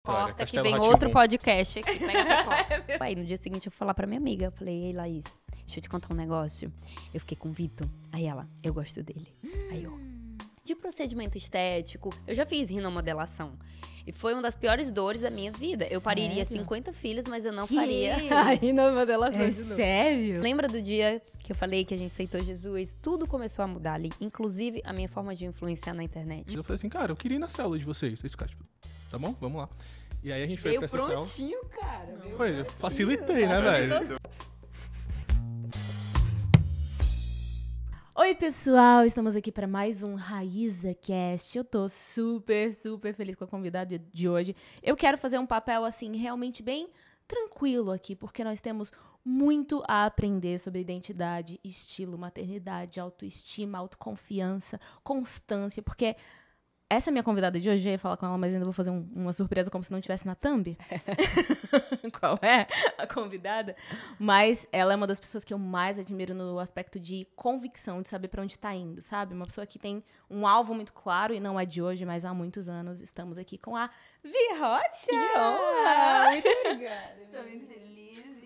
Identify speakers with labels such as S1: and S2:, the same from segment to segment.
S1: história.
S2: Corta que
S1: Castelo
S2: vem
S1: Rá-Tim-Bum.
S2: outro podcast aqui. Pega a pipoca. Aí no dia seguinte eu fui falar pra minha amiga. Eu falei, ei, Laís, deixa eu te contar um negócio. Eu fiquei com o Vitor. Aí ela, eu gosto dele. Aí eu, de procedimento estético, eu já fiz rinomodelação. E foi uma das piores dores da minha vida. Eu pariria 50 filhos, mas eu não faria a rinomodelação de novo.
S3: Sério?
S2: Lembra do dia que eu falei que a gente aceitou Jesus? Tudo começou a mudar ali. Inclusive, a minha forma de influenciar na internet.
S1: Eu falei assim, cara, eu queria ir na célula de vocês. Aí ficar, tipo, tá bom? Vamos lá. E aí a gente foi pra essa célula.
S2: Prontinho, cara. Veio
S1: Foi,
S2: prontinho.
S1: facilitei, né, velho?
S3: Oi, pessoal! Estamos aqui para mais um Raíza Cast. Eu tô super, super feliz com a convidada de hoje. Eu quero fazer um papel, assim, realmente bem tranquilo aqui, porque nós temos muito a aprender sobre identidade, estilo, maternidade, autoestima, autoconfiança, constância, porque essa minha convidada de hoje, eu ia falar com ela, mas ainda vou fazer uma surpresa como se não estivesse na thumb. Qual é a convidada? Mas ela é uma das pessoas que eu mais admiro no aspecto de convicção, de saber para onde está indo, sabe? Uma pessoa que tem um alvo muito claro e não é de hoje, mas há muitos anos. Estamos aqui com a Vi Rocha!
S2: Que honra! Muito obrigada.
S3: Tô muito feliz.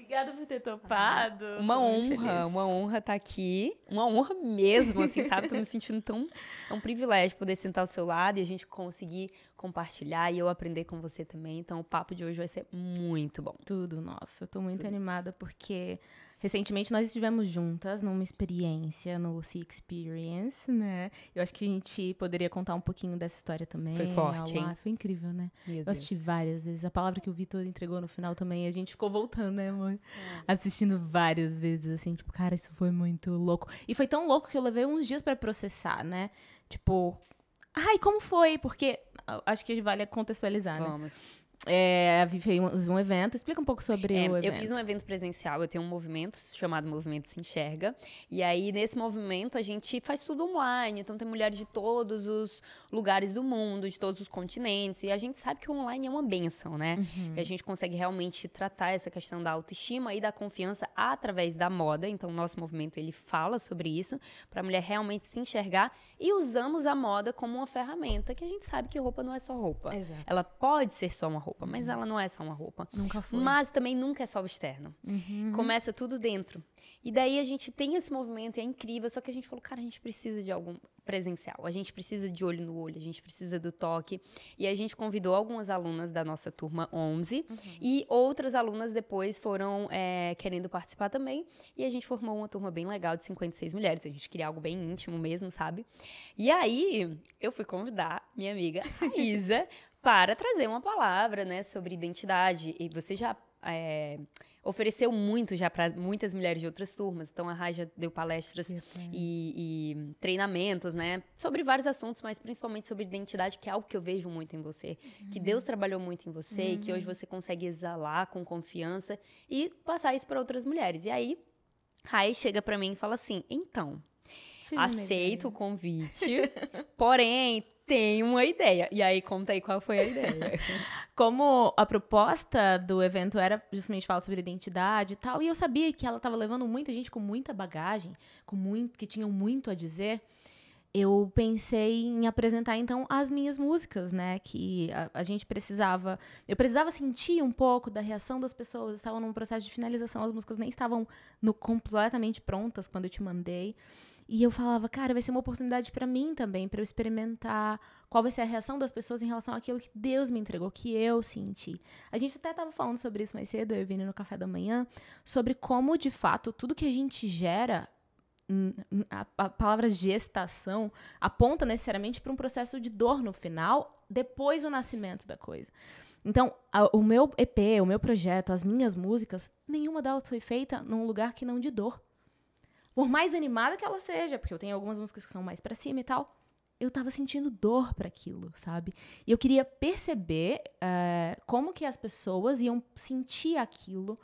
S3: Obrigada por ter topado.
S2: Uma honra estar aqui. Uma honra mesmo, assim, sabe? Tô me sentindo tão... É um privilégio poder sentar ao seu lado e a gente conseguir compartilhar e eu aprender com você também. Então, o papo de hoje vai ser muito bom.
S3: Tudo, nossa. Eu tô muito animada porque recentemente nós estivemos juntas numa experiência no Sea Experience, né? Eu acho que a gente poderia contar um pouquinho dessa história também.
S2: Foi forte, hein?
S3: Foi incrível, né?
S2: Meu
S3: Eu assisti
S2: Deus.
S3: várias vezes. A palavra que o Vitor entregou no final também, a gente ficou voltando, né, amor? Assistindo várias vezes, assim, tipo, cara, isso foi muito louco. E foi tão louco que eu levei uns dias pra processar, né? Tipo, ai, como foi? Porque acho que vale contextualizar, né?
S2: Vamos.
S3: A Vi fez um evento. Explica um pouco sobre o evento.
S2: Eu fiz um evento presencial, eu tenho um movimento chamado Movimento Se Enxerga, e aí nesse movimento a gente faz tudo online, então tem mulheres de todos os lugares do mundo, de todos os continentes, e a gente sabe que o online é uma bênção, né? E a gente consegue realmente tratar essa questão da autoestima e da confiança através da moda, então o nosso movimento ele fala sobre isso, para a mulher realmente se enxergar, e usamos a moda como uma ferramenta, que a gente sabe que roupa não é só roupa.
S3: Exato.
S2: Ela pode ser só uma roupa, mas ela não é só uma roupa.
S3: Nunca foi.
S2: Mas também nunca é só o externo. Começa tudo dentro. E daí a gente tem esse movimento, e é incrível, só que a gente falou, cara, a gente precisa de algum presencial, a gente precisa de olho no olho, a gente precisa do toque. E a gente convidou algumas alunas da nossa turma 11 e outras alunas depois foram querendo participar também. E a gente formou uma turma bem legal de 56 mulheres. A gente queria algo bem íntimo mesmo, sabe? E aí eu fui convidar minha amiga Isa para trazer uma palavra, né, sobre identidade. E você já ofereceu muito já para muitas mulheres de outras turmas. Então, a Rai já deu palestras e treinamentos, né, sobre vários assuntos, mas principalmente sobre identidade, que é algo que eu vejo muito em você. Que Deus trabalhou muito em você e que hoje você consegue exalar com confiança e passar isso para outras mulheres. E aí, Rai chega para mim e fala assim, então, aceito o convite, porém, tem uma ideia. E aí, conta aí qual foi a ideia.
S3: Como a proposta do evento era justamente falar sobre identidade e tal, e eu sabia que ela estava levando muita gente com muita bagagem, que tinham muito a dizer, eu pensei em apresentar, então, as minhas músicas, né? Que a gente precisava... Eu precisava sentir um pouco da reação das pessoas. Estavam num processo de finalização, as músicas nem estavam completamente prontas quando eu te mandei. E eu falava, cara, vai ser uma oportunidade pra mim também, pra eu experimentar qual vai ser a reação das pessoas em relação àquilo que Deus me entregou, que eu senti. A gente até estava falando sobre isso mais cedo, eu e Vini no café da manhã, sobre como, de fato, tudo que a gente gera, a palavra gestação, aponta necessariamente para um processo de dor no final, depois do nascimento da coisa. Então, o meu EP, o meu projeto, as minhas músicas, nenhuma delas foi feita num lugar que não de dor. Por mais animada que ela seja, porque eu tenho algumas músicas que são mais pra cima e tal, eu tava sentindo dor para aquilo, sabe? E eu queria perceber como que as pessoas iam sentir aquilo,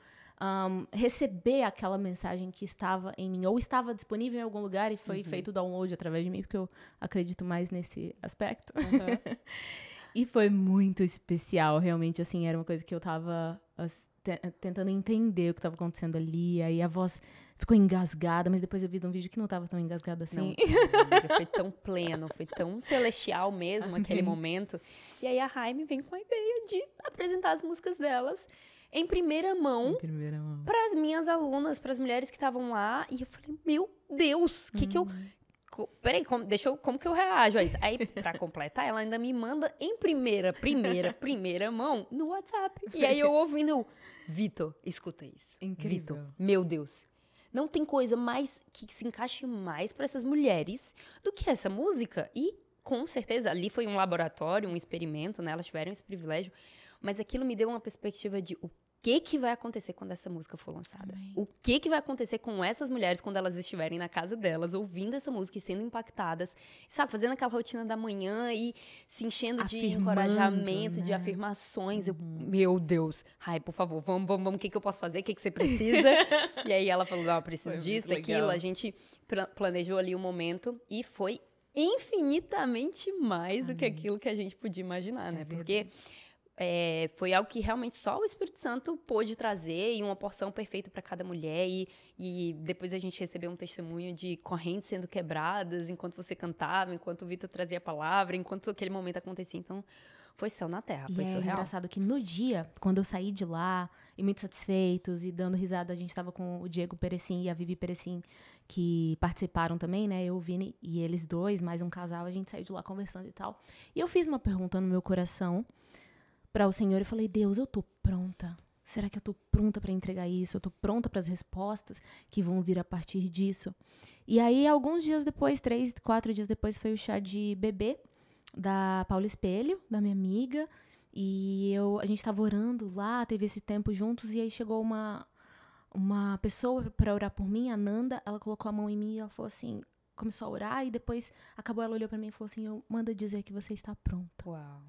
S3: receber aquela mensagem que estava em mim, ou estava disponível em algum lugar e foi feito o download através de mim, porque eu acredito mais nesse aspecto. E foi muito especial, realmente, assim, era uma coisa que eu tava tentando entender o que estava acontecendo ali. Aí a voz ficou engasgada, mas depois eu vi um vídeo que não estava tão engasgada assim.
S2: Não, amiga, foi tão pleno, foi tão celestial mesmo aquele momento. E aí a Haime vem com a ideia de apresentar as músicas delas em primeira mão para as minhas alunas, para as mulheres que estavam lá. E eu falei, meu Deus, que eu... Peraí, como que eu reajo a isso? Aí, pra completar, ela ainda me manda em primeira mão no WhatsApp. E aí eu ouvindo, Vitor, escuta isso.
S3: Incrível.
S2: Vitor, meu Deus. Não tem coisa mais que se encaixe mais para essas mulheres do que essa música. E, com certeza, ali foi um laboratório, um experimento, né? Elas tiveram esse privilégio. Mas aquilo me deu uma perspectiva de o que vai acontecer quando essa música for lançada. Amém. O que vai acontecer com essas mulheres quando elas estiverem na casa delas, ouvindo essa música e sendo impactadas, sabe? Fazendo aquela rotina da manhã e se enchendo de encorajamento, né? De afirmações. Meu Deus. Ai, por favor, vamos. O que eu posso fazer? O que você precisa? E aí ela falou, não, preciso disso, daquilo. A gente planejou ali um momento e foi infinitamente mais do que aquilo que a gente podia imaginar, né? Porque... foi algo que realmente só o Espírito Santo pôde trazer e uma porção perfeita para cada mulher e depois a gente recebeu um testemunho de correntes sendo quebradas enquanto você cantava, enquanto o Vitor trazia a palavra, enquanto aquele momento acontecia. Então, foi céu na terra, foi surreal. É
S3: engraçado que no dia, quando eu saí de lá, e muito satisfeitos, e dando risada, a gente tava com o Diego Perecim e a Vivi Perecim, que participaram também, né? Eu, o Vini e eles dois, mais um casal, a gente saiu de lá conversando e tal. E eu fiz uma pergunta no meu coração para o Senhor, eu falei, Deus, eu tô pronta. Será que eu tô pronta para entregar isso? Eu tô pronta para as respostas que vão vir a partir disso? E aí, alguns dias depois, 3, 4 dias depois, foi o chá de bebê da Paula Espelho, da minha amiga. E a gente tava orando lá, teve esse tempo juntos, e aí chegou uma pessoa para orar por mim, a Nanda. Ela colocou a mão em mim e ela falou assim, começou a orar, e depois acabou, ela olhou para mim e falou assim, manda dizer que você está pronta.
S2: Uau.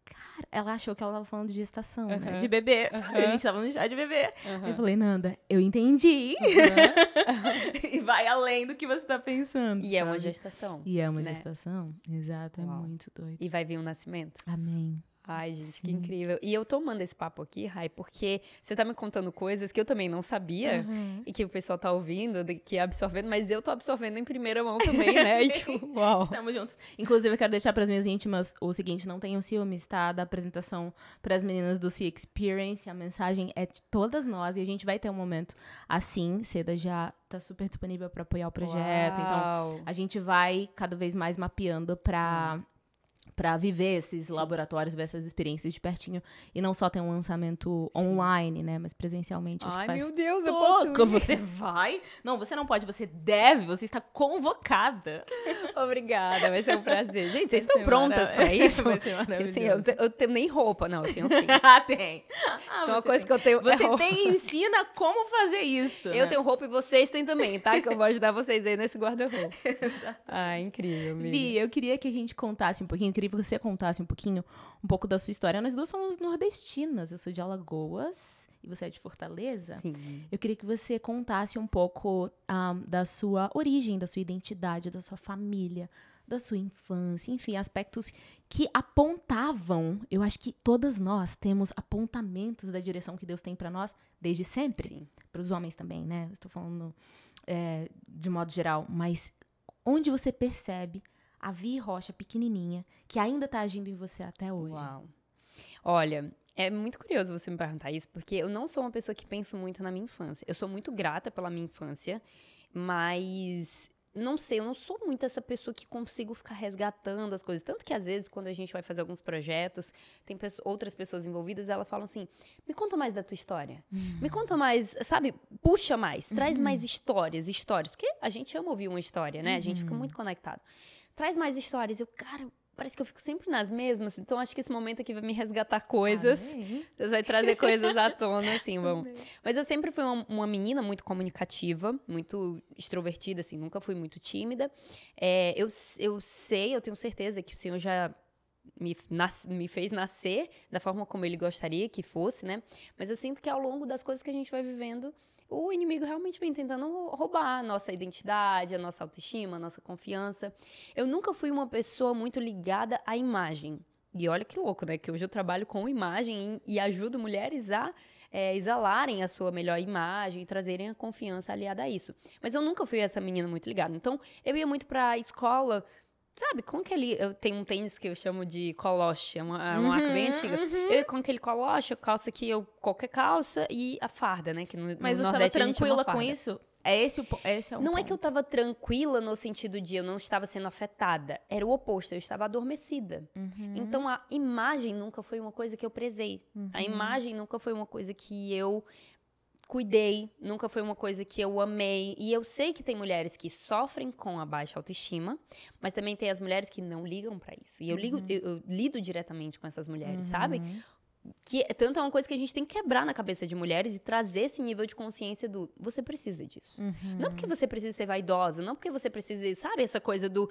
S3: Cara, ela achou que ela tava falando de gestação, né? De bebê. A gente tava no chá de bebê. Eu falei, Nanda, eu entendi. E vai além do que você tá pensando.
S2: E sabe? É uma gestação.
S3: E é uma gestação. Exato, Uau. É muito doido.
S2: E vai vir um nascimento.
S3: Amém.
S2: Ai, gente, que incrível. E eu tô tomando esse papo aqui, Rai, porque você tá me contando coisas que eu também não sabia e que o pessoal tá ouvindo, que é absorvendo, mas eu tô absorvendo em primeira mão também, né? E, tipo, uau.
S3: Estamos juntos. Inclusive, eu quero deixar pras minhas íntimas o seguinte, não tenham ciúmes, tá? Da apresentação pras meninas do Sea Experience. A mensagem é de todas nós e a gente vai ter um momento assim. Seda já tá super disponível pra apoiar o projeto. Uau. Então, a gente vai cada vez mais mapeando pra viver esses laboratórios, ver essas experiências de pertinho. E não só ter um lançamento online, né? Mas presencialmente. Acho que faz
S2: meu Deus, eu posso ir.
S3: Você vai? Não, você não pode. Você deve. Você está convocada.
S2: Obrigada, vai ser um prazer. Gente, vocês estão prontas pra isso? Vai ser maravilhoso. Assim, eu tenho nem roupa. Não, eu tenho sim.
S3: Tem.
S2: Então, uma coisa que eu tenho...
S3: Você tem e ensina como fazer isso.
S2: Eu tenho roupa e vocês têm também, tá? Que eu vou ajudar vocês aí nesse guarda-roupa. Incrível, amiga.
S3: Vi, eu queria que a gente contasse um pouquinho, que você contasse um pouco da sua história. Nós duas somos nordestinas. Eu sou de Alagoas e você é de Fortaleza.
S2: Sim.
S3: Eu queria que você contasse um pouco da sua origem, da sua identidade, da sua família, da sua infância, enfim, aspectos que apontavam. Eu acho que todas nós temos apontamentos da direção que Deus tem para nós desde sempre. Para os homens também, né? Eu estou falando de modo geral. Mas onde você percebe a Vi Rocha pequenininha, que ainda tá agindo em você até hoje?
S2: Uau. Olha, é muito curioso você me perguntar isso, porque eu não sou uma pessoa que penso muito na minha infância. Eu sou muito grata pela minha infância, mas não sei, eu não sou muito essa pessoa que consigo ficar resgatando as coisas. Tanto que, às vezes, quando a gente vai fazer alguns projetos, tem outras pessoas envolvidas, elas falam assim, me conta mais da tua história. Me conta mais, sabe, puxa mais, traz mais histórias. Porque a gente ama ouvir uma história, né? A gente fica muito conectado. Traz mais histórias. Cara, parece que eu fico sempre nas mesmas. Então, acho que esse momento aqui vai me resgatar coisas. Deus vai trazer coisas à tona, assim, vamos. Mas eu sempre fui uma menina muito comunicativa, muito extrovertida, assim. Nunca fui muito tímida. Eu tenho certeza que o Senhor já me fez nascer da forma como Ele gostaria que fosse, né? Mas eu sinto que ao longo das coisas que a gente vai vivendo, o inimigo realmente vem tentando roubar a nossa identidade, a nossa autoestima, a nossa confiança. Eu nunca fui uma pessoa muito ligada à imagem. E olha que louco, né? Que hoje eu trabalho com imagem e ajudo mulheres a exalarem a sua melhor imagem e trazerem a confiança aliada a isso. Mas eu nunca fui essa menina muito ligada. Então, eu ia muito pra escola, sabe, com aquele... Eu tenho um tênis que eu chamo de coloche, é uma marca bem antiga. Eu ia com aquele coloche, calça que qualquer calça e a farda, né? Que no
S3: Mas você estava
S2: Nordeste a gente chama
S3: tranquila com
S2: farda.
S3: isso? Esse é o
S2: Não
S3: ponto.
S2: é que eu estava tranquila no sentido de eu não estava sendo afetada. Era o oposto, eu estava adormecida. Então, a imagem nunca foi uma coisa que eu prezei. A imagem nunca foi uma coisa que eu cuidei, nunca foi uma coisa que eu amei. E eu sei que tem mulheres que sofrem com a baixa autoestima, mas também tem as mulheres que não ligam pra isso. E eu lido diretamente com essas mulheres, sabe? Que tanto é uma coisa que a gente tem que quebrar na cabeça de mulheres e trazer esse nível de consciência do você precisa disso. Não porque você precisa ser vaidosa, não porque você precisa, sabe, essa coisa do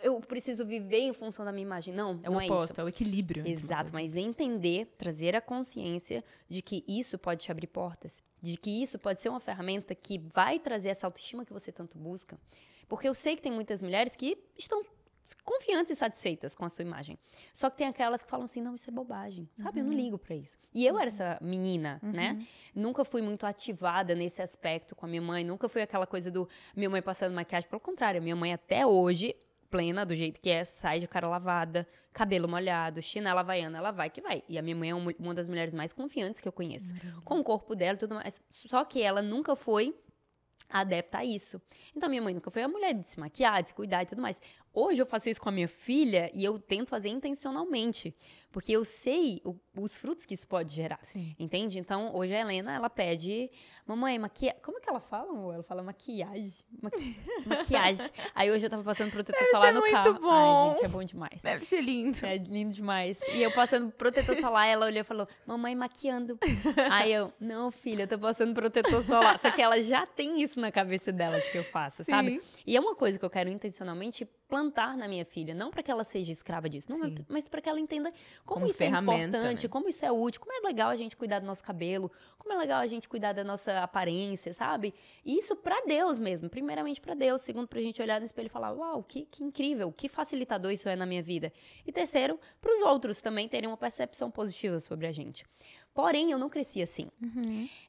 S2: eu preciso viver em função da minha imagem. Não,
S3: É o
S2: não é
S3: oposto,
S2: isso.
S3: é o equilíbrio.
S2: Exato, mas entender, trazer a consciência de que isso pode te abrir portas, de que isso pode ser uma ferramenta que vai trazer essa autoestima que você tanto busca. Porque eu sei que tem muitas mulheres que estão confiantes e satisfeitas com a sua imagem. Só que tem aquelas que falam assim, não, isso é bobagem, sabe? Eu não ligo pra isso. E eu era essa menina, né? Nunca fui muito ativada nesse aspecto com a minha mãe, nunca fui aquela coisa do minha mãe passando maquiagem. Pelo contrário, minha mãe até hoje, plena, do jeito que é, sai de cara lavada, cabelo molhado, chinela havaiana, ela vai que vai. E a minha mãe é uma das mulheres mais confiantes que eu conheço. Com o corpo dela e tudo mais. Só que ela nunca foi adepta a isso. Então, minha mãe nunca foi a mulher de se maquiar, de se cuidar e tudo mais. Hoje eu faço isso com a minha filha e eu tento fazer intencionalmente, porque eu sei os frutos que isso pode gerar, entende? Então, hoje a Helena, ela pede, mamãe, como é que ela fala, amor? Ela fala maquiagem. Maquiagem. Aí hoje eu tava passando protetor solar no carro.
S3: Muito bom.
S2: Ai, gente, é bom demais.
S3: Deve ser lindo.
S2: É lindo demais. E eu passando protetor solar, ela olhou e falou, mamãe maquiando. Aí eu, não, filha, eu tô passando protetor solar. Só que ela já tem isso na cabeça dela de que eu faço, sabe? E é uma coisa que eu quero intencionalmente plantar na minha filha, não para que ela seja escrava disso, não, mas para que ela entenda como isso é importante, né? Como isso é útil, como é legal a gente cuidar do nosso cabelo, como é legal a gente cuidar da nossa aparência, sabe? E isso para Deus mesmo, primeiramente para Deus, segundo pra gente olhar no espelho e falar, uau, que incrível, que facilitador isso é na minha vida. E terceiro, para os outros também terem uma percepção positiva sobre a gente. Porém, eu não cresci assim.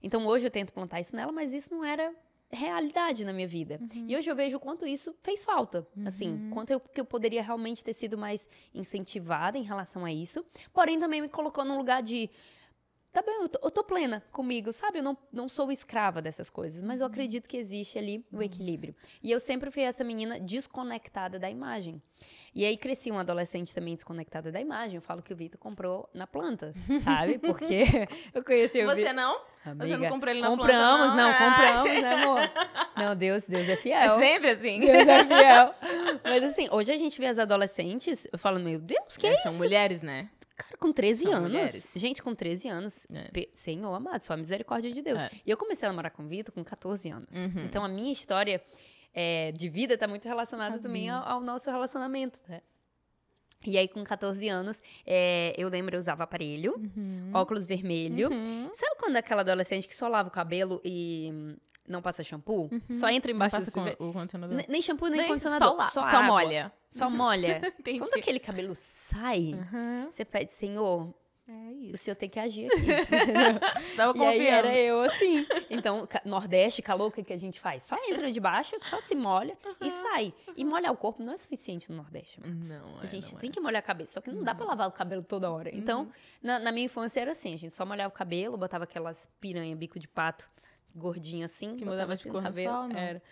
S2: Então hoje eu tento plantar isso nela, mas isso não era realidade na minha vida. E hoje eu vejo o quanto isso fez falta, assim, quanto que eu poderia realmente ter sido mais incentivada em relação a isso, porém também me colocou num lugar de tá bem, eu tô plena comigo, sabe? Eu não sou escrava dessas coisas, mas eu acredito que existe ali o equilíbrio. E eu sempre fui essa menina desconectada da imagem. E aí cresci uma adolescente também desconectada da imagem. Eu falo que o Vitor comprou na planta, sabe? Porque eu conheci o Vitor.
S3: Você não?
S2: Amiga,
S3: Você não comprou ele na
S2: compramos,
S3: planta, não?
S2: Compramos, né, amor? Não, Deus é fiel.
S3: É sempre assim.
S2: Deus é fiel. Mas assim, hoje a gente vê as adolescentes, eu falo, meu Deus, que é isso?
S3: São mulheres, né?
S2: Cara, com 13
S3: São
S2: anos.
S3: mulheres.
S2: Gente, com 13 anos. Senhor amado, só a misericórdia de Deus.
S3: É.
S2: E eu comecei a namorar com o Vitor com 14 anos. Então, a minha história de vida tá muito relacionada também ao nosso relacionamento, né? E aí, com 14 anos, eu lembro, eu usava aparelho, óculos vermelho. Sabe quando aquela adolescente que só lava o cabelo e não passa shampoo? Só entra embaixo
S3: o condicionador.
S2: Nem shampoo, nem condicionador. Só
S3: água.
S2: molha. Só molha.
S3: Entendi.
S2: Quando aquele cabelo sai, você pede, Senhor,
S3: É isso.
S2: o senhor tem que agir aqui.
S3: Tava
S2: E aí
S3: confiando.
S2: era eu assim. Então, Nordeste, calor, o que a gente faz? Só entra de baixo, só se molha e sai. E molhar o corpo não é suficiente no Nordeste, mas
S3: Não
S2: a gente
S3: não
S2: tem que molhar a cabeça. Só que não dá pra lavar o cabelo toda hora. Então, na minha infância era assim, a gente só molhava o cabelo, botava aquelas piranha, bico de pato, gordinho assim.
S3: Que
S2: botava
S3: mudava
S2: assim
S3: de
S2: no
S3: cor no
S2: cabelo.
S3: sol, não?
S2: Era.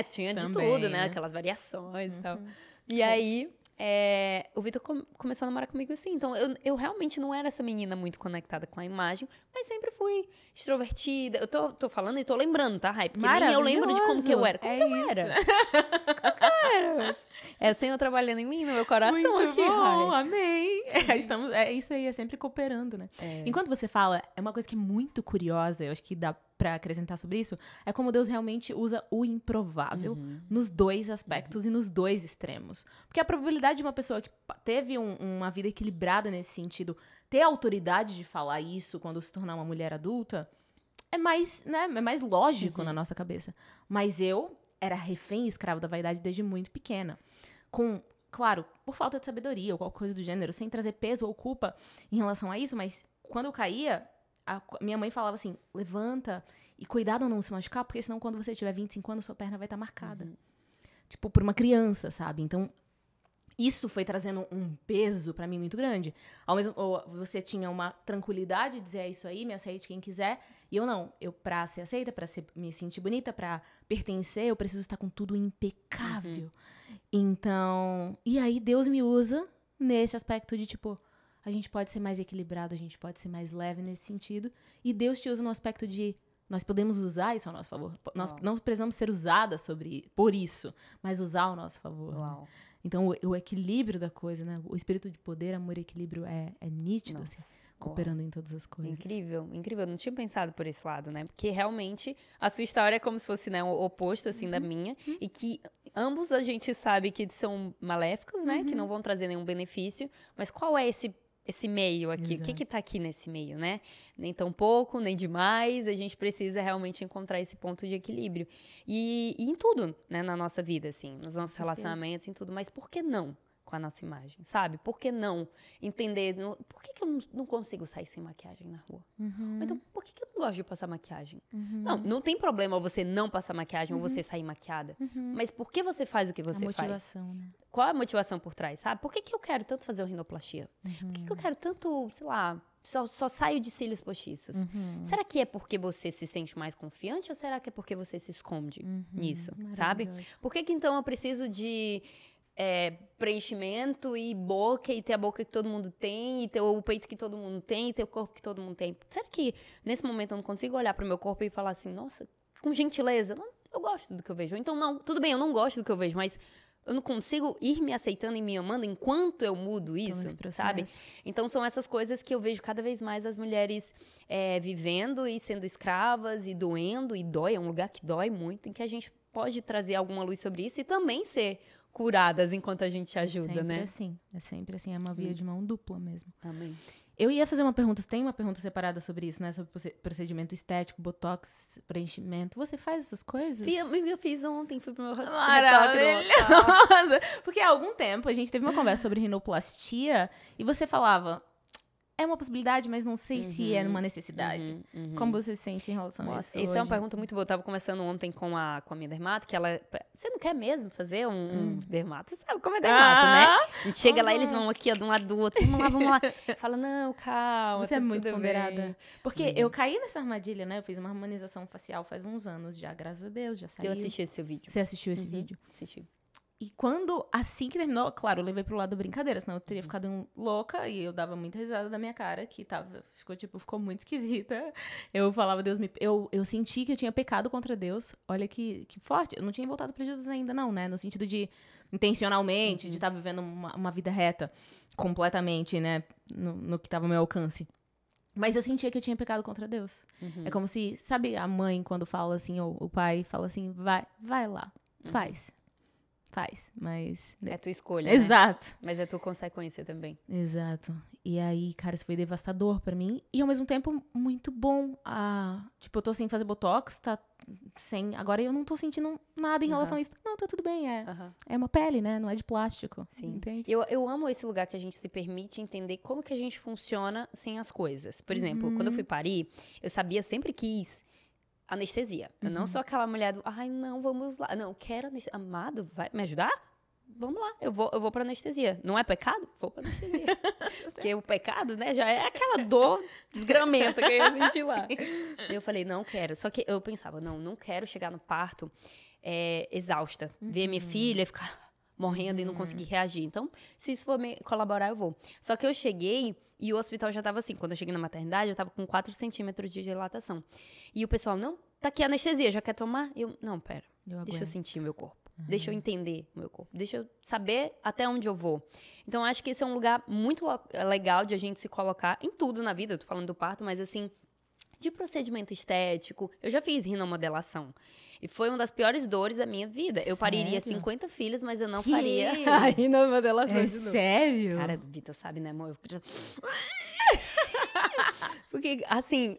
S2: Tinha de
S3: Também,
S2: tudo, né?
S3: né?
S2: Aquelas variações e tal. E aí, o Vitor começou a namorar comigo assim. Então, eu realmente não era essa menina muito conectada com a imagem, mas sempre fui extrovertida. Eu tô falando e tô lembrando, tá, Rai? Porque nem eu lembro de como que eu era. Como que eu era? Como que eu era? É o Senhor trabalhando em mim, no meu coração
S3: Muito
S2: aqui,
S3: bom,
S2: Rai.
S3: amei. É isso aí, é sempre cooperando, né? Enquanto você fala, é uma coisa que é muito curiosa, eu acho que dá pra acrescentar sobre isso, é como Deus realmente usa o improvável nos dois aspectos e nos dois extremos. Porque a probabilidade de uma pessoa que teve uma vida equilibrada nesse sentido, ter a autoridade de falar isso quando se tornar uma mulher adulta, é mais, né, é mais lógico na nossa cabeça. Mas eu era refém e escravo da vaidade desde muito pequena. Com claro, por falta de sabedoria ou qualquer coisa do gênero, sem trazer peso ou culpa em relação a isso, mas quando eu caía, minha mãe falava assim, levanta e cuidado a não se machucar, porque senão quando você tiver 25 anos, sua perna vai estar marcada. Tipo, por uma criança, sabe? Então, isso foi trazendo um peso pra mim muito grande. Ou você tinha uma tranquilidade de dizer, é isso aí, me aceite quem quiser. E eu não. Eu, pra ser aceita, pra me sentir bonita, pra pertencer, eu preciso estar com tudo impecável. Então, e aí Deus me usa nesse aspecto de, tipo, a gente pode ser mais equilibrado, a gente pode ser mais leve nesse sentido. E Deus te usa no aspecto de, nós podemos usar isso ao nosso favor. Nós não precisamos ser usadas por isso, mas usar ao nosso favor.
S2: Uau.
S3: Né? Então, o equilíbrio da coisa, né? O espírito de poder, amor e equilíbrio é nítido, assim, cooperando em todas as coisas.
S2: Incrível, incrível. Eu não tinha pensado por esse lado, né? Porque realmente a sua história é como se fosse, né, o oposto, assim, da minha. E que ambos a gente sabe que são maléficos, né? Que não vão trazer nenhum benefício. Mas qual é esse meio aqui?
S3: Exato.
S2: O que tá aqui nesse meio, né? Nem tão pouco, nem demais. A gente precisa realmente encontrar esse ponto de equilíbrio. E em tudo, né? Na nossa vida, assim. Nos nossos relacionamentos, em tudo. Mas por que não com a nossa imagem, sabe? Por que não entender? Por que eu não consigo sair sem maquiagem na rua? Então, por que eu não gosto de passar maquiagem? Não tem problema você não passar maquiagem ou você sair maquiada. Mas por que você faz o que você faz?
S3: A motivação, né?
S2: Qual é a motivação por trás, sabe? Por que eu quero tanto fazer uma rinoplastia? Por que eu quero tanto, sei lá, só saio de cílios postiços? Será que é porque você se sente mais confiante ou será que é porque você se esconde nisso, sabe? Por que então eu preciso de preenchimento e boca, e ter a boca que todo mundo tem, e ter o peito que todo mundo tem, e ter o corpo que todo mundo tem? Será que nesse momento eu não consigo olhar pro meu corpo e falar assim, nossa, com gentileza, não, eu gosto do que eu vejo. Então, não, tudo bem, eu não gosto do que eu vejo, mas eu não consigo ir me aceitando e me amando enquanto eu mudo isso, sabe? Então, são essas coisas que eu vejo cada vez mais as mulheres vivendo e sendo escravas e doendo, e dói, é um lugar que dói muito, em que a gente pode trazer alguma luz sobre isso e também ser curadas enquanto a gente ajuda, né?
S3: É sempre assim, é uma via de mão dupla mesmo.
S2: Amém.
S3: Eu ia fazer uma pergunta, você tem uma pergunta separada sobre isso, né? Sobre procedimento estético, botox, preenchimento. Você faz essas coisas?
S2: Eu fiz ontem, fui pro meu
S3: Maravilhosa! Porque há algum tempo a gente teve uma conversa sobre rinoplastia e você falava, é uma possibilidade, mas não sei se é uma necessidade. Como você se sente em relação a isso?
S2: Essa é uma pergunta muito boa. Eu tava conversando ontem com a minha dermato, que ela... Você não quer mesmo fazer um dermato? Você sabe como é dermato, né? A gente chega lá, eles vão aqui, ó, de um lado do outro. Vamos lá. Fala, não, calma.
S3: Você é muito ponderada. Porque eu caí nessa armadilha, né? Eu fiz uma harmonização facial faz uns anos já, graças a Deus, já saiu.
S2: Eu assisti esse seu vídeo.
S3: Você assistiu esse vídeo?
S2: Assisti.
S3: E assim que terminou, claro, eu levei pro lado da brincadeira, senão eu teria ficado louca e eu dava muita risada da minha cara, que ficou muito esquisita. Eu falava, Deus me... Eu senti que eu tinha pecado contra Deus. Olha que forte. Eu não tinha voltado pra Jesus ainda, não, né? No sentido de, intencionalmente, de estar vivendo uma vida reta, completamente, né? No que tava ao meu alcance. Mas eu sentia que eu tinha pecado contra Deus. É como se, sabe a mãe quando fala assim, ou o pai fala assim, vai lá, faz, mas...
S2: É a tua escolha,
S3: Exato.
S2: Né? Mas é a tua consequência também.
S3: Exato. E aí, cara, isso foi devastador pra mim. E, ao mesmo tempo, muito bom. Tipo, eu tô sem fazer botox, agora eu não tô sentindo nada em relação a isso. Não, tá tudo bem, é uma pele, né? Não é de plástico.
S2: Sim.
S3: Entende?
S2: Eu amo esse lugar que a gente se permite entender como que a gente funciona sem as coisas. Por exemplo, quando eu fui parir, eu sempre quis anestesia. Eu não sou aquela mulher do, ai, não, vamos lá. Não, quero anestesia. Amado, vai me ajudar? Vamos lá, eu vou pra anestesia. Não é pecado? Vou pra anestesia. Porque o pecado, né, já é aquela dor desgramenta que eu ia sentir lá. Eu falei, não quero. Só que eu pensava, não quero chegar no parto exausta. Ver minha filha ficar morrendo e não conseguir reagir. Então, se isso for colaborar, eu vou. Só que eu cheguei e o hospital já tava assim. Quando eu cheguei na maternidade, eu tava com 4 centímetros de dilatação. E o pessoal, não, tá aqui a anestesia, já quer tomar? Não, pera. Deixa eu sentir o meu corpo. Deixa eu entender o meu corpo. Deixa eu saber até onde eu vou. Então, acho que esse é um lugar muito legal de a gente se colocar em tudo na vida. Eu tô falando do parto, mas assim, de procedimento estético. Eu já fiz rinomodelação. E foi uma das piores dores da minha vida. Eu pariria 50 filhos, mas eu não faria a rinomodelação de novo.
S3: Sério?
S2: Cara, Vitor sabe, né, amor? Porque, assim,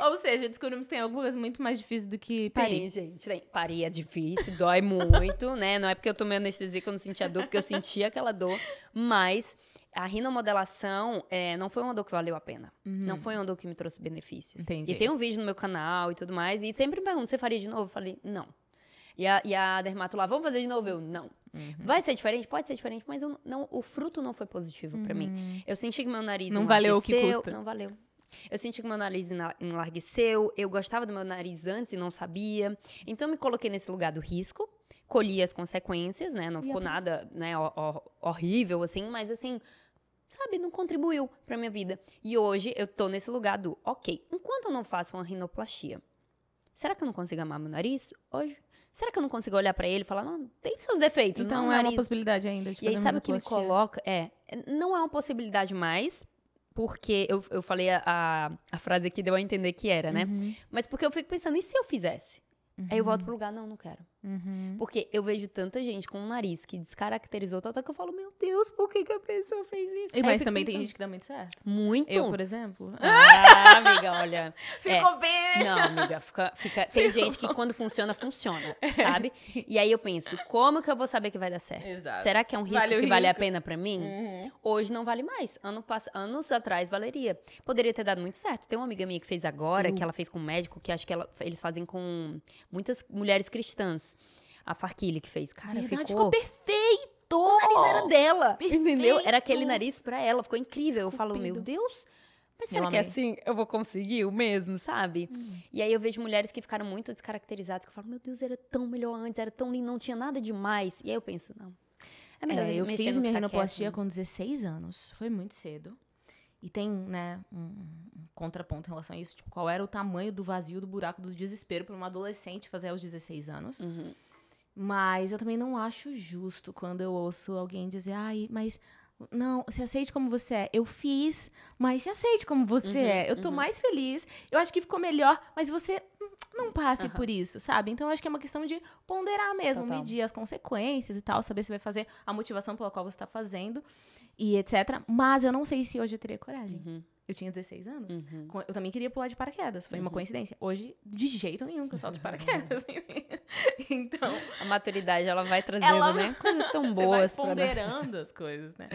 S3: Ou seja, descobrimos que tem alguma coisa muito mais difícil do que parir.
S2: Parir, gente. Parir é difícil, dói muito, né? Não é porque eu tomei anestesia que eu não sentia dor, porque eu sentia aquela dor. Mas a rinomodelação não foi uma dor que valeu a pena. Não foi uma dor que me trouxe benefícios.
S3: Entendi.
S2: E tem um vídeo no meu canal e tudo mais. E sempre me perguntam, você faria de novo? Eu falei, não. E a dermato lá, vamos fazer de novo? Eu, não. Vai ser diferente? Pode ser diferente, mas o fruto não foi positivo pra mim. Eu senti que meu nariz
S3: Não valeu o que
S2: enlargueceu.
S3: custa.
S2: Não valeu. Eu senti que meu nariz enlargueceu, eu gostava do meu nariz antes e não sabia. Então, eu me coloquei nesse lugar do risco, colhi as consequências, né? Não ficou nada, né, horrível, assim, mas assim, sabe, não contribuiu pra minha vida. E hoje, eu tô nesse lugar do, ok, enquanto eu não faço uma rinoplastia, será que eu não consigo amar meu nariz hoje? Será que eu não consigo olhar pra ele e falar, não, tem seus defeitos,
S3: Então
S2: não,
S3: é
S2: nariz...
S3: uma possibilidade ainda de
S2: E aí,
S3: fazer
S2: sabe o que me
S3: rinoplastia?
S2: coloca? Não é uma possibilidade mais, porque eu falei a frase que deu a entender que era, né? Mas porque eu fico pensando, e se eu fizesse? Aí eu volto pro lugar, não quero. Porque eu vejo tanta gente com um nariz que descaracterizou tal, que eu falo, meu Deus, por que a pessoa fez isso?
S3: E,
S2: Aí eu
S3: mas
S2: fico
S3: também tem
S2: pensando,
S3: gente que dá muito certo.
S2: Muito?
S3: Eu, por exemplo.
S2: Ah, amiga, olha.
S3: Ficou bem!
S2: Não, amiga, tem gente que quando funciona, sabe? E aí eu penso, como que eu vou saber que vai dar certo?
S3: Exato.
S2: Será que é um risco
S3: Vale o
S2: que vale a
S3: risco.
S2: pena pra mim? Hoje não vale mais. Anos atrás valeria. Poderia ter dado muito certo. Tem uma amiga minha que fez agora, que ela fez com um médico, que acho que eles fazem com muitas mulheres cristãs. A Farquille que fez. Cara,
S3: Verdade,
S2: ficou
S3: perfeito!
S2: o nariz era dela,
S3: Perfeito.
S2: entendeu? Era aquele nariz pra ela, ficou incrível. Eu falo,
S3: Esculpido.
S2: meu Deus, mas
S3: Eu
S2: será que é
S3: amei.
S2: assim eu vou conseguir o mesmo, sabe? E aí eu vejo mulheres que ficaram muito descaracterizadas, que eu falo, meu Deus, era tão melhor antes, era tão lindo, não tinha nada demais. E aí eu penso, não, é melhor a gente
S3: Eu
S2: mexer
S3: fiz
S2: no que
S3: minha
S2: tá
S3: rinoplastia
S2: quieto, né?
S3: com 16 anos. Foi muito cedo. E tem, né, um contraponto em relação a isso. Tipo, qual era o tamanho do vazio, do buraco, do desespero para uma adolescente fazer aos 16 anos. Mas eu também não acho justo quando eu ouço alguém dizer, ai, mas não, se aceite como você é. Eu fiz, mas se aceite como você é. Eu tô mais feliz. Eu acho que ficou melhor, mas você não passe por isso, sabe? Então eu acho que é uma questão de ponderar mesmo,
S2: Total.
S3: medir as consequências e tal, saber se vai fazer a motivação pela qual você tá fazendo e etc. Mas eu não sei se hoje eu teria coragem. Eu tinha 16 anos. Eu também queria pular de paraquedas. Foi uma coincidência. Hoje, de jeito nenhum que eu solto de paraquedas. Então,
S2: A maturidade, ela vai trazendo, né? Coisas tão boas
S3: você vai
S2: pra dar.
S3: ponderando as coisas, né?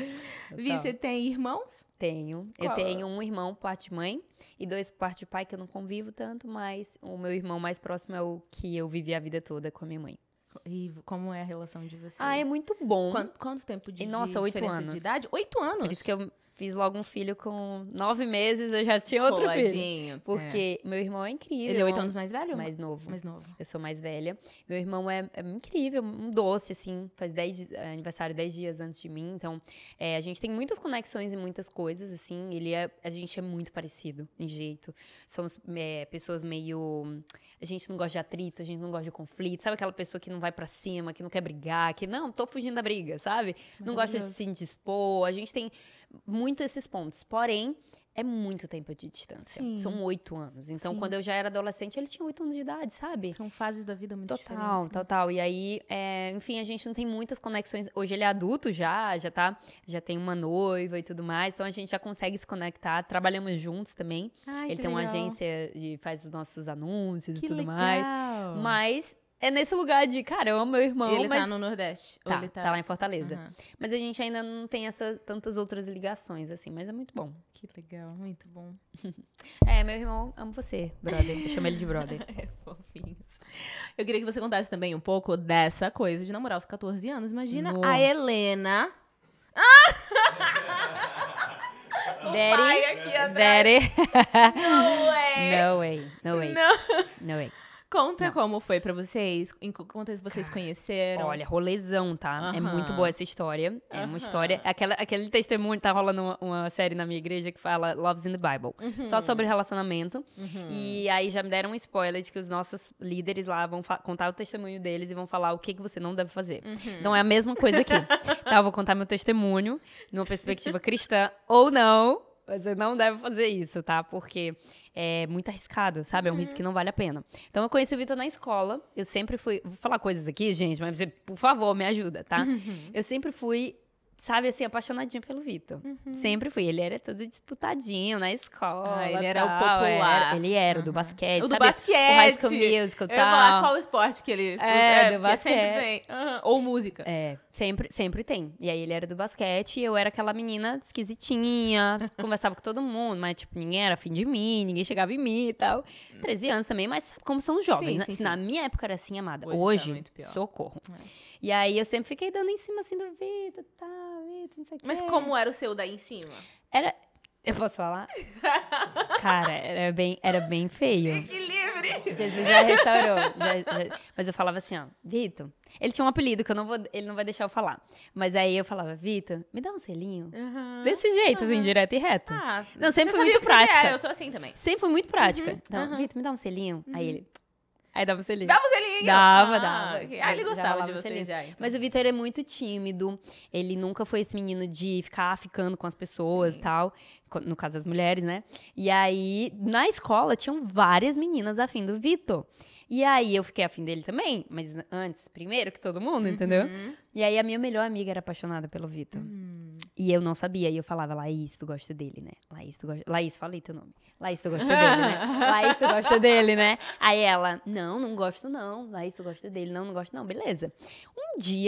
S3: Vi, você tem irmãos?
S2: Tenho. Eu
S3: Qual?
S2: tenho um irmão por parte de mãe e 2 por parte de pai, que eu não convivo tanto, mas o meu irmão mais próximo é o que eu vivi a vida toda com a minha mãe.
S3: E como é a relação de vocês?
S2: Ah, é muito bom.
S3: Quanto tempo de,
S2: Nossa,
S3: de
S2: 8
S3: diferença
S2: anos.
S3: de idade? 8 anos?
S2: Por isso que eu fiz logo um filho com 9 meses, eu já tinha outro filho.
S3: Coladinho.
S2: Porque meu irmão é incrível.
S3: Ele é 8 anos mais velho?
S2: Mais novo.
S3: Mais novo.
S2: Eu sou mais velha. Meu irmão é incrível, um doce, assim. Faz aniversário 10 dias antes de mim. Então, a gente tem muitas conexões e muitas coisas, assim. A gente é muito parecido em jeito. Somos pessoas meio... A gente não gosta de atrito, a gente não gosta de conflito. Sabe aquela pessoa que não vai pra cima, que não quer brigar, que não, tô fugindo da briga, sabe? Não gosta de se indispor. A gente tem muito esses pontos. Porém, é muito tempo de distância.
S3: Sim.
S2: São 8 anos. Então,
S3: Sim.
S2: quando eu já era adolescente, ele tinha 8 anos de idade, sabe?
S3: São fases da vida muito diferentes.
S2: Total,
S3: né?
S2: total. E aí, enfim, a gente não tem muitas conexões. Hoje ele é adulto já tem uma noiva e tudo mais. Então a gente já consegue se conectar. Trabalhamos juntos também.
S3: Ai,
S2: Ele
S3: que
S2: tem uma
S3: legal.
S2: agência e faz os nossos anúncios
S3: Que
S2: e tudo
S3: legal.
S2: mais. Mas é nesse lugar de, cara, eu amo meu irmão,
S3: Ele
S2: mas
S3: tá no Nordeste? Ou
S2: tá,
S3: ele
S2: tá lá em Fortaleza.
S3: Aham.
S2: Mas a gente ainda não tem tantas outras ligações, assim. Mas é muito bom.
S3: Que legal, muito bom.
S2: Meu irmão, amo você, brother. Eu chamo ele de brother.
S3: É fofinhos. Eu queria que você contasse também um pouco dessa coisa de namorar aos 14 anos. Imagina
S2: No.
S3: a Helena.
S2: Daddy,
S3: pai aqui atrás.
S2: Daddy.
S3: Não é.
S2: No way, no way,
S3: Não.
S2: no way.
S3: Conta
S2: Não.
S3: como foi pra vocês, em quantas vocês conheceram.
S2: Olha, rolezão, tá? É
S3: Aham.
S2: muito boa essa história. É uma
S3: Aham.
S2: história... Aquele testemunho, tá rolando uma série na minha igreja que fala Love's in the Bible. Só sobre relacionamento. E aí já me deram um spoiler de que os nossos líderes lá vão contar o testemunho deles e vão falar o que você não deve fazer. Então é a mesma coisa aqui. Tá, eu vou contar meu testemunho numa perspectiva cristã ou não. Você não deve fazer isso, tá? Porque é muito arriscado, sabe? É um risco que não vale a pena. Então, eu conheci o Vitor na escola. Eu sempre fui... Vou falar coisas aqui, gente, mas você, por favor, me ajuda, tá? Eu sempre fui sabe, assim, apaixonadinha pelo Vitor. Sempre fui. Ele era todo disputadinho na escola.
S3: Ele era o
S2: tal.
S3: popular.
S2: Ele era o do basquete,
S3: O do
S2: sabe?
S3: basquete.
S2: O High School Musical e
S3: Eu ia
S2: tal.
S3: falar qual esporte que ele...
S2: Do
S3: porque
S2: basquete.
S3: sempre tem. Ou música.
S2: Sempre tem. E aí ele era do basquete e eu era aquela menina esquisitinha, conversava com todo mundo, mas tipo, ninguém era afim de mim, ninguém chegava em mim e tal. 13 anos também, mas sabe como são os jovens, né?
S3: Sim.
S2: Na minha época era assim, amada.
S3: Hoje tá
S2: Hoje
S3: muito pior.
S2: socorro. E aí eu sempre fiquei dando em cima assim do Vitor, Vitor, não sei o quê.
S3: Mas como era o seu daí em cima?
S2: Era... Eu posso falar? Cara, era bem feio.
S3: Que livre!
S2: Jesus já restaurou. Mas eu falava assim, ó, Vitor. Ele tinha um apelido que ele não vai deixar eu falar. Mas aí eu falava, Vitor, me dá um selinho. Desse jeito, assim, direto e reto. Não, sempre fui muito prática.
S3: Eu sou assim também.
S2: Sempre fui muito prática. Então, Vitor, me dá um selinho. Aí ele... Aí dava um selinho.
S3: Dava um selinho?
S2: Dava.
S3: Ele gostava de você já. Então.
S2: Mas o Vitor é muito tímido. Ele nunca foi esse menino de ficar ficando com as pessoas e tal. No caso das mulheres, né? E aí, na escola, tinham várias meninas afim do Vitor. E aí, eu fiquei afim dele também. Mas antes, primeiro que todo mundo, entendeu? E aí, a minha melhor amiga era apaixonada pelo Vitor. E eu não sabia. E eu falava, Laís, tu gosta dele, né? Laís, falei teu nome. Laís, tu gosta dele, né? Laís, tu gosta dele, né? Aí ela, não gosto não. Laís, tu gosta dele. Não gosto não. Beleza.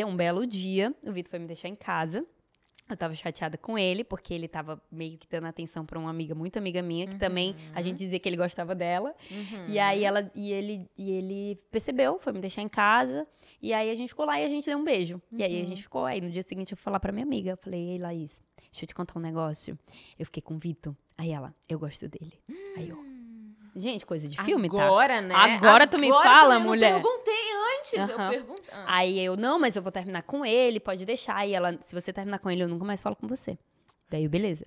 S2: Um belo dia, o Vitor foi me deixar em casa. Eu tava chateada com ele, porque ele tava meio que dando atenção pra uma amiga, muito amiga minha, que também a gente dizia que ele gostava dela. E aí ele percebeu, foi me deixar em casa. E aí a gente ficou lá e a gente deu um beijo. E aí a gente ficou. Aí no dia seguinte eu fui falar pra minha amiga. Eu falei, ei, Laís, deixa eu te contar um negócio. Eu fiquei com o Vitor. Aí ela, eu gosto dele. Aí eu... Gente, coisa de filme,
S3: agora,
S2: tá?
S3: Né?
S2: Agora tu me fala, mulher.
S3: Eu perguntei antes, eu perguntei.
S2: Aí eu, não, mas eu vou terminar com ele, pode deixar. Aí ela, se você terminar com ele, eu nunca mais falo com você. Daí, beleza.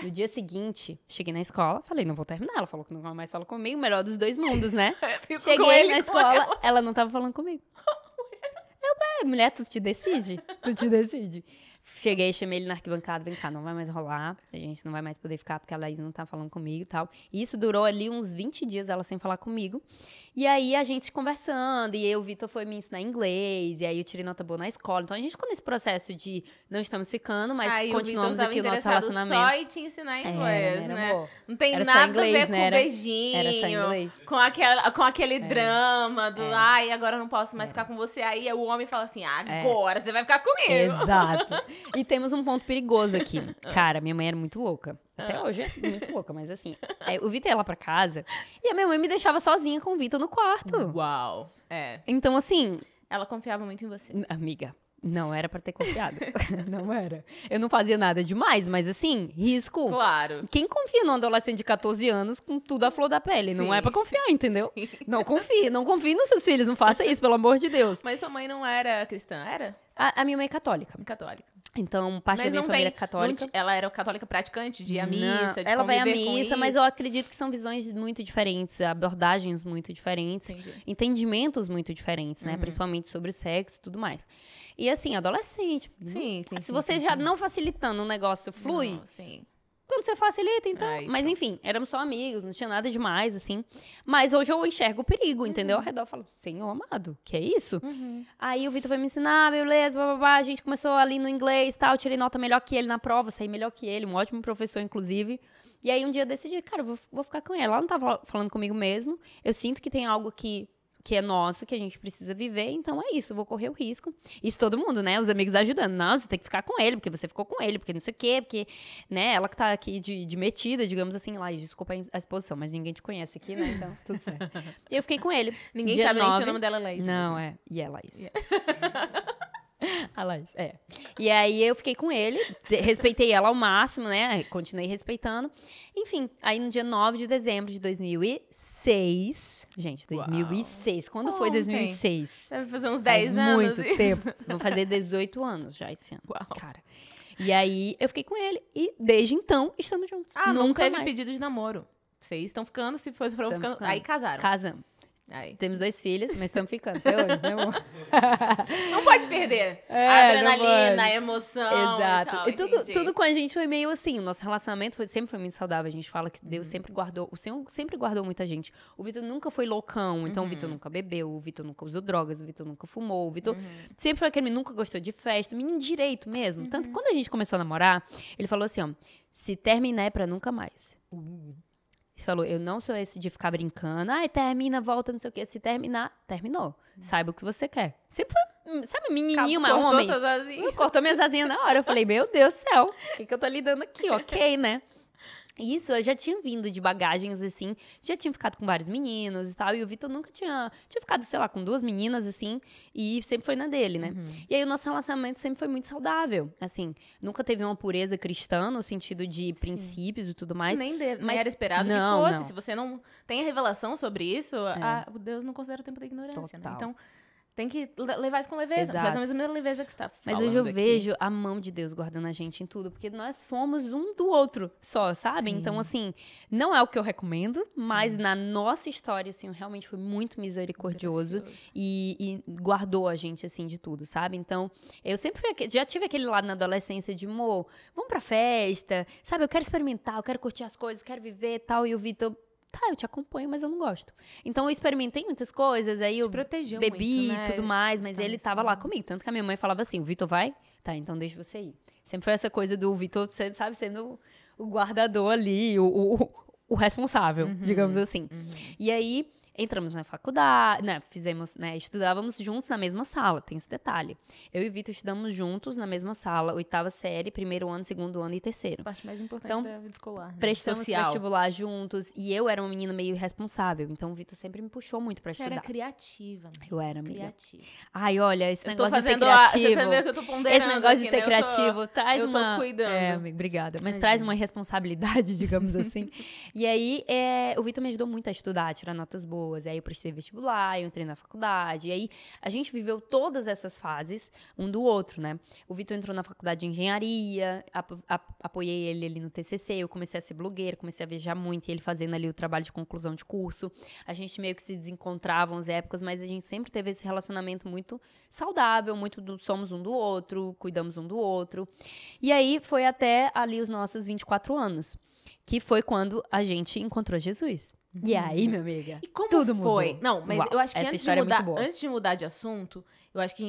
S2: No dia seguinte, cheguei na escola, falei, não vou terminar. Ela falou que nunca mais fala comigo, melhor dos dois mundos, né? Cheguei na escola, ela não tava falando comigo. Mulher, tu te decide? Cheguei, chamei ele na arquibancada, vem cá, não vai mais rolar, a gente não vai mais poder ficar porque a Laís não tá falando comigo e tal. E isso durou ali uns 20 dias, ela sem falar comigo. E aí a gente conversando, e o Vitor foi me ensinar inglês, e aí eu tirei nota boa na escola. Então a gente ficou nesse processo de não estamos ficando, mas continuamos aqui o nosso relacionamento.
S3: Só em te ensinar inglês, né?
S2: Amor.
S3: Não tem
S2: era
S3: nada
S2: inglês,
S3: a ver
S2: né?
S3: com beijinho,
S2: era só inglês.
S3: com aquele drama do, ai, agora eu não posso mais ficar com você. Aí o homem fala assim, agora você vai ficar comigo.
S2: Exato. E temos um ponto perigoso aqui. Cara, minha mãe era muito louca. Até hoje é muito louca, mas assim. O Vitor ia lá pra casa e a minha mãe me deixava sozinha com o Vitor no quarto.
S3: Uau.
S2: Então, assim...
S3: Ela confiava muito em você.
S2: Amiga, não era pra ter confiado. Não era. Eu não fazia nada demais, mas assim, risco.
S3: Claro.
S2: Quem confia num adolescente de 14 anos com tudo à flor da pele? Sim. Não é pra confiar, entendeu? Sim. Não confie nos seus filhos, não faça isso, pelo amor de Deus.
S3: Mas sua mãe não era cristã, era?
S2: A minha mãe é católica.
S3: Católica.
S2: Então, parte da minha família é católica.
S3: Ela era católica praticante, de ir à missa, de
S2: ela vai à
S3: conviver com
S2: missa,
S3: isso.
S2: mas eu acredito que são visões muito diferentes, abordagens muito diferentes, entendimentos muito diferentes, né? Principalmente sobre sexo e tudo mais. E assim, adolescente.
S3: Sim.
S2: Se você já não facilitando o negócio flui,
S3: sim.
S2: Quando você facilita, então. Mas enfim, éramos só amigos, não tinha nada demais, assim. Mas hoje eu enxergo o perigo, entendeu? Ao redor eu falo, Senhor amado, que é isso? Aí o Vitor foi me ensinar, beleza, blá. A gente começou ali no inglês e tal. Tirei nota melhor que ele na prova, saí melhor que ele, um ótimo professor, inclusive. E aí um dia eu decidi, cara, eu vou ficar com ela. Ela não tava falando comigo mesmo. Eu sinto que tem algo que é nosso, que a gente precisa viver, então é isso, eu vou correr o risco. Isso todo mundo, né, os amigos ajudando. Não, você tem que ficar com ele, porque você ficou com ele, porque não sei o quê, porque, né, ela que tá aqui de metida, digamos assim, lá, desculpa a exposição, mas ninguém te conhece aqui, né, então tudo certo. E eu fiquei com ele.
S3: Ninguém sabe nem se o nome dela é Laís.
S2: Não, e é Laís. A Laís, E aí eu fiquei com ele, respeitei ela ao máximo, né? Continuei respeitando. Enfim, aí no dia 9 de dezembro de 2006... Gente, 2006. Quando foi 2006?
S3: Deve fazer uns 10 anos.
S2: Muito tempo. Vou fazer 18 anos já esse ano.
S3: Uau.
S2: Cara. E aí eu fiquei com ele e desde então estamos juntos.
S3: Nunca teve
S2: mais.
S3: pedido de namoro. Vocês estão ficando, se foram ficando. Aí casaram.
S2: Casamos.
S3: Aí.
S2: Temos 2 filhos, mas estamos ficando até hoje, né, amor?
S3: Não pode perder a adrenalina, a emoção.
S2: Exato.
S3: E tal,
S2: tudo com a gente foi meio assim. O nosso relacionamento sempre foi muito saudável. A gente fala que Deus sempre guardou. O Senhor sempre guardou muita gente. O Vitor nunca foi loucão. Então, o Vitor nunca bebeu. O Vitor nunca usou drogas. O Vitor nunca fumou. O Vitor sempre foi aquele que nunca gostou de festa. Menino direito mesmo. Tanto que quando a gente começou a namorar, ele falou assim, ó. Se terminar é pra nunca mais. Ele falou, eu não sou esse de ficar brincando. Ai, termina, volta, não sei o quê. Se terminar, terminou. Saiba o que você quer. Sempre foi, sabe, menininho, mas homem. Cortou minhas asinhas na hora. Eu falei, meu Deus do céu, o que eu tô lidando aqui? Ok, né? Isso, eu já tinha vindo de bagagens, assim, já tinha ficado com vários meninos e tal, e o Vitor nunca tinha ficado, sei lá, com 2 meninas, assim, e sempre foi na dele, né? E aí o nosso relacionamento sempre foi muito saudável, assim, nunca teve uma pureza cristã, no sentido de princípios e tudo mais.
S3: Nem era esperado que fosse, se você não tem a revelação sobre isso, Deus não considera o tempo da ignorância, né? Então, tem que levar isso com leveza, mas a mesma leveza que você tá falando.
S2: Mas hoje eu vejo a mão de Deus guardando a gente em tudo, porque nós fomos um do outro só, sabe? Sim. Então, assim, não é o que eu recomendo, mas na nossa história, o Senhor realmente foi muito misericordioso e guardou a gente, assim, de tudo, sabe? Então, eu sempre já tive aquele lado na adolescência de, amor, vamos pra festa, sabe? Eu quero experimentar, eu quero curtir as coisas, quero viver e tal, e o Vitor... Tá, eu te acompanho, mas eu não gosto. Então, eu experimentei muitas coisas, aí eu bebi e tudo mais, mas ele tava lá comigo. Tanto que a minha mãe falava assim, o Vitor vai? Tá, então deixa você ir. Sempre foi essa coisa do Vitor, sabe, sendo o guardador ali, o responsável, digamos assim. E aí... Entramos na faculdade, né, estudávamos juntos na mesma sala, tem esse detalhe. Eu e o Vitor estudamos juntos na mesma sala, 8ª série, 1º ano, 2º ano e 3º.
S3: A parte mais importante da vida escolar. Né?
S2: Prestamos vestibular juntos e eu era uma menina meio irresponsável, então o Vitor sempre me puxou muito pra estudar.
S3: Você era criativa. Né?
S2: Eu era, amiga.
S3: Criativa.
S2: Ai, olha, esse negócio de ser criativo...
S3: Você tá vendo que eu tô ponderando
S2: esse negócio de ser criativo traz uma...
S3: Eu tô cuidando.
S2: Amiga, obrigada. Mas traz uma responsabilidade, digamos assim. E aí, o Vitor me ajudou muito a estudar, a tirar notas boas, aí eu prestei vestibular, eu entrei na faculdade, e aí a gente viveu todas essas fases um do outro, né? O Vitor entrou na faculdade de engenharia, apoiei ele ali no TCC, eu comecei a ser blogueira, comecei a viajar muito, e ele fazendo ali o trabalho de conclusão de curso. A gente meio que se desencontrava umas épocas, mas a gente sempre teve esse relacionamento muito saudável, somos um do outro, cuidamos um do outro. E aí foi até ali os nossos 24 anos, que foi quando a gente encontrou Jesus. E aí, minha amiga,
S3: e como
S2: tudo
S3: foi?
S2: mudou.
S3: Não, mas eu acho que
S2: antes
S3: de mudar de assunto, eu acho que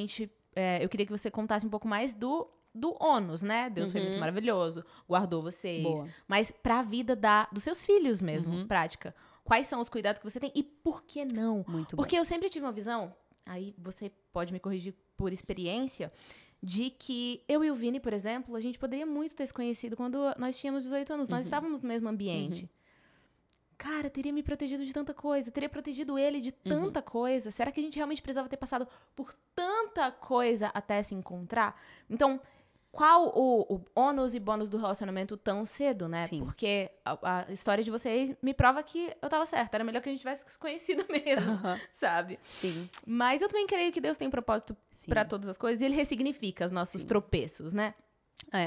S3: eu queria que você contasse um pouco mais do ônus, né? Deus foi muito maravilhoso, guardou vocês. Boa. Mas pra vida dos seus filhos mesmo, prática. Quais são os cuidados que você tem e por que não?
S2: Muito
S3: Porque eu sempre tive uma visão, aí você pode me corrigir por experiência, de que eu e o Vini, por exemplo, a gente poderia muito ter se conhecido quando nós tínhamos 18 anos. Nós estávamos no mesmo ambiente. Cara, teria me protegido de tanta coisa, teria protegido ele de tanta coisa. Será que a gente realmente precisava ter passado por tanta coisa até se encontrar? Então, qual o ônus e bônus do relacionamento tão cedo, né? Sim. Porque a história de vocês me prova que eu tava certa. Era melhor que a gente tivesse se conhecido mesmo, sabe? Sim. Mas eu também creio que Deus tem propósito pra todas as coisas e ele ressignifica os nossos tropeços, né?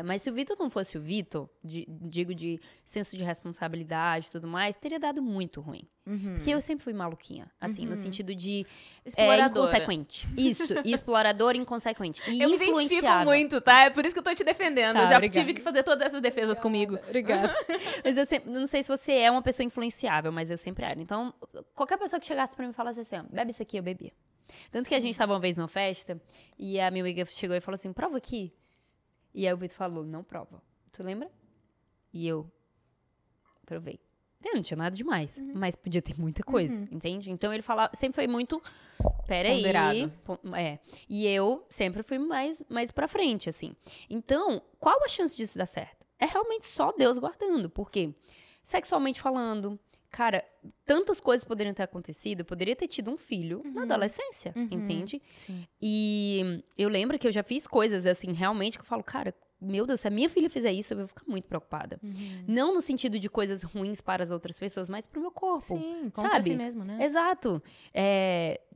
S2: Mas se o Vitor não fosse o Vitor, digo de senso de responsabilidade e tudo mais, teria dado muito ruim. Porque eu sempre fui maluquinha, assim, no sentido de inconsequente. Isso, exploradora e inconsequente. E
S3: eu me identifico muito, tá? É por isso que eu tô te defendendo.
S2: Tá,
S3: eu já
S2: obrigada.
S3: tive que fazer todas essas defesas comigo.
S2: Obrigada. Mas eu sempre, não sei se você é uma pessoa influenciável, mas eu sempre era. Então, qualquer pessoa que chegasse pra mim e falasse assim, ó, bebe isso aqui, eu bebia. Tanto que a gente tava uma vez numa festa, e a minha amiga chegou e falou assim, prova aqui. E aí o Vitor falou, não prova. Tu lembra? E eu provei. Não tinha nada demais, mas podia ter muita coisa, entende? Então ele falava, sempre foi muito, peraí. E eu sempre fui mais pra frente, assim. Então, qual a chance disso dar certo? É realmente só Deus guardando, porque sexualmente falando, cara, tantas coisas poderiam ter acontecido. Eu poderia ter tido um filho na adolescência, entende? Sim. E eu lembro que eu já fiz coisas, assim, realmente, que eu falo, cara, meu Deus, se a minha filha fizer isso, eu vou ficar muito preocupada. Não no sentido de coisas ruins para as outras pessoas, mas pro meu corpo.
S3: Sim, contra si mesmo, né?
S2: Exato.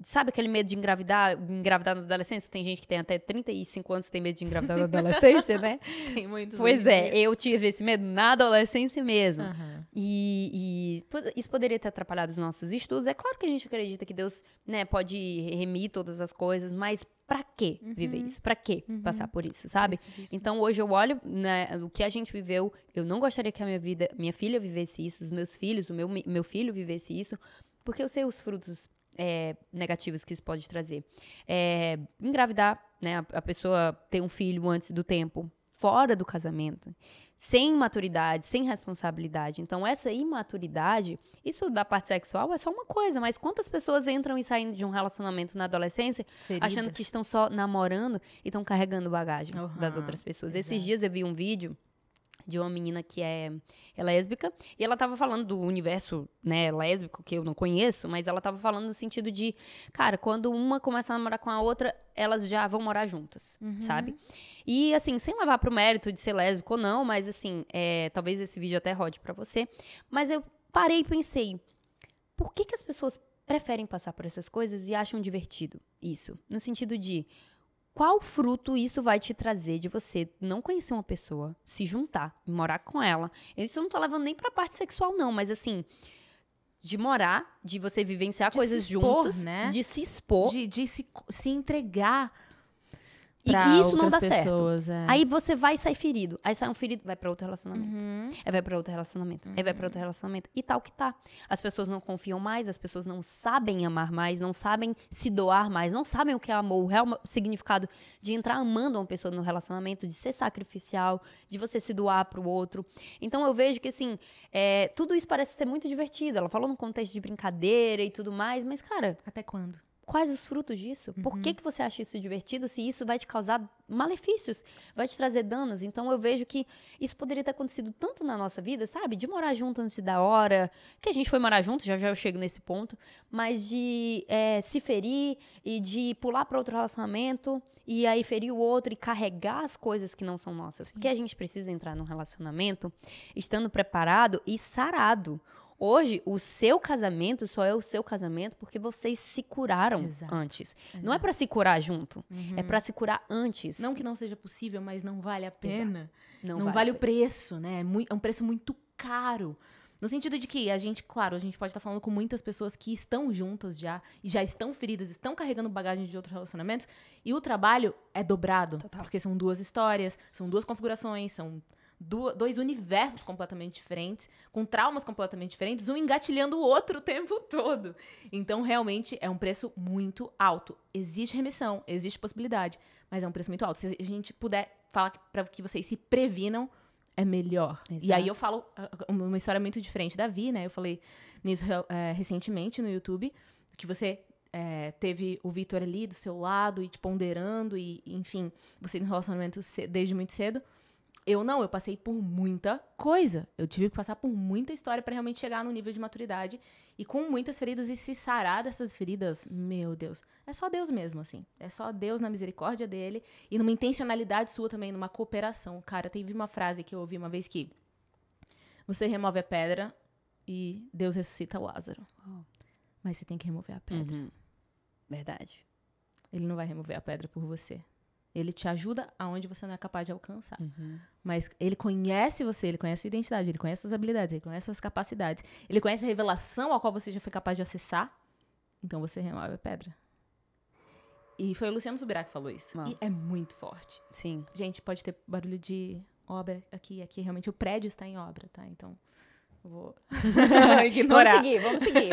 S2: Sabe aquele medo de engravidar na adolescência? Tem gente que tem até 35 anos que tem medo de engravidar na adolescência, né?
S3: Tem muitos.
S2: Pois eu tive esse medo na adolescência mesmo. E isso poderia ter atrapalhado os nossos estudos. É claro que a gente acredita que Deus, né, pode remir todas as coisas, mas pra que viver isso? Pra que passar por isso, sabe?
S3: Isso.
S2: Então, hoje eu olho, né, o que a gente viveu, eu não gostaria que minha filha vivesse isso, os meus filhos, o meu filho vivesse isso, porque eu sei os frutos negativos que isso pode trazer. Engravidar, né, a pessoa ter um filho antes do tempo, fora do casamento, sem maturidade, sem responsabilidade. Então, essa imaturidade, isso da parte sexual é só uma coisa, mas quantas pessoas entram e saem de um relacionamento na adolescência achando que estão só namorando e estão carregando bagagem das outras pessoas.
S3: Exato.
S2: Esses dias eu vi um vídeo de uma menina que é lésbica, e ela tava falando do universo, né, lésbico, que eu não conheço, mas ela tava falando no sentido de, cara, quando uma começa a namorar com a outra, elas já vão morar juntas, sabe? E, assim, sem levar pro mérito de ser lésbico ou não, mas, assim, talvez esse vídeo até rode pra você, mas eu parei e pensei, por que as pessoas preferem passar por essas coisas e acham divertido isso? No sentido de, qual fruto isso vai te trazer de você não conhecer uma pessoa, se juntar, morar com ela? Isso eu não tô levando nem pra parte sexual, não, mas assim, de morar, de você vivenciar coisas juntas,
S3: né?
S2: de se expor.
S3: De se entregar
S2: E
S3: pra
S2: isso não dá
S3: pessoas,
S2: certo. Aí você vai sair ferido. Aí sai um ferido, vai pra outro relacionamento. Aí vai pra outro relacionamento. Aí vai pra outro relacionamento. E tal que tá. As pessoas não confiam mais, as pessoas não sabem amar mais, não sabem se doar mais, não sabem o que é amor, o real significado de entrar amando uma pessoa no relacionamento, de ser sacrificial, de você se doar pro outro. Então eu vejo que, assim, tudo isso parece ser muito divertido. Ela falou num contexto de brincadeira e tudo mais, mas, cara,
S3: até quando?
S2: quais os frutos disso? Por que você acha isso divertido se isso vai te causar malefícios, vai te trazer danos? Então eu vejo que isso poderia ter acontecido tanto na nossa vida, sabe? De morar junto antes da hora, que a gente foi morar junto, já eu chego nesse ponto, mas de se ferir e de pular para outro relacionamento e aí ferir o outro e carregar as coisas que não são nossas. Sim. Porque a gente precisa entrar num relacionamento estando preparado e sarado. Hoje, o seu casamento só é o seu casamento porque vocês se curaram antes.
S3: Exato.
S2: Não é pra se curar junto, é pra se curar antes.
S3: Não que não seja possível, mas não vale a pena.
S2: Não
S3: vale o preço, né? É um preço muito caro. No sentido de que a gente pode estar falando com muitas pessoas que estão juntas já, e já estão feridas, estão carregando bagagem de outros relacionamentos, e o trabalho é dobrado. Total. Porque são duas histórias, são duas configurações, são dois universos completamente diferentes, com traumas completamente diferentes, um engatilhando o outro o tempo todo. Então, realmente, é um preço muito alto. Existe remissão, existe possibilidade, mas é um preço muito alto. Se a gente puder falar para que vocês se previnam, é melhor. Exato. E aí eu falo uma história muito diferente da Vi, né? Eu falei nisso recentemente no YouTube, que você teve o Vitor ali do seu lado e te ponderando, e enfim, você no relacionamento desde muito cedo. Eu passei por muita coisa. Eu tive que passar por muita história pra realmente chegar no nível de maturidade e com muitas feridas, e se sarar dessas feridas, meu Deus, é só Deus mesmo, assim. É só Deus na misericórdia dele e numa intencionalidade sua também, numa cooperação. Cara, teve uma frase que eu ouvi uma vez que você remove a pedra e Deus ressuscita Lázaro. Mas você tem que remover a pedra.
S2: Verdade.
S3: Ele não vai remover a pedra por você. Ele te ajuda aonde você não é capaz de alcançar. Mas ele conhece você, ele conhece a sua identidade, ele conhece suas habilidades, ele conhece suas capacidades. Ele conhece a revelação ao qual você já foi capaz de acessar. Então você remove a pedra. E foi o Luciano Subirá que falou isso. E é muito forte.
S2: Sim.
S3: Gente, pode ter barulho de obra aqui. Aqui realmente o prédio está em obra, tá? Então vou ignorar.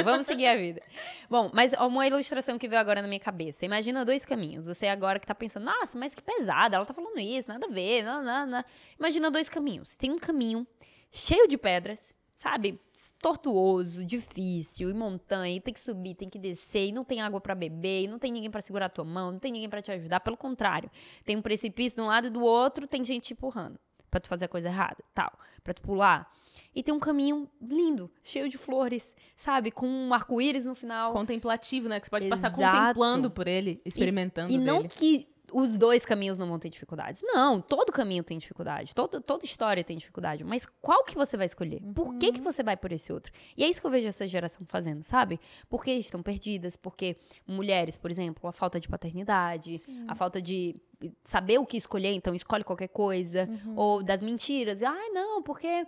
S2: Vamos seguir a vida. Bom, mas uma ilustração que veio agora na minha cabeça. Imagina dois caminhos. Você agora que tá pensando, nossa, mas que pesada, ela tá falando isso, nada a ver, não. Imagina dois caminhos. Tem um caminho cheio de pedras, sabe? Tortuoso, difícil, e montanha, e tem que subir, tem que descer, e não tem água pra beber, e não tem ninguém pra segurar a tua mão, não tem ninguém pra te ajudar. Pelo contrário, tem um precipício de um lado e do outro, tem gente te empurrando pra tu fazer a coisa errada, tal, pra tu pular. E tem um caminho lindo, cheio de flores, sabe? Com um arco-íris no final.
S3: Contemplativo, né? Que você pode passar contemplando por ele, experimentando
S2: e não
S3: dele.
S2: que os dois caminhos não vão ter dificuldades. Não, todo caminho tem dificuldade, toda história tem dificuldade, mas qual que você vai escolher? Por que você vai por esse outro? E é isso que eu vejo essa geração fazendo, sabe? Porque estão perdidas, porque mulheres, por exemplo, a falta de paternidade, a falta de saber o que escolher, então escolhe qualquer coisa, ou das mentiras, ai não, porque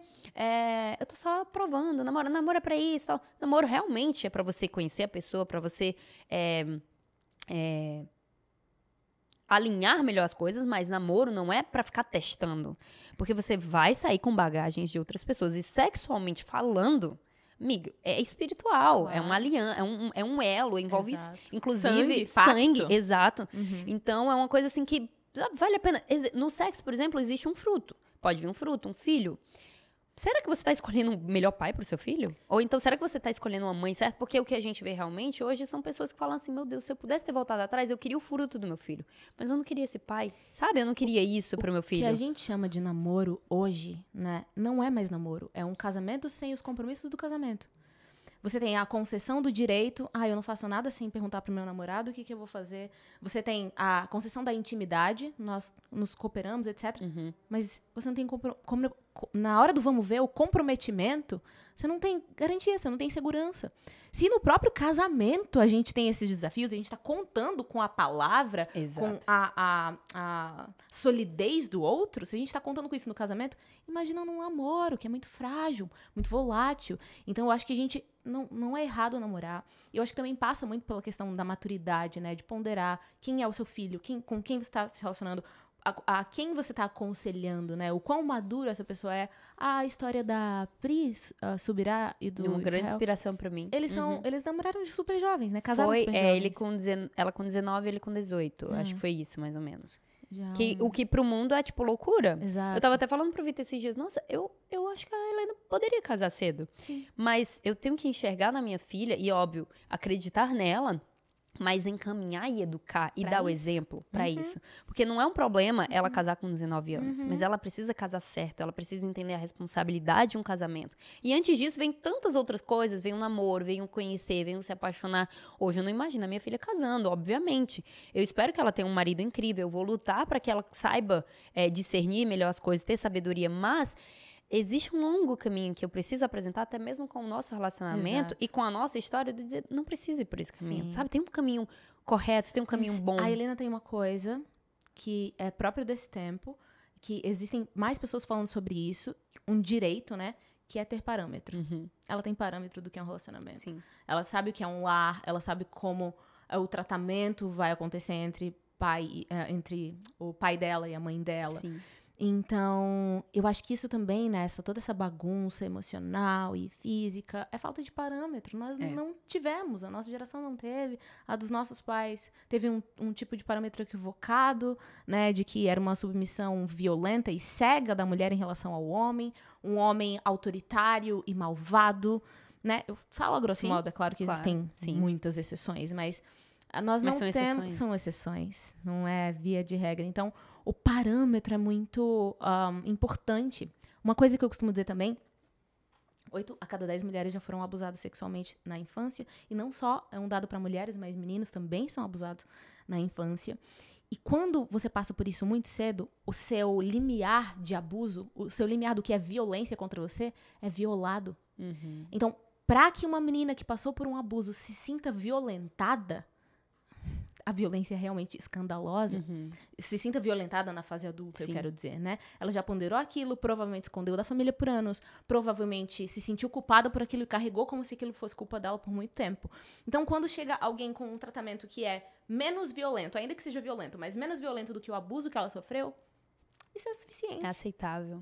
S2: eu tô só provando, namoro é pra isso, tal. Namoro realmente é pra você conhecer a pessoa, pra você alinhar melhor as coisas, mas namoro não é pra ficar testando. Porque você vai sair com bagagens de outras pessoas. E sexualmente falando, amiga, é espiritual.
S3: Claro.
S2: É uma aliança, é um elo, envolve,
S3: Exato.
S2: inclusive,
S3: Sangue, pacto.
S2: exato. Então, é uma coisa assim que vale a pena. No sexo, por exemplo, existe um fruto. Pode vir um fruto, um filho. Será que você está escolhendo um melhor pai para o seu filho? Ou então, será que você está escolhendo uma mãe certa? Porque o que a gente vê realmente hoje são pessoas que falam assim, meu Deus, se eu pudesse ter voltado atrás, eu queria o fruto do meu filho. Mas eu não queria esse pai, sabe? Eu não queria isso para o meu filho.
S3: O que a gente chama de namoro hoje, né, não é mais namoro. É um casamento sem os compromissos do casamento. Você tem a concessão do direito, eu não faço nada sem perguntar pro meu namorado o que eu vou fazer. Você tem a concessão da intimidade, nós nos cooperamos, etc. Mas você não tem na hora do vamos ver, o comprometimento, você não tem garantia, você não tem segurança. Se no próprio casamento a gente tem esses desafios, a gente está contando com a palavra, com a solidez do outro, se a gente está contando com isso no casamento, imagina num namoro, que é muito frágil, muito volátil. Então eu acho que a gente não é errado namorar. Eu acho que também passa muito pela questão da maturidade, né? De ponderar quem é o seu filho, com quem você está se relacionando, a quem você está aconselhando, né? O quão maduro essa pessoa é. A história da Pri Subirá e do
S2: uma grande
S3: Israel,
S2: inspiração pra mim.
S3: eles namoraram de super jovens, né? Casaram
S2: Foi,
S3: super jovens.
S2: ela com 19 ele com 18. Acho que foi isso, mais ou menos.
S3: Já
S2: O que pro mundo é, tipo, loucura.
S3: Exato.
S2: Eu tava até falando pro Vitor esses dias, nossa, eu acho que a Helena poderia casar cedo.
S3: Sim.
S2: Mas eu tenho que enxergar na minha filha, e óbvio, acreditar nela, mas encaminhar e educar e
S3: Pra
S2: dar o
S3: isso.
S2: exemplo pra isso. Porque não é um problema ela casar com 19 anos, mas ela precisa casar certo, ela precisa entender a responsabilidade de um casamento. E antes disso, vem tantas outras coisas, vem um namoro, vem um conhecer, vem um se apaixonar. Hoje eu não imagino a minha filha casando, obviamente. Eu espero que ela tenha um marido incrível, eu vou lutar pra que ela saiba discernir melhor as coisas, ter sabedoria, mas existe um longo caminho que eu preciso apresentar, até mesmo com o nosso relacionamento.
S3: Exato.
S2: E com a nossa história, de dizer, não precisa ir por esse caminho,
S3: Sim.
S2: sabe? Tem um caminho correto, tem um caminho bom.
S3: A Helena tem uma coisa que é própria desse tempo, que existem mais pessoas falando sobre isso, um direito, né? Que é ter parâmetro. Ela tem parâmetro do que é um relacionamento.
S2: Sim.
S3: Ela sabe o que é um lar, ela sabe como o tratamento vai acontecer entre o pai dela e a mãe dela.
S2: Sim.
S3: Então, eu acho que isso também, né, toda essa bagunça emocional e física, é falta de parâmetro. Nós não tivemos, a nossa geração não teve, a dos nossos pais teve um tipo de parâmetro equivocado, né, de que era uma submissão violenta e cega da mulher em relação ao homem, um homem autoritário e malvado, né? Eu falo a grosso modo, é claro que existem muitas exceções, mas nós não temos... São exceções, não é via de regra. Então, o parâmetro é muito importante. Uma coisa que eu costumo dizer também, 8 a cada 10 mulheres já foram abusadas sexualmente na infância. E não só é um dado para mulheres, mas meninos também são abusados na infância. E quando você passa por isso muito cedo, o seu limiar de abuso, o seu limiar do que é violência contra você, é violado. Então, para que uma menina que passou por um abuso se sinta violentada, a violência é realmente escandalosa, se sinta violentada na fase adulta, eu quero dizer, né? Ela já ponderou aquilo, provavelmente escondeu da família por anos, provavelmente se sentiu culpada por aquilo e carregou como se aquilo fosse culpa dela por muito tempo. Então, quando chega alguém com um tratamento que é menos violento, ainda que seja violento, mas menos violento do que o abuso que ela sofreu, isso é suficiente.
S2: É aceitável.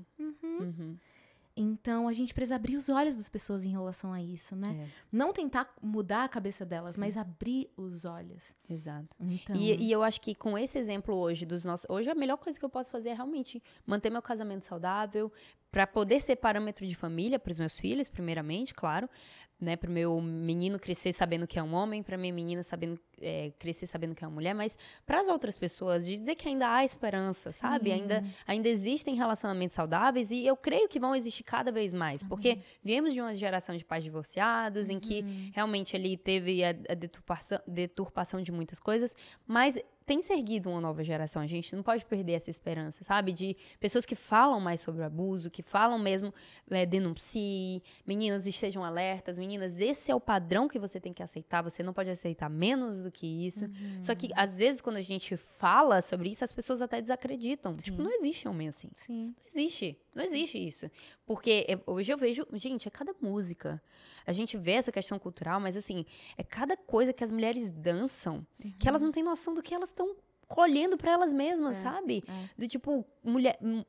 S3: Então, a gente precisa abrir os olhos das pessoas em relação a isso, né? Não tentar mudar a cabeça delas, mas abrir os olhos.
S2: Exato.
S3: Então...
S2: E eu acho que com esse exemplo hoje dos nossos... Hoje a melhor coisa que eu posso fazer é realmente manter meu casamento saudável, para poder ser parâmetro de família para os meus filhos, primeiramente, claro, né? Para o meu menino crescer sabendo que é um homem, para minha menina crescer sabendo que é uma mulher, mas para as outras pessoas, de dizer que ainda há esperança, sabe? Ainda existem relacionamentos saudáveis e eu creio que vão existir cada vez mais, porque viemos de uma geração de pais divorciados, em que realmente ali teve a deturpação de muitas coisas, mas tem se erguido uma nova geração. A gente não pode perder essa esperança, sabe? De pessoas que falam mais sobre o abuso, que falam mesmo, denuncie, meninas estejam alertas, meninas, esse é o padrão que você tem que aceitar, você não pode aceitar menos do que isso. Só que, às vezes, quando a gente fala sobre isso, as pessoas até desacreditam.
S3: Sim.
S2: Tipo, não existe homem assim.
S3: Sim.
S2: Não existe isso. Porque hoje eu vejo, gente, é cada música. A gente vê essa questão cultural, mas assim, é cada coisa que as mulheres dançam, que elas não têm noção do que elas estão colhendo pra elas mesmas, sabe? Do tipo,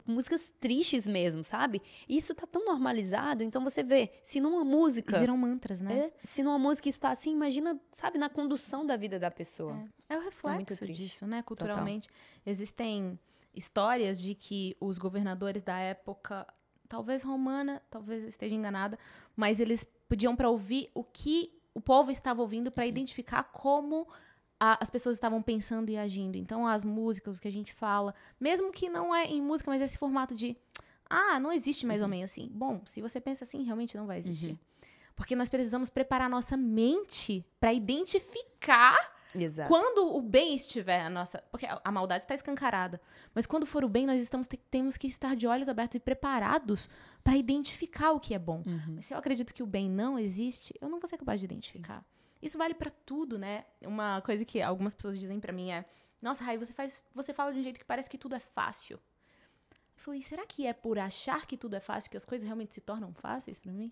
S2: músicas tristes mesmo, sabe? E isso tá tão normalizado, então você vê, se numa música...
S3: E viram mantras, né?
S2: se numa música isso tá assim, imagina, sabe, na condução da vida da pessoa.
S3: É o reflexo disso, né? Culturalmente. Existem histórias de que os governadores da época, talvez romana, talvez eu esteja enganada, mas eles pediam pra ouvir o que o povo estava ouvindo pra identificar como as pessoas estavam pensando e agindo. Então, as músicas, o que a gente fala, mesmo que não é em música, mas esse formato de não existe mais homem assim. Bom, se você pensa assim, realmente não vai existir. Porque nós precisamos preparar nossa mente pra identificar quando o bem estiver a nossa... Porque a maldade está escancarada. Mas quando for o bem, nós temos que estar de olhos abertos e preparados para identificar o que é bom. Mas se eu acredito que o bem não existe, eu não vou ser capaz de identificar. Isso vale pra tudo, né? Uma coisa que algumas pessoas dizem pra mim é: nossa, Rai, você fala de um jeito que parece que tudo é fácil. Eu falei, será que é por achar que tudo é fácil que as coisas realmente se tornam fáceis pra mim?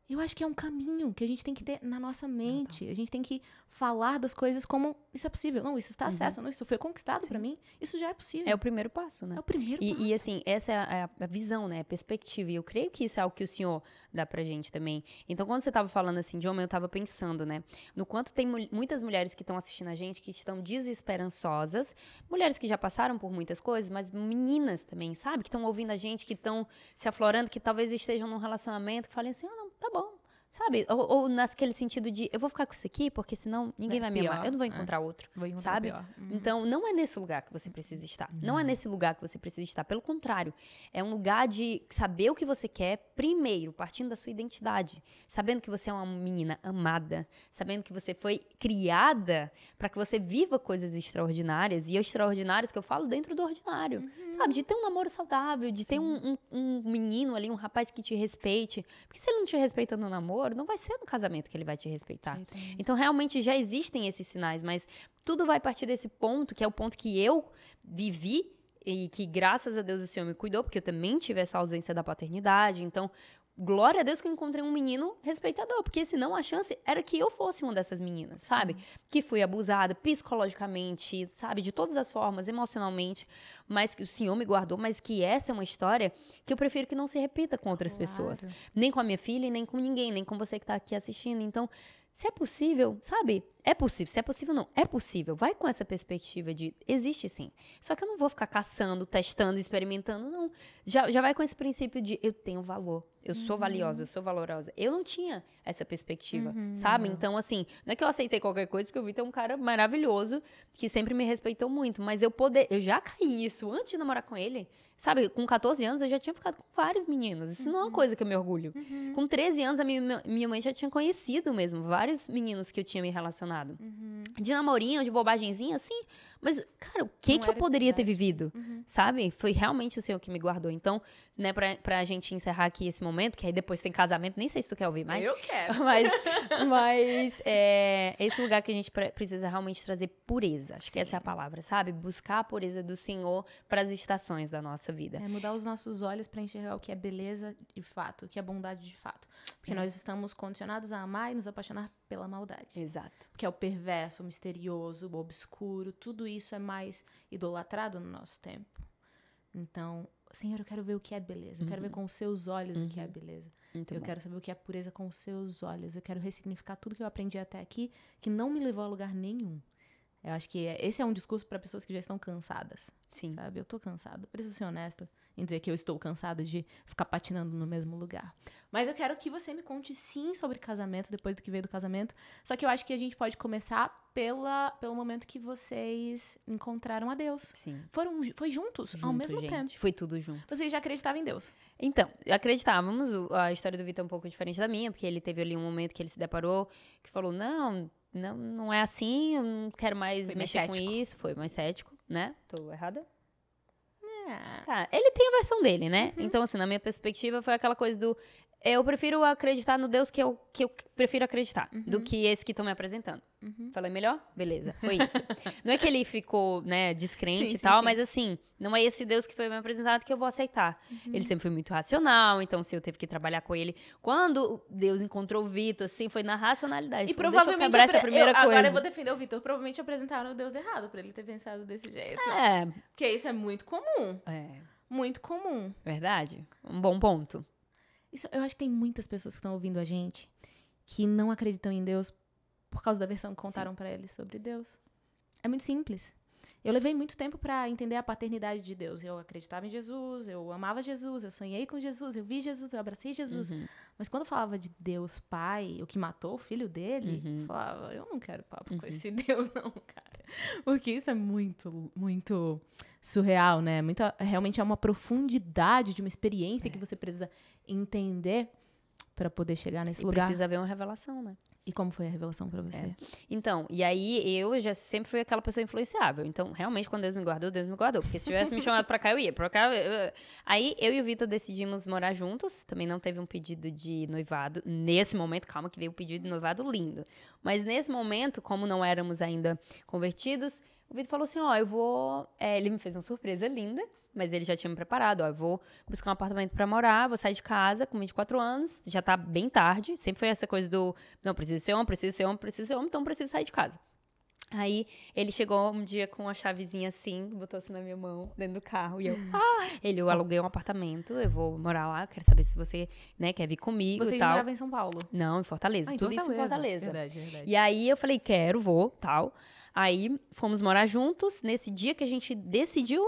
S3: Eu acho que é um caminho que a gente tem que ter na nossa mente. A gente tem que falar das coisas como isso é possível. Não, isso está acesso. Não, isso foi conquistado pra mim. Isso já é possível.
S2: É o primeiro passo, né?
S3: É o primeiro passo.
S2: E assim, essa é a visão, né? A perspectiva. E eu creio que isso é algo que o Senhor dá pra gente também. Então, quando você tava falando assim de homem, eu tava pensando, né? No quanto tem muitas mulheres que estão assistindo a gente, que estão desesperançosas. Mulheres que já passaram por muitas coisas, mas meninas também, sabe? Que estão ouvindo a gente, que estão se aflorando, que talvez estejam num relacionamento, que falem assim, não, tá bom. Sabe? Ou naquele sentido de, eu vou ficar com isso aqui, porque senão ninguém vai me amar. Eu não vou encontrar outro, sabe? Então, não é nesse lugar que você precisa estar. Não é nesse lugar que você precisa estar. Pelo contrário, é um lugar de saber o que você quer primeiro, partindo da sua identidade. Sabendo que você é uma menina amada. Sabendo que você foi criada para que você viva coisas extraordinárias. E extraordinárias que eu falo dentro do ordinário. Sabe? De ter um namoro saudável, de ter um menino ali, um rapaz que te respeite. Porque se ele não te respeita no namoro, não vai ser no casamento que ele vai te respeitar. Então, realmente, já existem esses sinais, mas tudo vai partir desse ponto, que é o ponto que eu vivi e que, graças a Deus, o Senhor me cuidou, porque eu também tive essa ausência da paternidade. Então, glória a Deus que eu encontrei um menino respeitador, porque senão a chance era que eu fosse uma dessas meninas, sabe? Que fui abusada psicologicamente, sabe? De todas as formas, emocionalmente, mas que o Senhor me guardou, mas que essa é uma história que eu prefiro que não se repita com outras pessoas. Nem com a minha filha e nem com ninguém, nem com você que tá aqui assistindo. Então, se é possível, sabe? É possível. Se é possível, não. É possível. Vai com essa perspectiva de existe sim. Só que eu não vou ficar caçando, testando, experimentando, não. Já vai com esse princípio de eu tenho valor. Eu sou valiosa, eu sou valorosa. Eu não tinha essa perspectiva, sabe? Então, assim, não é que eu aceitei qualquer coisa, porque eu vi ter um cara maravilhoso que sempre me respeitou muito. Mas eu já caí nisso antes de namorar com ele. Sabe, com 14 anos eu já tinha ficado com vários meninos. Isso não é uma coisa que eu me orgulho. Com 13 anos, a minha mãe já tinha conhecido mesmo vários meninos que eu tinha me relacionado. De namorinho, de bobagemzinha, assim. Mas, cara, o que eu poderia ter vivido? Sabe? Foi realmente o Senhor que me guardou. Então, né, pra gente encerrar aqui esse momento, que aí depois tem casamento, nem sei se tu quer ouvir mais.
S3: Eu quero.
S2: Mas esse lugar que a gente precisa realmente trazer pureza. Acho que essa é a palavra, sabe? Buscar a pureza do Senhor para as estações da nossa vida.
S3: É mudar os nossos olhos para enxergar o que é beleza de fato, o que é bondade de fato. Porque nós estamos condicionados a amar e nos apaixonar pela maldade.
S2: Exato.
S3: Porque é o perverso, o misterioso, o obscuro, tudo isso é mais idolatrado no nosso tempo. Então, Senhor, eu quero ver o que é beleza. Eu quero ver com os seus olhos o que é beleza. Eu quero saber o que é pureza com os seus olhos. Eu quero ressignificar tudo que eu aprendi até aqui, que não me levou a lugar nenhum. Eu acho que esse é um discurso para pessoas que já estão cansadas.
S2: Sim.
S3: Sabe? Eu tô cansada. Preciso ser honesta em dizer que eu estou cansada de ficar patinando no mesmo lugar. Mas eu quero que você me conte sim sobre casamento, depois do que veio do casamento. Só que eu acho que a gente pode começar pelo momento que vocês encontraram a Deus.
S2: Sim.
S3: Foi juntos, ao mesmo tempo.
S2: Foi tudo junto.
S3: Vocês já acreditavam em Deus?
S2: Então, acreditávamos. A história do Vitor é um pouco diferente da minha, porque ele teve ali um momento que ele se deparou, que falou, não, não é assim, eu não quero mais
S3: Foi mais
S2: mexer com
S3: cético.
S2: isso. Foi mais cético, né? Tô errada?
S3: É.
S2: Tá, ele tem a versão dele, né? Então, assim, na minha perspectiva, foi aquela coisa do... Eu prefiro acreditar no Deus que eu prefiro acreditar, do que esse que estão me apresentando. Falei melhor? Beleza, foi isso. Não é que ele ficou, né, descrente
S3: Sim,
S2: e
S3: sim,
S2: tal,
S3: sim.
S2: mas assim, não é esse Deus que foi me apresentado que eu vou aceitar. Ele sempre foi muito racional, então se eu teve que trabalhar com ele... Quando Deus encontrou o Vitor, assim, foi na racionalidade.
S3: E
S2: Falou,
S3: provavelmente,
S2: deixa eu quebrar essa primeira coisa.
S3: agora eu vou defender o Vitor, provavelmente apresentaram o Deus errado pra ele ter pensado desse jeito. Porque isso é muito comum, muito comum.
S2: Verdade. Um bom ponto.
S3: Isso, eu acho que tem muitas pessoas que estão ouvindo a gente que não acreditam em Deus por causa da versão que contaram pra eles sobre Deus. É muito simples. Eu levei muito tempo pra entender a paternidade de Deus. Eu acreditava em Jesus, eu amava Jesus, eu sonhei com Jesus, eu vi Jesus, eu abracei Jesus. Mas quando eu falava de Deus Pai, o que matou o filho dele, eu falava, eu não quero papo com esse Deus não, cara. Porque isso é muito, muito surreal, né? Realmente é uma profundidade de uma experiência que você precisa entender pra poder chegar nesse lugar.
S2: Precisa haver uma revelação, né?
S3: E como foi a revelação pra você?
S2: Então, e aí eu já sempre fui aquela pessoa influenciável. Então, realmente, quando Deus me guardou, Deus me guardou. Porque se tivesse me chamado pra cá, eu ia. Pra cá, Aí, eu e o Vitor decidimos morar juntos. Também não teve um pedido de noivado. Nesse momento, calma que veio o pedido de noivado lindo. Mas nesse momento, como não éramos ainda convertidos, o Vitor falou assim, ó, eu vou... ele me fez uma surpresa linda. Mas ele já tinha me preparado, ó, eu vou buscar um apartamento pra morar, vou sair de casa com 24 anos, já tá bem tarde, sempre foi essa coisa do, não, preciso ser homem, preciso ser homem, preciso ser homem, então preciso sair de casa. Aí, ele chegou um dia com uma chavezinha assim, botou assim na minha mão, dentro do carro, e eu aluguei um apartamento, eu vou morar lá, quero saber se você, né, quer vir comigo
S3: Você
S2: e tal.
S3: morava em São Paulo?
S2: Não, em Fortaleza, tudo isso em Fortaleza.
S3: Verdade.
S2: E aí, eu falei, vou, tal. Aí, fomos morar juntos. Nesse dia que a gente decidiu,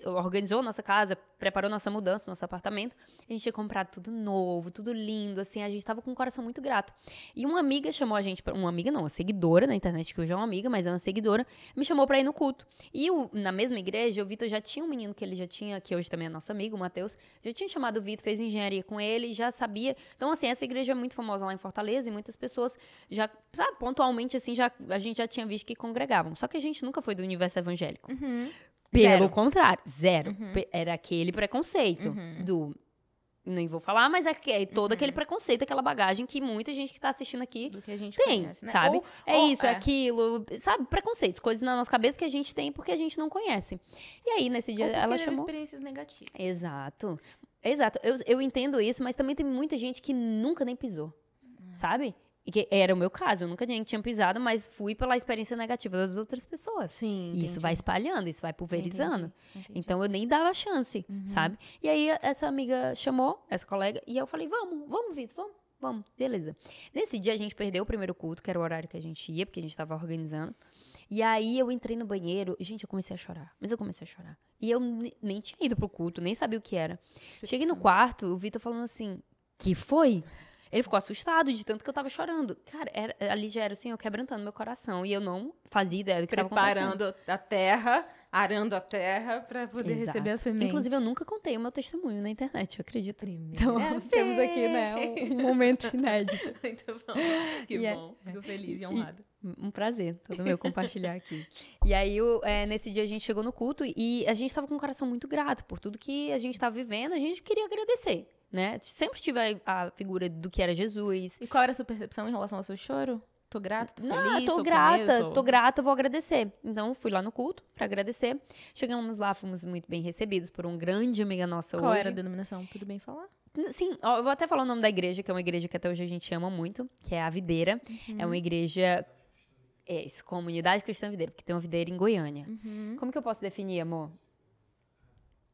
S2: organizou nossa casa, preparou nossa mudança, nosso apartamento, a gente tinha comprado tudo novo, tudo lindo, assim, a gente tava com um coração muito grato. E uma amiga chamou a gente, uma amiga não, uma seguidora na internet, que hoje é uma amiga, mas é uma seguidora, me chamou pra ir no culto. E na mesma igreja, o Vitor já tinha um menino que ele já tinha, que hoje também é nosso amigo, o Matheus, já tinha chamado o Vitor, fez engenharia com ele, já sabia. Então, assim, essa igreja é muito famosa lá em Fortaleza e muitas pessoas já, sabe, pontualmente, assim, a gente já tinha visto que congregavam. Só que a gente nunca foi do universo evangélico. Pelo contrário, zero. Era aquele preconceito do... Nem vou falar, mas é todo aquele preconceito, aquela bagagem que muita gente que tá assistindo aqui
S3: do que a gente
S2: tem,
S3: conhece, né?
S2: sabe?
S3: Ou
S2: É aquilo, sabe? Preconceitos, coisas na nossa cabeça que a gente tem porque a gente não conhece. E aí, nesse dia, ela chamou...
S3: experiências negativas.
S2: Exato. Eu entendo isso, mas também tem muita gente que nunca nem pisou, sabe? E que era o meu caso, eu nunca nem tinha pisado, mas fui pela experiência negativa das outras pessoas.
S3: Sim,
S2: E isso vai espalhando, isso vai pulverizando.
S3: Entendi.
S2: Então, eu nem dava chance, sabe? E aí, essa amiga chamou, essa colega, e eu falei, vamos, Vitor, vamos, beleza. Nesse dia, a gente perdeu o primeiro culto, que era o horário que a gente ia, porque a gente tava organizando. E aí, eu entrei no banheiro, e, gente, eu comecei a chorar. Mas eu comecei a chorar. E eu nem tinha ido pro culto, nem sabia o que era. Cheguei no quarto, o Vitor falando assim, que foi? Ele ficou assustado de tanto que eu tava chorando. Cara, ali já era assim, eu quebrantando meu coração. E eu não fazia ideia do que tava acontecendo.
S3: Preparando a terra, arando a terra pra poder receber a semente.
S2: Inclusive, eu nunca contei o meu testemunho na internet, eu acredito.
S3: Então,
S2: temos aqui, né, um momento inédito.
S3: Muito bom. Que bom. Fico feliz e honrada.
S2: Um prazer, todo meu compartilhar aqui. E aí, nesse dia, a gente chegou no culto e a gente tava com um coração muito grato por tudo que a gente tava vivendo. A gente queria agradecer. Né? Sempre tive a figura do que era Jesus.
S3: E qual era a sua percepção em relação ao seu choro? Tô grata, tô feliz,
S2: tô grata, tô grata, vou agradecer. Então, fui lá no culto pra agradecer. Chegamos lá, fomos muito bem recebidos por uma grande amiga nossa hoje.
S3: Qual era a denominação? Tudo bem falar?
S2: Sim, eu vou até falar o nome da igreja, que é uma igreja que até hoje a gente ama muito, que é a Videira. É uma igreja... Comunidade Cristã Videira, porque tem uma videira em Goiânia. Como que eu posso definir, amor?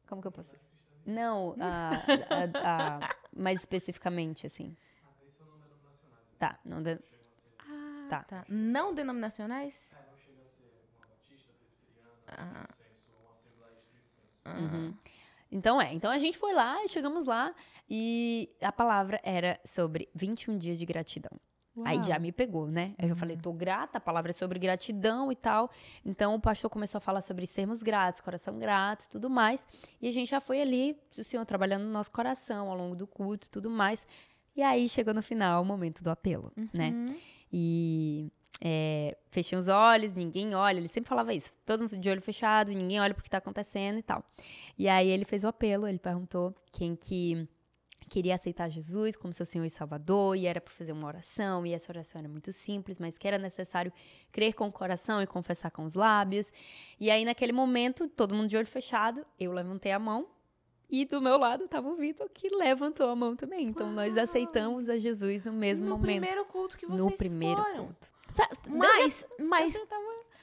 S2: Como que eu posso... Não, mais especificamente, assim. Tá, não...
S3: Tá. Não denominacionais?
S1: Não chega a ser uma batista, presbiteriana, ou assembleia de Espírito Santo.
S2: Então a gente foi lá e chegamos lá e a palavra era sobre 21 dias de gratidão. Uau. Aí já me pegou, né? Aí eu falei, tô grata, a palavra é sobre gratidão e tal. Então o pastor começou a falar sobre sermos gratos, coração grato e tudo mais. E a gente já foi ali, o Senhor trabalhando no nosso coração ao longo do culto e tudo mais. E aí chegou no final o momento do apelo, né? E fechei os olhos, ninguém olha. Ele sempre falava isso. Todo mundo de olho fechado, ninguém olha pro que tá acontecendo e tal. E aí ele fez o apelo, ele perguntou quem que queria aceitar Jesus como seu Senhor e Salvador, e era para fazer uma oração, e essa oração era muito simples, mas que era necessário crer com o coração e confessar com os lábios. E aí, naquele momento, todo mundo de olho fechado, eu levantei a mão, e do meu lado estava o Vitor, que levantou a mão também. Então, nós aceitamos a Jesus no mesmo momento.
S3: No primeiro culto que vocês
S2: No primeiro
S3: foram.
S2: culto.
S3: Mas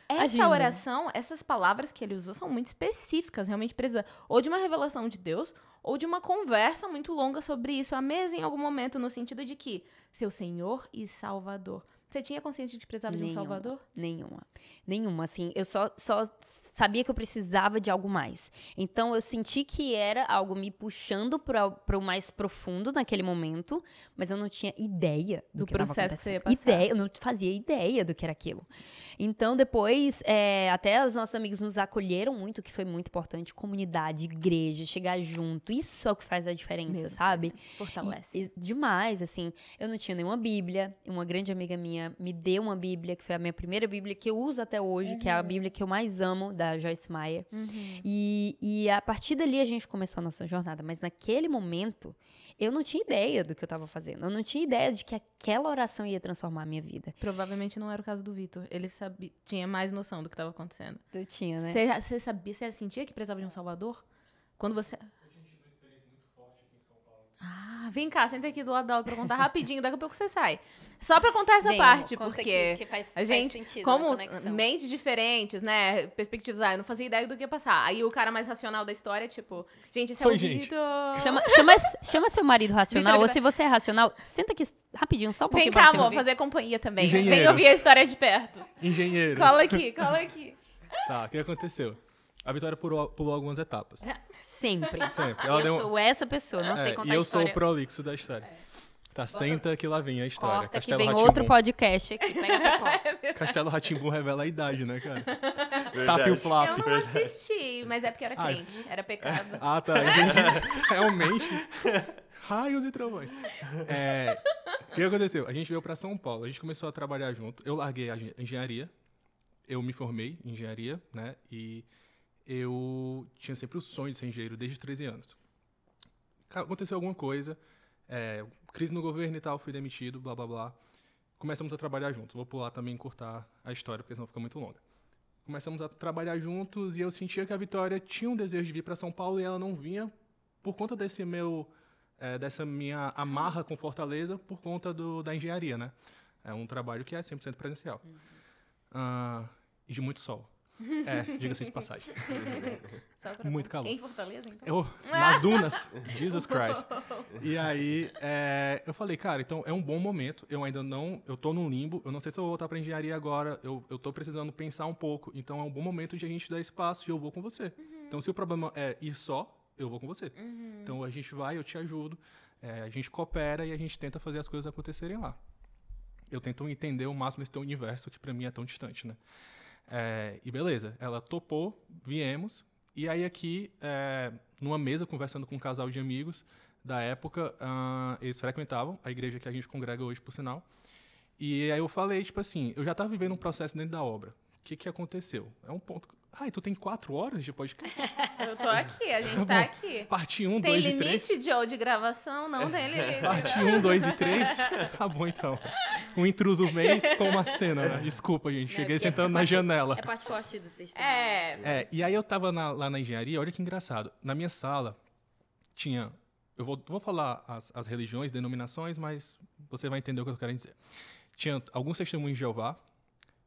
S3: essa
S2: agindo.
S3: oração, essas palavras que ele usou são muito específicas. Realmente precisa ou de uma revelação de Deus ou de uma conversa muito longa sobre isso à mesa em algum momento, no sentido de que seu Senhor e Salvador. Você tinha consciência de que precisava de um Salvador?
S2: Nenhuma, assim, eu só sabia que eu precisava de algo mais. Então, eu senti que era algo me puxando para o mais profundo naquele momento, mas eu não tinha ideia do que
S3: processo que você ia
S2: passar. Eu não fazia ideia do que era aquilo. Então, depois, até os nossos amigos nos acolheram muito, que foi muito importante. Comunidade, igreja, chegar junto, isso é o que faz a diferença, sabe?
S3: Fortalece.
S2: Demais, assim, eu não tinha nenhuma Bíblia, uma grande amiga minha me deu uma Bíblia, que foi a minha primeira Bíblia, que eu uso até hoje, que é a Bíblia que eu mais amo, da Joyce Meyer. E a partir dali a gente começou a nossa jornada, mas naquele momento eu não tinha ideia do que eu estava fazendo, eu não tinha ideia de que aquela oração ia transformar a minha vida.
S3: Provavelmente não era o caso do Vitor, ele tinha mais noção do que estava acontecendo.
S2: Eu tinha, né?
S3: Você sabia, você sentia que precisava de um Salvador? Quando você... Vem cá, senta aqui do lado da aula pra contar rapidinho, daqui a pouco você sai. Só pra contar essa parte, porque
S2: que faz
S3: a gente,
S2: sentido,
S3: como mentes diferentes, né, perspectivas, eu não fazia ideia do que ia passar. Aí o cara mais racional da história, tipo, gente, esse é o Vitor.
S2: Chama seu marido racional, ou se você é racional, senta aqui rapidinho, só um pouquinho.
S3: Vem cá, amor, fazer companhia também. Vem ouvir a história de perto.
S4: Engenheiros.
S3: Cola aqui.
S4: Tá, o que aconteceu? A Vitória pulou algumas etapas.
S2: Sempre.
S4: Ela
S2: sou essa pessoa, não sei contar
S4: e eu
S2: a história.
S4: sou o prolixo da história. Tá, senta que lá vem a história.
S2: Corta
S4: Castelo
S2: que vem
S4: Rá-Tim-Bum.
S2: outro podcast aqui, pega a pipoca.
S4: Castelo Rá-Tim-Bum revela a idade, né, cara?
S5: Verdade.
S4: Tapio Flap.
S3: Eu não assisti, mas é porque eu era crente, era pecado.
S4: Ah, tá, entendi. Realmente. Raios e trovões. O que aconteceu? A gente veio pra São Paulo, a gente começou a trabalhar junto. Eu larguei a engenharia, eu me formei em engenharia, né, e eu tinha sempre o sonho de ser engenheiro desde 13 anos. Aconteceu alguma coisa, crise no governo e tal, fui demitido, blá, blá, blá. Começamos a trabalhar juntos. Vou pular também, encurtar a história, porque senão fica muito longa. Começamos a trabalhar juntos e eu sentia que a Vitória tinha um desejo de vir para São Paulo e ela não vinha por conta dessa minha amarra com Fortaleza, por conta da engenharia, né? É um trabalho que é 100% presencial. E de muito sol. Diga-se de passagem. Muito calor.
S3: Em Fortaleza, então?
S4: Nas dunas. Jesus Christ. E aí, eu falei, cara, então é um bom momento. Eu tô num limbo. Eu não sei se eu vou voltar pra engenharia agora. Eu tô precisando pensar um pouco. Então é um bom momento de a gente dar espaço e eu vou com você. Então se o problema é ir só, eu vou com você. Então a gente vai, eu te ajudo. A gente coopera e a gente tenta fazer as coisas acontecerem lá. Eu tento entender o máximo esse teu universo que pra mim é tão distante, né? E beleza, ela topou, viemos, e aí aqui, numa mesa, conversando com um casal de amigos da época, eles frequentavam a igreja que a gente congrega hoje, por sinal, e aí eu falei, tipo assim, eu já estava vivendo um processo dentro da obra. O que aconteceu? É um ponto... tu tem 4 horas de podcast?
S3: Eu tô aqui, a gente tá aqui.
S4: Parte 1,
S3: tem
S4: 2 e 3?
S3: Tem limite, Joe, de gravação? Não tem limite.
S4: Parte 1, 2 e 3? Tá bom, então. Um intruso vem e toma a cena, né? Desculpa, gente. Cheguei sentando na janela.
S2: É parte forte do texto.
S4: E aí eu tava lá na engenharia, olha que engraçado. Na minha sala tinha... Eu vou falar as religiões, denominações, mas você vai entender o que eu quero dizer. Tinha alguns testemunhos de Jeová,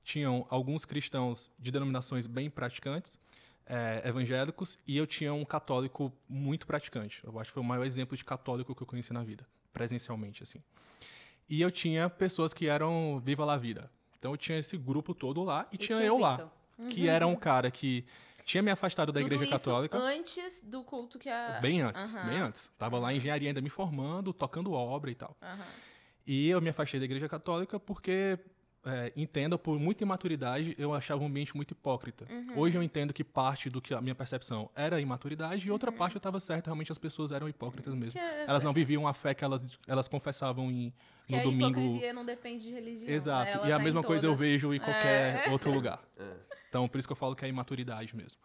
S4: tinham alguns cristãos de denominações bem praticantes, evangélicos, e eu tinha um católico muito praticante. Eu acho que foi o maior exemplo de católico que eu conheci na vida, presencialmente, assim. E eu tinha pessoas que eram Viva la Vida. Então eu tinha esse grupo todo lá e tinha eu lá, que era um cara que tinha me afastado da Igreja Católica.
S3: Antes do culto que a...
S4: Bem antes. Tava lá em engenharia ainda me formando, tocando obra e tal. E eu me afastei da Igreja Católica porque entendo, por muita imaturidade, eu achava o ambiente muito hipócrita. Hoje eu entendo que parte do que a minha percepção era imaturidade e outra parte eu estava certo, realmente as pessoas eram hipócritas mesmo. Elas não viviam a fé que elas confessavam no domingo.
S3: A hipocrisia não depende de religião.
S4: Exato.
S3: Ela
S4: E a
S3: tá
S4: mesma
S3: em
S4: coisa eu
S3: todas.
S4: vejo em qualquer outro lugar. Então, por isso que eu falo que é imaturidade mesmo.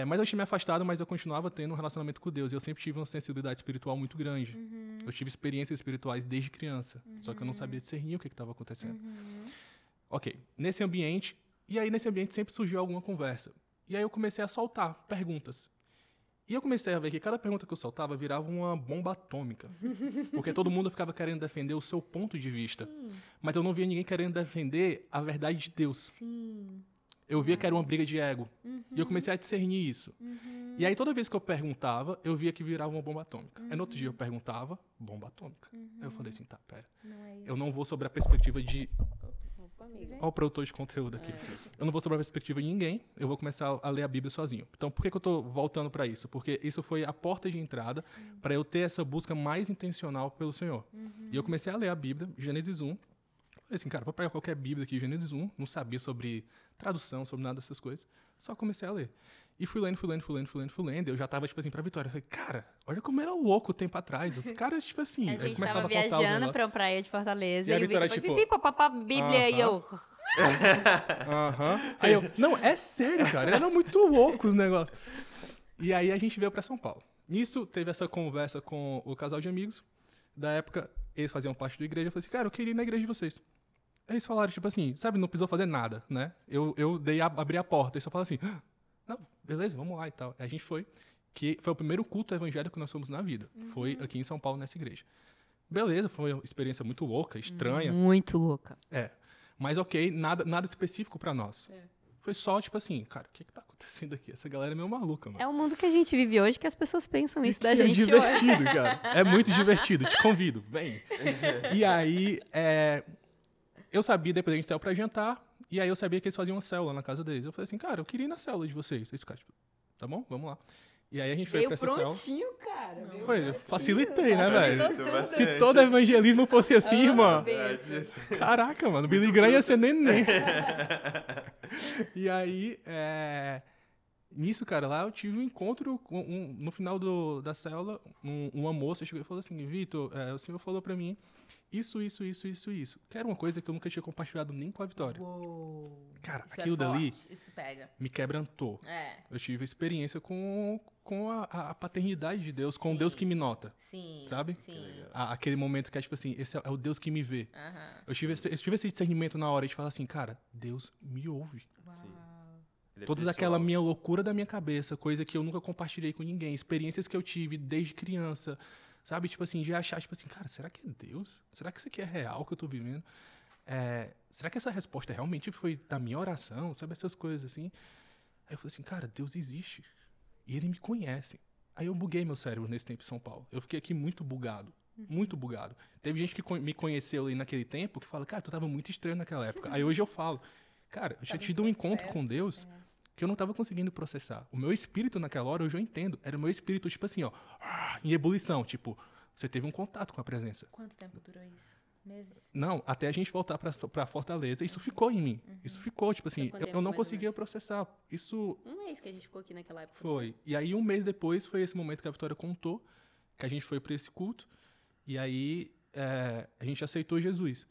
S4: Mas eu tinha me afastado, mas eu continuava tendo um relacionamento com Deus. E eu sempre tive uma sensibilidade espiritual muito grande. Eu tive experiências espirituais desde criança. Só que eu não sabia discernir o que estava acontecendo. Ok. Nesse ambiente sempre surgiu alguma conversa. E aí eu comecei a soltar perguntas. E eu comecei a ver que cada pergunta que eu soltava virava uma bomba atômica. Porque todo mundo ficava querendo defender o seu ponto de vista. Mas eu não via ninguém querendo defender a verdade de Deus.
S3: Sim.
S4: Eu via que era uma briga de ego. E eu comecei a discernir isso. E aí, toda vez que eu perguntava, eu via que virava uma bomba atômica. Aí, no outro dia, eu perguntava, bomba atômica. Aí eu falei assim, tá, pera.
S3: Não é isso.
S4: Eu não vou sobre a perspectiva de...
S2: Opa, amiga.
S4: Olha o produtor de conteúdo aqui. Eu não vou sobre a perspectiva de ninguém, eu vou começar a ler a Bíblia sozinho. Então, por que eu tô voltando para isso? Porque isso foi a porta de entrada para eu ter essa busca mais intencional pelo Senhor. E eu comecei a ler a Bíblia, Gênesis 1. Falei assim, cara, vou pegar qualquer Bíblia aqui, Gênesis 1, não sabia sobre tradução, sobre nada dessas coisas. Só comecei a ler. E fui lendo. Eu já tava, tipo assim, pra Vitória. Eu falei, cara, olha como era louco o tempo atrás. Os caras, tipo assim...
S2: A
S4: aí
S2: gente
S4: começava
S2: tava
S4: a contar os
S2: viajando
S4: negócios.
S2: pra praia de Fortaleza
S4: E a
S2: e o
S4: Vitória,
S2: Vitor
S4: tipo,
S2: foi papapá, Bíblia, e eu...
S4: Aí eu, não, é sério, cara. Era muito louco os negócios. E aí a gente veio pra São Paulo. Nisso, teve essa conversa com o casal de amigos. Da época, eles faziam parte da igreja. Eu falei assim, cara, eu queria ir na igreja de vocês. Aí eles falaram, tipo assim, sabe, não precisou fazer nada, né? Eu abri a porta. Eles só falaram assim, não, beleza, vamos lá e tal. Aí a gente foi, que foi o primeiro culto evangélico que nós fomos na vida. Foi aqui em São Paulo, nessa igreja. Beleza, foi uma experiência muito louca, estranha.
S2: Muito louca.
S4: Mas ok, nada específico pra nós. Foi só, tipo assim, cara, o que tá acontecendo aqui? Essa galera é meio maluca, mano.
S2: É o mundo que a gente vive hoje que as pessoas pensam isso da
S4: Que
S2: gente
S4: é
S2: hoje.
S4: divertido, cara. É muito divertido. Te convido, vem. E aí, eu sabia, depois a gente saiu pra jantar, e aí eu sabia que eles faziam uma célula na casa deles. Eu falei assim, cara, eu queria ir na célula de vocês. Eles ficaram, tipo, tá bom, vamos lá. E aí a gente foi pra essa célula.
S2: prontinho, cara. Veio
S4: Foi,
S2: prontinho.
S4: facilitei, né, velho?
S2: Facilitou tudo.
S4: Se todo evangelismo fosse assim, irmão.
S2: Benção.
S4: Caraca, mano, Billy Graham ia ser neném. E aí, nisso, cara, lá eu tive um encontro no final da célula, uma moça chegou e falou assim, Vitor, o senhor falou pra mim isso. Que era uma coisa que eu nunca tinha compartilhado nem com a Vitória.
S3: Uou.
S4: Cara,
S3: Isso
S4: aquilo
S3: é
S4: dali
S3: forte, isso pega.
S4: me quebrantou. Eu tive experiência com a paternidade de Deus, com o Deus que me nota.
S3: Sim.
S4: Sabe?
S3: Sim.
S4: Aquele momento que é tipo assim, esse é o Deus que me vê.
S3: Aham.
S4: Eu tive esse discernimento na hora de falar assim, cara, Deus me ouve.
S3: Uau.
S4: Toda aquela minha loucura da minha cabeça, coisa que eu nunca compartilhei com ninguém, experiências que eu tive desde criança, sabe? Tipo assim, de achar, tipo assim, cara, será que é Deus? Será que isso aqui é real que eu tô vivendo? Será que essa resposta realmente foi da minha oração? Sabe, essas coisas assim. Aí eu falei assim, cara, Deus existe. E Ele me conhece. Aí eu buguei meu cérebro nesse tempo em São Paulo. Eu fiquei aqui muito bugado. Muito bugado. Teve gente que me conheceu ali naquele tempo que fala, cara, tu tava muito estranho naquela época. Aí hoje eu falo, cara, eu tinha tido um encontro com Deus que eu não tava conseguindo processar. O meu espírito naquela hora, hoje eu entendo. Era o meu espírito, tipo assim, ó, em ebulição. Tipo, você teve um contato com a presença.
S3: Quanto tempo durou isso? Meses?
S4: Não, até a gente voltar pra Fortaleza, isso ficou em mim. Isso ficou, tipo assim,
S2: quanto
S4: eu
S2: tempo,
S4: não
S2: mais ou
S4: conseguia
S2: menos?
S4: processar. Isso
S2: Um mês que a gente ficou aqui naquela época.
S4: foi. E aí, um mês depois, foi esse momento que a Vitória contou, que a gente foi pra esse culto. E aí, a gente aceitou Jesus.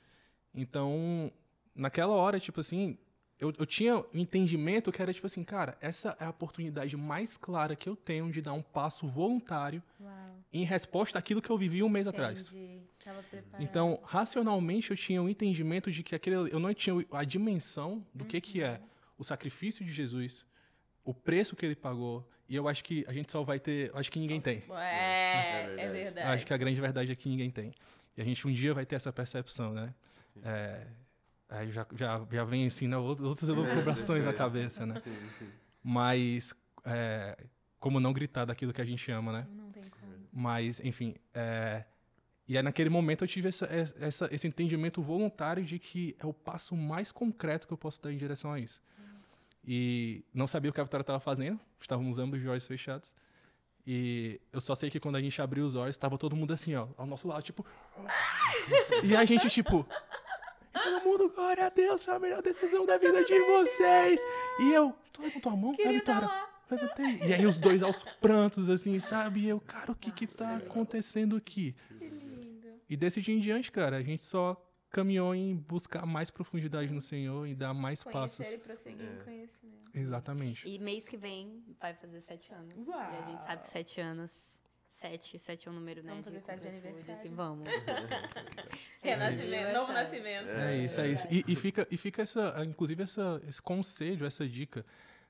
S4: Então, naquela hora, tipo assim, eu tinha um entendimento que era tipo assim, cara, essa é a oportunidade mais clara que eu tenho de dar um passo voluntário
S3: Uau.
S4: em resposta àquilo que eu vivi um mês atrás.
S3: Entendi. Tava preparado.
S4: Então, racionalmente, eu tinha um entendimento de que eu não tinha a dimensão do que é o sacrifício de Jesus, o preço que ele pagou, e eu acho que a gente só vai ter... Acho que ninguém tem.
S3: É verdade.
S4: Eu acho que a grande verdade é que ninguém tem. E a gente um dia vai ter essa percepção, né? Aí já vem assim, né, outras elucubrações na cabeça, né?
S5: Sim.
S4: Mas, como não gritar daquilo que a gente ama, né?
S3: Não tem como.
S4: Mas, enfim, e aí naquele momento eu tive esse entendimento voluntário de que é o passo mais concreto que eu posso dar em direção a isso. E não sabia o que a Vitória estava fazendo, estávamos ambos de olhos fechados. E eu só sei que quando a gente abriu os olhos, estava todo mundo assim, ó, ao nosso lado, tipo... E a gente, tipo... todo mundo, glória a Deus, foi a melhor decisão da vida de vocês. E eu, tu levantou a mão? Vitória? Levantei. E aí os dois aos prantos, assim, sabe? E eu, cara, o que tá acontecendo aqui?
S3: Que lindo.
S4: E desse dia em diante, cara, a gente só caminhou em buscar mais profundidade no Senhor e dar mais passos.
S3: Conhecer e prosseguir em conhecimento.
S4: Exatamente.
S2: E mês que vem vai fazer 7 anos.
S3: Uau.
S2: E a gente sabe que 7 anos... 7 é um número, né?
S3: Vamos fazer festa de
S2: completude,
S3: aniversário.
S2: assim, vamos.
S3: Renascimento, novo nascimento.
S4: É isso. E fica inclusive esse conselho, essa dica,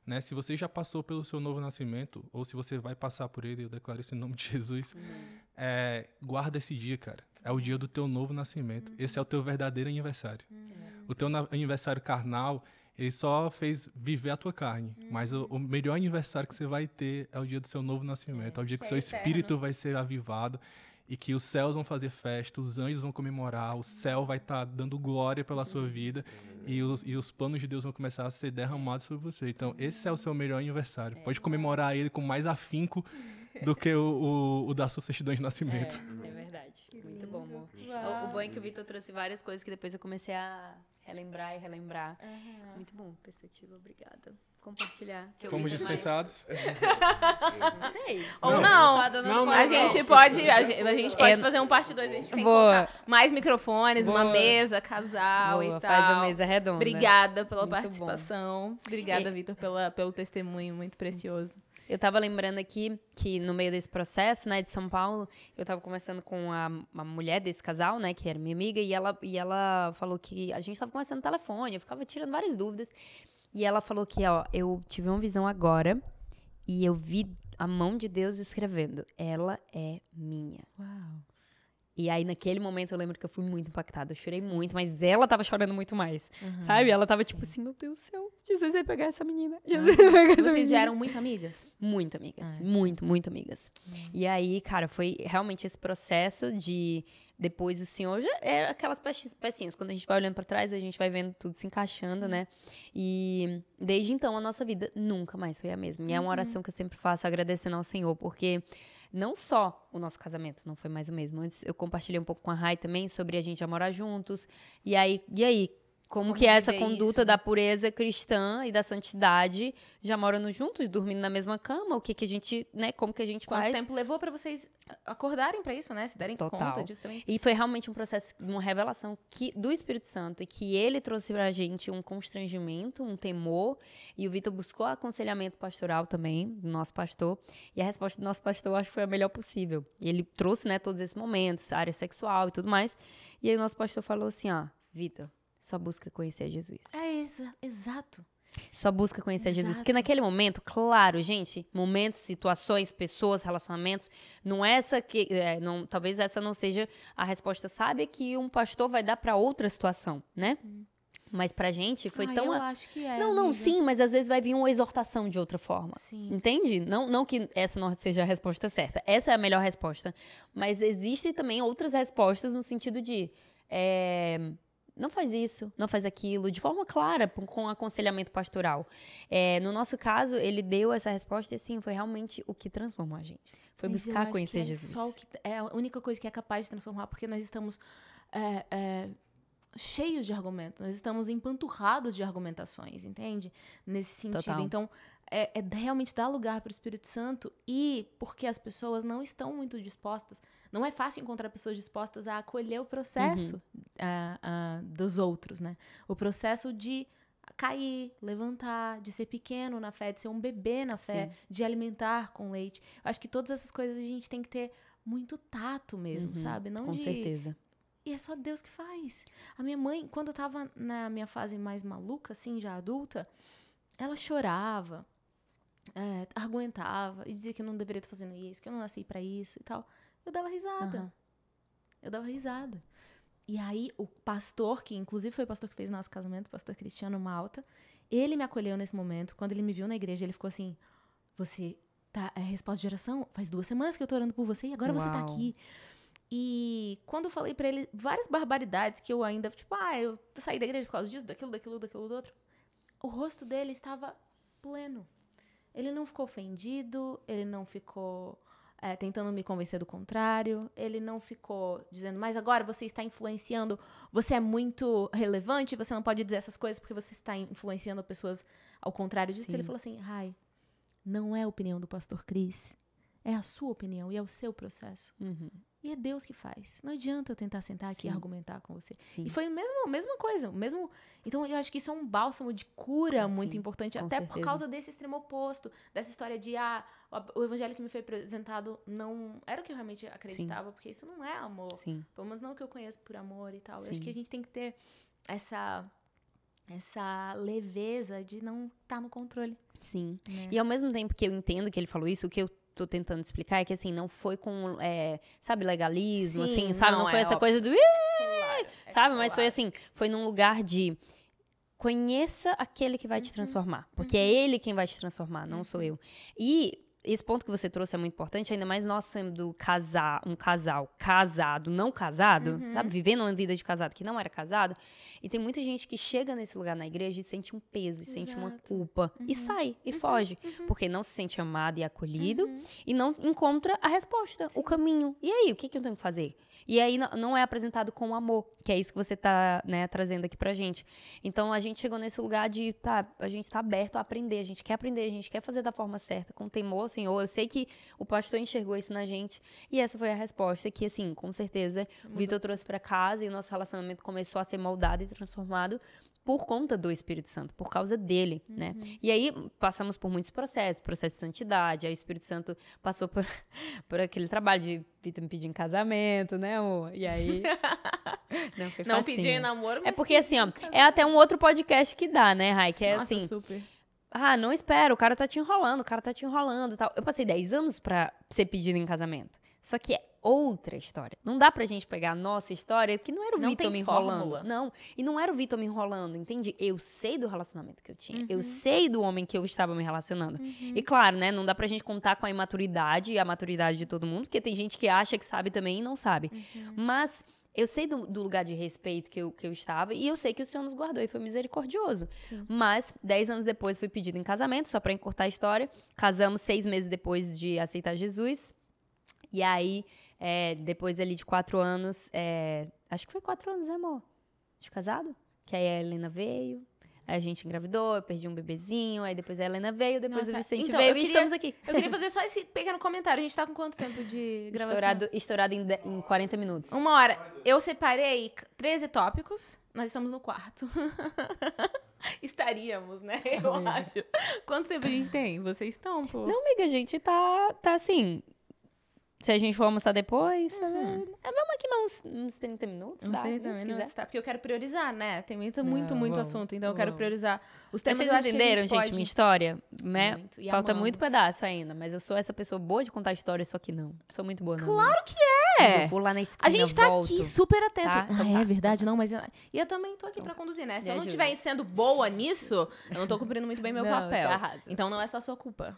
S4: né? Se você já passou pelo seu novo nascimento, ou se você vai passar por ele, eu declaro isso em nome de Jesus, guarda esse dia, cara. É o dia do teu novo nascimento. Esse é o teu verdadeiro aniversário. O teu aniversário carnal, ele só fez viver a tua carne. Mas o melhor aniversário que você vai ter é o dia do seu novo nascimento. É o dia que seu espírito vai ser avivado e que os céus vão fazer festa, os anjos vão comemorar, o céu vai estar dando glória pela sua vida e os planos de Deus vão começar a ser derramados sobre você. Então, esse é o seu melhor aniversário. Pode comemorar ele com mais afinco do que o da sua certidão de nascimento.
S2: É verdade. Muito bom, amor. O bom é que o Vitor trouxe várias coisas que depois eu comecei a relembrar. Muito bom, perspectiva, obrigada. Compartilhar. Que eu
S4: Fomos
S2: vi
S4: dispensados.
S2: Não sei.
S3: Ou não.
S2: Só dando
S4: Não,
S3: A gente pode fazer um parte 2, a gente tem que
S2: Boa.
S3: colocar mais microfones, uma
S2: Boa.
S3: mesa, casal e
S2: Boa,
S3: tal.
S2: faz a mesa redonda.
S3: Obrigada pela
S2: Muito
S3: participação. Obrigada, Vitor, pelo testemunho muito precioso.
S2: Eu tava lembrando aqui que no meio desse processo, né, de São Paulo, eu tava conversando com uma mulher desse casal, né, que era minha amiga, e ela falou que a gente tava conversando no telefone, eu ficava tirando várias dúvidas, e ela falou que, ó, eu tive uma visão agora, e eu vi a mão de Deus escrevendo, ela é minha.
S3: Uau.
S2: E aí, naquele momento, eu lembro que eu fui muito impactada. Eu chorei muito, mas ela tava chorando muito mais. Sabe? Ela tava tipo assim, meu Deus do céu, Jesus vai pegar essa menina. Jesus vai pegar essa
S3: Vocês
S2: menina.
S3: já eram muito amigas?
S2: Muito amigas. Muito amigas. E aí, cara, foi realmente esse processo de... Depois o Senhor já era aquelas pecinhas. Quando a gente vai olhando pra trás, a gente vai vendo tudo se encaixando, né? E desde então, a nossa vida nunca mais foi a mesma. E é uma oração que eu sempre faço agradecendo ao Senhor, porque não só o nosso casamento não foi mais o mesmo. Antes eu compartilhei um pouco com a Rai também sobre a gente já morar juntos. E aí como que é essa
S3: viver
S2: conduta
S3: isso,
S2: da pureza cristã e da santidade, já morando juntos, dormindo na mesma cama, o que a gente, né, como que a gente
S3: Quanto
S2: faz?
S3: tempo levou pra vocês acordarem pra isso, né? Se derem
S2: Total.
S3: conta disso também.
S2: E foi realmente um processo, uma revelação do Espírito Santo, e que ele trouxe pra gente um constrangimento, um temor, e o Vitor buscou aconselhamento pastoral também, do nosso pastor, e a resposta do nosso pastor eu acho que foi a melhor possível. E ele trouxe, né, todos esses momentos, área sexual e tudo mais, e aí o nosso pastor falou assim, ó, Vitor, só busca conhecer Jesus.
S3: É isso, exato.
S2: Só busca conhecer Jesus.
S3: Exato.
S2: Porque naquele momento, claro, gente, momentos, situações, pessoas, relacionamentos, não é essa que. Talvez essa não seja a resposta sábia que um pastor vai dar pra outra situação, né? Mas pra gente foi tão.
S3: Eu acho que é.
S2: Não,
S3: amiga.
S2: sim, mas às vezes vai vir uma exortação de outra forma.
S3: Sim.
S2: Entende? Não que essa não seja a resposta certa. Essa é a melhor resposta. Mas existem também outras respostas no sentido de. Não faz isso, não faz aquilo, de forma clara, com aconselhamento pastoral. No nosso caso, ele deu essa resposta e, assim, foi realmente o que transformou a gente. Foi
S3: Mas eu
S2: buscar
S3: acho
S2: conhecer
S3: que
S2: Jesus.
S3: Só o que é a única coisa que é capaz de transformar, porque nós estamos cheios de argumentos, nós estamos empanturrados de argumentações, entende? Nesse sentido.
S2: Total.
S3: Então, realmente dar lugar para o Espírito Santo, e porque as pessoas não estão muito dispostas, não é fácil encontrar pessoas dispostas a acolher o processo dos outros, né? O processo de cair, levantar, de ser pequeno na fé, de ser um bebê na fé, de alimentar com leite. Eu acho que todas essas coisas a gente tem que ter muito tato mesmo, sabe? Não
S2: Com certeza.
S3: E é só Deus que faz. A minha mãe, quando eu tava na minha fase mais maluca, assim, já adulta, ela chorava, argumentava e dizia que eu não deveria estar fazendo isso, que eu não nasci pra isso e tal. Eu dava risada. Eu dava risada. E aí, o pastor, que inclusive foi o pastor que fez nosso casamento, o pastor Cristiano Malta, ele me acolheu nesse momento. Quando ele me viu na igreja, ele ficou assim, você tá, resposta de oração? Faz 2 semanas que eu tô orando por você e agora você tá aqui. E quando eu falei pra ele várias barbaridades que eu ainda, tipo, eu saí da igreja por causa disso, daquilo, do outro, o rosto dele estava pleno. Ele não ficou ofendido, ele não ficou tentando me convencer do contrário. Ele não ficou dizendo, mas agora você está influenciando, você é muito relevante, você não pode dizer essas coisas porque você está influenciando pessoas ao contrário disso. Ele falou assim, Rai, não é a opinião do pastor Cris, é a sua opinião e é o seu processo. E é Deus que faz. Não adianta eu tentar sentar aqui e argumentar com você. E foi a mesma coisa. Então, eu acho que isso é um bálsamo de cura muito importante. Até por causa desse extremo oposto. Dessa história de, o evangelho que me foi apresentado não era o que eu realmente acreditava. Porque isso não é amor. Pelo menos não o que eu conheço por amor e tal. Eu acho que a gente tem que ter essa leveza de não estar no controle.
S2: Sim. Né? E ao mesmo tempo que eu entendo que ele falou isso, o que eu tô tentando explicar é que, assim, não foi com, sabe, legalismo, assim, sabe? Não foi essa coisa do... sabe? Mas foi assim, foi num lugar de... Conheça aquele que vai te transformar. Porque é ele quem vai te transformar, não sou eu. E esse ponto que você trouxe é muito importante, ainda mais nós sendo um casal casado, não casado, sabe? Vivendo uma vida de casado que não era casado. E tem muita gente que chega nesse lugar na igreja e sente um peso, e sente uma culpa. E sai, e foge. Porque não se sente amado e acolhido e não encontra a resposta, o caminho. E aí, o que eu tenho que fazer? E aí não é apresentado com amor, que é isso que você tá, né, trazendo aqui pra gente. Então, a gente chegou nesse lugar de, a gente tá aberto a aprender, a gente quer fazer da forma certa, com temor, Senhor. Eu sei que o pastor enxergou isso na gente. E essa foi a resposta que, assim, com certeza, o Vitor trouxe pra casa e o nosso relacionamento começou a ser moldado e transformado por conta do Espírito Santo, por causa dele, né? E aí, passamos por muitos processos, processo de santidade, aí o Espírito Santo passou por aquele trabalho de Vitor me pedir em casamento, né, amor? E aí...
S3: Não pedir em namoro, mas...
S2: É porque, assim, ó, é até um outro podcast que dá, né, Rai? Que é assim...
S3: Super.
S2: Não espera, o cara tá te enrolando e tal. Eu passei 10 anos pra ser pedido em casamento. Só que é outra história. Não dá pra gente pegar a nossa história, que não era o Vitor me enrolando.
S3: Fórmula.
S2: Não, e não era o Vitor me enrolando, entende? Eu sei do relacionamento que eu tinha. Eu sei do homem que eu estava me relacionando. E claro, né, não dá pra gente contar com a imaturidade e a maturidade de todo mundo, porque tem gente que acha que sabe também e não sabe. Mas... eu sei do lugar de respeito que eu estava e eu sei que o Senhor nos guardou e foi misericordioso. Mas, 10 anos depois, fui pedido em casamento, só pra encurtar a história. Casamos 6 meses depois de aceitar Jesus. E aí, depois ali de 4 anos, acho que foi 4 anos, né, amor? De casado? Que aí a Helena veio. Aí a gente engravidou, eu perdi um bebezinho, aí depois a Helena veio, depois o Vicente veio e estamos aqui.
S3: Eu queria fazer só esse pequeno comentário. A gente tá com quanto tempo de gravação?
S2: Estourado em 40 minutos.
S3: 1 hora. Eu separei 13 tópicos, nós estamos no 4. Estaríamos, né? Eu acho. Quanto tempo a gente tem? Vocês estão, pô?
S2: Não, amiga, a gente tá assim... Se a gente for almoçar depois, vamos aqui mais uns 30 minutos,
S3: uns 30 minutos, tá? Porque eu quero priorizar, né? Tem muito assunto, então eu quero priorizar os temas.
S2: Vocês entenderam, gente, minha história? Né?
S3: Muito,
S2: falta muito pedaço ainda, mas eu sou essa pessoa boa de contar história, só que não. Sou muito boa, não.
S3: Claro que é!
S2: Eu vou lá na esquina,
S3: a gente tá
S2: volto.
S3: aqui super atento.
S2: Tá?
S3: É verdade, não, mas... E eu também tô aqui pra conduzir, né? Se eu não estiver sendo boa nisso, eu não tô cumprindo muito bem meu papel.
S2: Você arrasa.
S3: Então não é só sua culpa.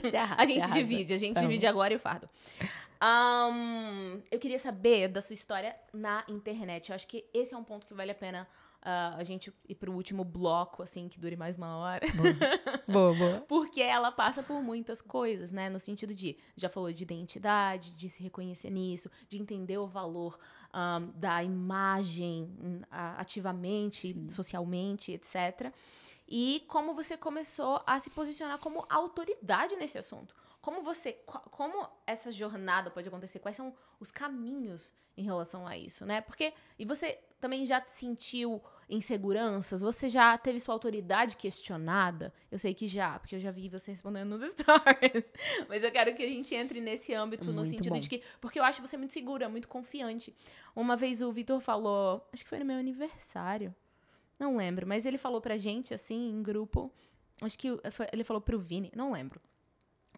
S2: Você arrasa,
S3: a gente divide agora e o fardo. Eu queria saber da sua história na internet. Eu acho que esse é um ponto que vale a pena a gente ir pro último bloco, assim, que dure mais 1 hora.
S2: Boa.
S3: Porque ela passa por muitas coisas, né? No sentido de, já falou de identidade, de se reconhecer nisso, de entender o valor da imagem ativamente, socialmente, etc. E como você começou a se posicionar como autoridade nesse assunto. Como essa jornada pode acontecer? Quais são os caminhos em relação a isso, né? Porque, e você também já sentiu inseguranças? Você já teve sua autoridade questionada? Eu sei que já, porque eu já vi você respondendo nos stories. Mas eu quero que a gente entre nesse âmbito, no sentido de que... Porque eu acho você muito segura, muito confiante. Uma vez o Vitor falou, acho que foi no meu aniversário, não lembro, mas ele falou pra gente, assim, em grupo, acho que ele falou pro Vini, não lembro.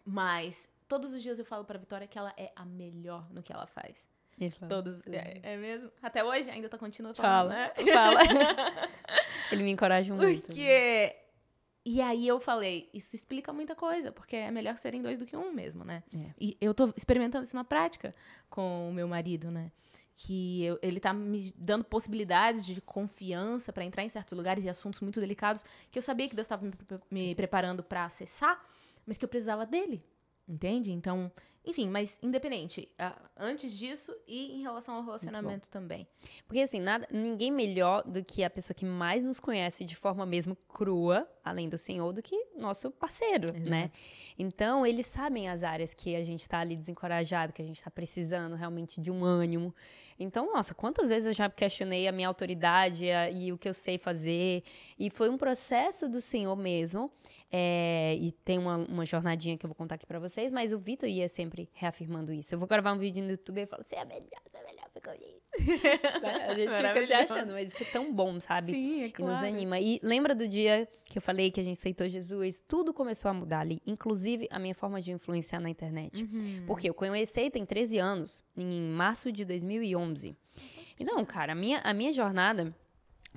S3: Mas todos os dias eu falo pra Vitória que ela é a melhor no que ela faz. Todos. É mesmo? Até hoje ainda continua falando, né?
S2: Fala. Ele me encoraja muito.
S3: Porque... E aí eu falei, isso explica muita coisa, porque é melhor serem 2 do que 1 mesmo, né? E eu tô experimentando isso na prática com o meu marido, né? Que ele tá me dando possibilidades de confiança pra entrar em certos lugares e assuntos muito delicados que eu sabia que Deus estava me preparando pra acessar, mas que eu precisava dele, entende? Então, Enfim, mas independente. Antes disso e em relação ao relacionamento também.
S2: Porque, assim, ninguém melhor do que a pessoa que mais nos conhece de forma mesmo crua, além do Senhor, do que nosso parceiro, né? Então, eles sabem as áreas que a gente tá ali desencorajado, que a gente tá precisando realmente de um ânimo. Então, nossa, quantas vezes eu já questionei a minha autoridade e o que eu sei fazer. E foi um processo do Senhor mesmo. E tem uma jornadinha que eu vou contar aqui pra vocês, mas o Vitor ia sempre reafirmando isso. Eu vou gravar um vídeo no YouTube e ele fala, você é melhor, fica aí. A gente fica se achando, mas isso é tão bom, sabe?
S3: Sim, é claro.
S2: E nos anima. E lembra do dia que eu falei que a gente aceitou Jesus? Tudo começou a mudar ali, inclusive a minha forma de influenciar na internet. Porque eu conheci tem 13 anos, em março de 2011. Então, cara, a minha jornada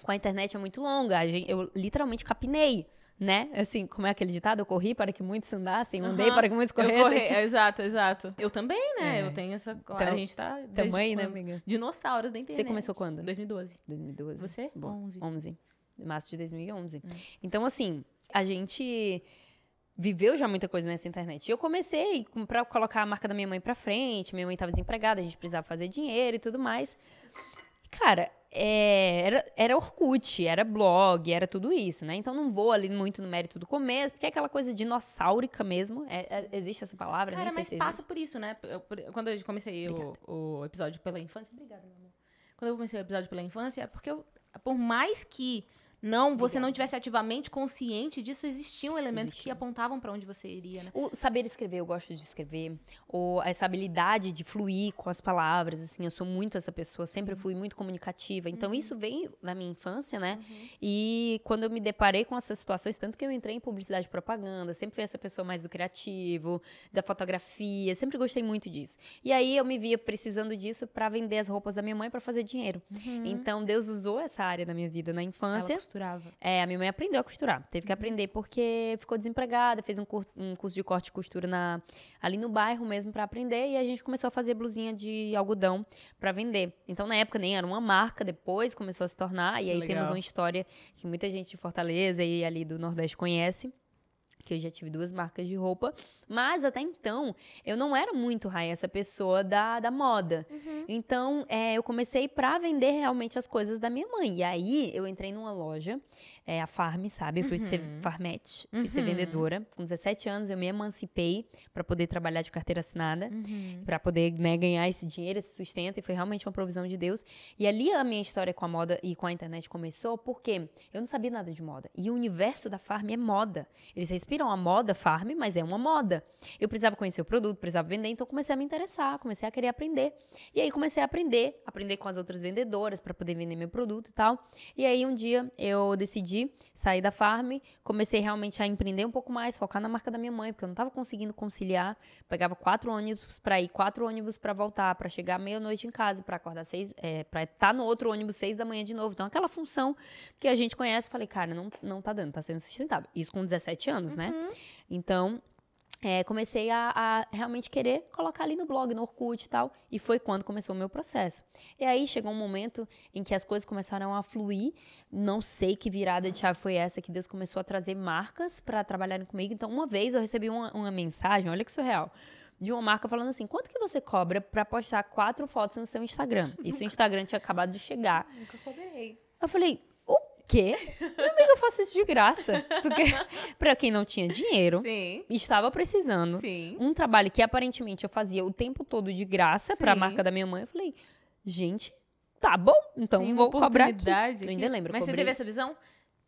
S2: com a internet é muito longa. Eu literalmente capinei. Né? Assim, como é aquele ditado? Eu corri para que muitos andassem, andei para que muitos corressem.
S3: Exato. Eu também, né? Eu tenho essa... Então, a gente tá...
S2: Também, né, amiga?
S3: Dinossauros da internet.
S2: Você começou quando?
S3: 2012.
S2: 2012.
S3: Você?
S2: Bom, 11. Março de 2011. Então, assim, a gente viveu já muita coisa nessa internet. Eu comecei pra colocar a marca da minha mãe pra frente. Minha mãe tava desempregada, a gente precisava fazer dinheiro e tudo mais. Cara... Era Orkut, era blog, era tudo isso, né? Então não vou ali muito no mérito do começo, porque é aquela coisa dinossáurica mesmo. Existe essa palavra?
S3: Cara,
S2: nem sei
S3: mas
S2: se
S3: passa por isso, né? Quando eu comecei o episódio pela infância... Obrigada, meu amor. Quando eu comecei o episódio pela infância, é porque por mais que você não tivesse ativamente consciente disso, existiam elementos que apontavam pra onde você iria, né?
S2: O saber escrever, eu gosto de escrever. Ou essa habilidade de fluir com as palavras, assim, eu sou muito essa pessoa, sempre fui muito comunicativa. Então, isso veio da minha infância, né? E quando eu me deparei com essas situações, tanto que eu entrei em publicidade e propaganda, sempre fui essa pessoa mais do criativo, da fotografia, sempre gostei muito disso. E aí, eu me via precisando disso pra vender as roupas da minha mãe pra fazer dinheiro. Então, Deus usou essa área da minha vida na infância.
S3: Ela costurava.
S2: A minha mãe aprendeu a costurar. Teve que aprender porque ficou desempregada, fez um curso de corte e costura ali no bairro mesmo pra aprender. E a gente começou a fazer blusinha de algodão pra vender. Então, na época, nem era uma marca. Depois começou a se tornar. E aí temos uma história que muita gente de Fortaleza e ali do Nordeste conhece. Que eu já tive 2 marcas de roupa, mas até então eu não era muito essa pessoa da moda. Então eu comecei pra vender realmente as coisas da minha mãe. E aí eu entrei numa loja, a Farm, sabe? Eu fui ser farmete, fui ser vendedora. Com 17 anos eu me emancipei pra poder trabalhar de carteira assinada, pra poder, né, ganhar esse dinheiro, esse sustento. E foi realmente uma provisão de Deus. E ali a minha história com a moda e com a internet começou porque eu não sabia nada de moda. E o universo da Farm é moda. Eles respiram a moda Farm, mas é uma moda. Eu precisava conhecer o produto, precisava vender, então comecei a me interessar, comecei a querer aprender. E aí comecei a aprender com as outras vendedoras para poder vender meu produto e tal. E aí um dia eu decidi sair da Farm, comecei realmente a empreender um pouco mais, focar na marca da minha mãe, porque eu não estava conseguindo conciliar. Pegava 4 ônibus para ir, 4 ônibus para voltar, para chegar meia-noite em casa, para acordar 6, para estar no outro ônibus 6 da manhã de novo. Então aquela função que a gente conhece, falei, cara, não tá dando, tá sendo sustentável. Isso com 17 anos, né? Então, comecei a realmente querer colocar ali no blog, no Orkut e tal. E foi quando começou o meu processo. E aí chegou um momento em que as coisas começaram a fluir. Não sei que virada de chave foi essa que Deus começou a trazer marcas para trabalharem comigo. Então, uma vez eu recebi uma mensagem, olha que surreal, de uma marca falando assim, quanto que você cobra para postar 4 fotos no seu Instagram? E seu Instagram tinha acabado de chegar.
S3: Nunca cobrei.
S2: Eu falei, quê? Meu amigo, eu faço isso de graça. Porque, pra quem não tinha dinheiro, estava precisando, um trabalho que aparentemente eu fazia o tempo todo de graça pra marca da minha mãe, eu falei, gente, tá bom, então vou cobrar aqui. Eu ainda lembro.
S3: Mas você teve essa visão?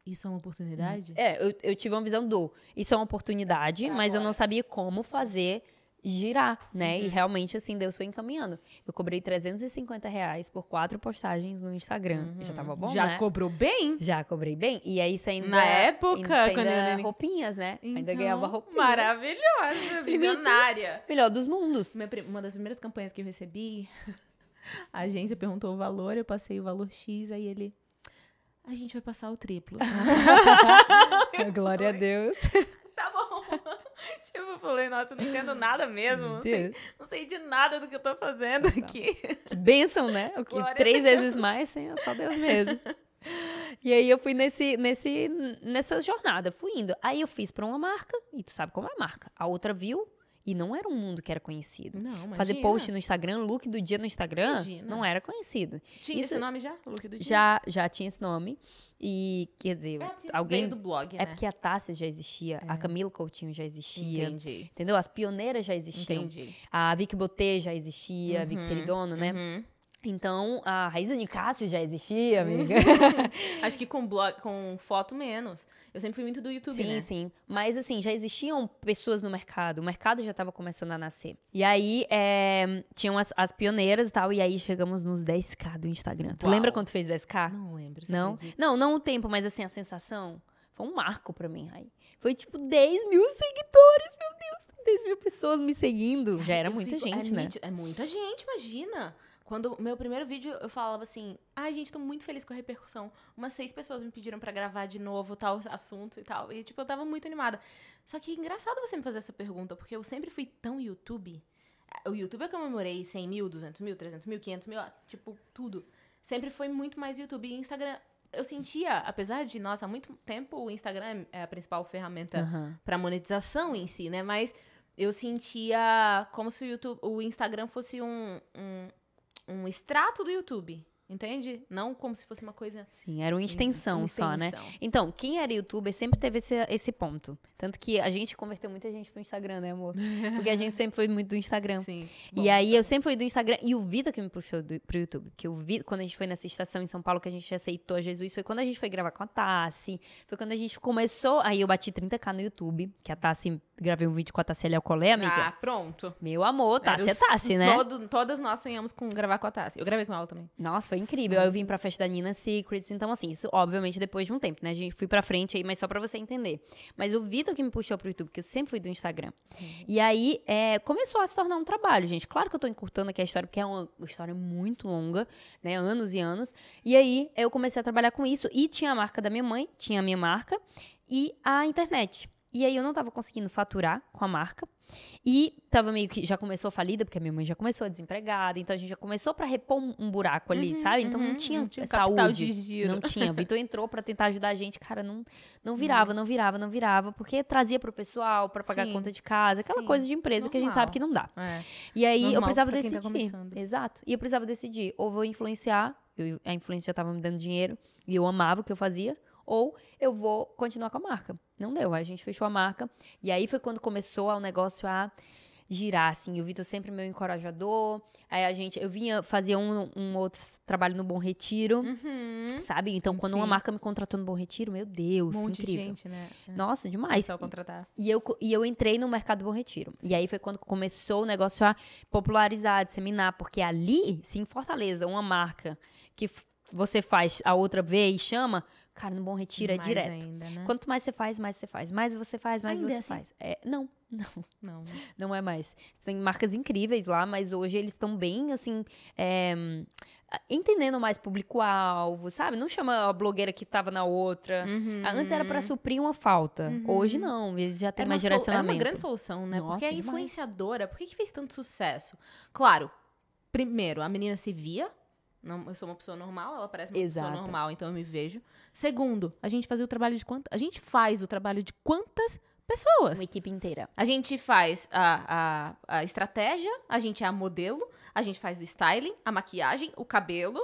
S3: Isso é uma oportunidade?
S2: Eu tive uma visão isso é uma oportunidade, mas eu não sabia como fazer girar, né? E realmente, assim, Deus foi encaminhando. Eu cobrei R$350 por 4 postagens no Instagram. Já tava bom,
S3: Já
S2: né?
S3: cobrou bem?
S2: Já cobrei bem. E aí, saindo
S3: na época,
S2: quando roupinhas, né? Então, ainda ganhava roupinha.
S3: Maravilhosa, visionária.
S2: Melhor dos mundos.
S3: Uma das primeiras campanhas que eu recebi, a agência perguntou o valor, eu passei o valor X, aí ele... A gente vai passar o triplo.
S2: Glória a Deus.
S3: Tá bom. Tipo, eu falei, nossa, eu não entendo nada mesmo. Não sei de nada do que eu tô fazendo aqui.
S2: Que bênção, né? O que 3 vezes mais, só Deus mesmo. E aí eu fui nessa jornada, fui indo. Aí eu fiz pra uma marca, e tu sabe como é a marca. A outra viu E não era um mundo que era conhecido.
S3: Não, imagina.
S2: Fazer post no Instagram, look do dia no Instagram,
S3: Imagina.
S2: não era conhecido.
S3: Tinha
S2: Isso-
S3: esse nome já? O look do dia?
S2: Já tinha esse nome. E, quer dizer,
S3: Porque
S2: alguém...
S3: veio do blog,
S2: É
S3: né?
S2: porque a Tássia já existia, a Camila Coutinho já existia.
S3: Entendi.
S2: Entendeu? As pioneiras já existiam.
S3: Entendi.
S2: A Vicky Botê já existia, a Vicky Seridono, né?
S3: Uhum.
S2: Então, a Raíza Nicásio já existia, amiga.
S3: Acho que com blog, com foto menos. Eu sempre fui muito do YouTube,
S2: Sim,
S3: né?
S2: sim. Mas, assim, já existiam pessoas no mercado. O mercado já estava começando a nascer. E aí, tinham as pioneiras e tal. E aí, chegamos nos 10K do Instagram. Tu
S3: Uau.
S2: lembra quando tu fez 10K?
S3: Não lembro. você
S2: Não?
S3: acredita?
S2: Não o tempo, mas, assim, a sensação. Foi um marco pra mim, Rai. Foi, tipo, 10 mil seguidores, meu Deus. 10 mil pessoas me seguindo. Já era
S3: Eu
S2: muita
S3: fico-
S2: gente, né?
S3: É muita gente, imagina. Quando meu primeiro vídeo, eu falava assim, ai, gente, tô muito feliz com a repercussão. Umas 6 pessoas me pediram pra gravar de novo tal assunto e tal. E, tipo, eu tava muito animada. Só que é engraçado você me fazer essa pergunta, porque eu sempre fui tão YouTube. O YouTube eu comemorei 100 mil, 200 mil, 300 mil, 500 mil, tipo, tudo. Sempre foi muito mais YouTube. E Instagram, eu sentia, apesar de, nossa, há muito tempo o Instagram é a principal ferramenta
S2: Aham.
S3: pra monetização em si, né? Mas eu sentia como se o Instagram fosse um extrato do YouTube, entende? Não como se fosse uma coisa...
S2: Sim, era uma extensão
S3: uma
S2: só, né?
S3: extensão.
S2: Então, quem era youtuber sempre teve esse ponto. Tanto que a gente converteu muita gente pro Instagram, né, amor? Porque a gente sempre foi muito do Instagram.
S3: Sim.
S2: E aí, eu sempre fui do Instagram. E o Vitor que me puxou pro YouTube. Porque o Vitor, quando a gente foi nessa estação em São Paulo, que a gente aceitou a Jesus, foi quando a gente foi gravar com a Tassi. Foi quando a gente começou... Aí eu bati 30K no YouTube. Que a Tassi... Gravei um vídeo com a Tassi Alcolé, amiga.
S3: Ah, pronto.
S2: Meu amor, Tassi é
S3: Era
S2: Tassi, né?
S3: Todas nós sonhamos com gravar com a Tassi. Eu gravei com ela também.
S2: Nossa, foi incrível. Aí eu vim pra festa da Nina Secrets. Então, assim, isso obviamente depois de um tempo, né? A gente fui pra frente aí, mas só pra você entender. Mas o Vitor que me puxou pro YouTube, porque eu sempre fui do Instagram. E aí, começou a se tornar um trabalho, gente. Claro que eu tô encurtando aqui a história, porque é uma história muito longa, né? Anos e anos. E aí, eu comecei a trabalhar com isso. E tinha a marca da minha mãe, tinha a minha marca e a internet. E aí, eu não tava conseguindo faturar com a marca. E tava meio que... Já começou falida, porque a minha mãe já começou desempregada. Então, a gente já começou pra repor um buraco ali, sabe? Então, não tinha
S3: capital
S2: saúde.
S3: de giro.
S2: Não tinha. Vitor entrou pra tentar ajudar a gente. Cara, não virava. Porque trazia pro pessoal, pra pagar a
S3: Sim.
S2: conta de casa. Aquela
S3: Sim.
S2: coisa de empresa que a gente
S3: Normal.
S2: sabe que não dá.
S3: É.
S2: E aí, eu
S3: Normal
S2: precisava
S3: pra quem tá
S2: decidir.
S3: começando.
S2: Exato. E eu precisava decidir. Ou vou influenciar. A influência já tava me dando dinheiro. E eu amava o que eu fazia. Ou eu vou continuar com a marca. Não deu. Aí a gente fechou a marca. E aí foi quando começou o negócio a girar, assim. O Vitor sempre meu encorajador. Aí eu vinha, fazia um outro trabalho no Bom Retiro, sabe? Então, quando uma
S3: Sim.
S2: marca me contratou no Bom Retiro, meu Deus,
S3: Um monte
S2: incrível.
S3: de gente, né?
S2: Nossa, demais.
S3: Começou a contratar.
S2: E eu entrei no mercado do Bom Retiro. E aí foi quando começou o negócio a popularizar, disseminar. Porque ali, se em Fortaleza, uma marca que você faz, a outra vê e chama, cara, no Bom Retiro é
S3: Mais
S2: direto.
S3: ainda, né?
S2: Quanto mais você faz, mais você faz. Mais você faz, mais
S3: Ainda
S2: você
S3: assim?
S2: faz. Não.
S3: Não.
S2: Não é mais. Tem marcas incríveis lá, mas hoje eles estão bem, assim, entendendo mais público-alvo, sabe? Não chama a blogueira que tava na outra. Antes era pra suprir uma falta. Hoje não, eles já têm mais
S3: Era
S2: direcionamento.
S3: uma grande solução, né?
S2: Nossa,
S3: Porque a
S2: demais.
S3: influenciadora, por que fez tanto sucesso? Claro, primeiro, a menina se via. Não, eu sou uma pessoa normal, ela parece uma
S2: Exato.
S3: pessoa normal, então eu me vejo. Segundo, a gente fazia o trabalho de quantas? A gente faz o trabalho de quantas pessoas?
S2: Uma equipe inteira.
S3: A gente faz a estratégia, a gente é a modelo, a gente faz o styling, a maquiagem, o cabelo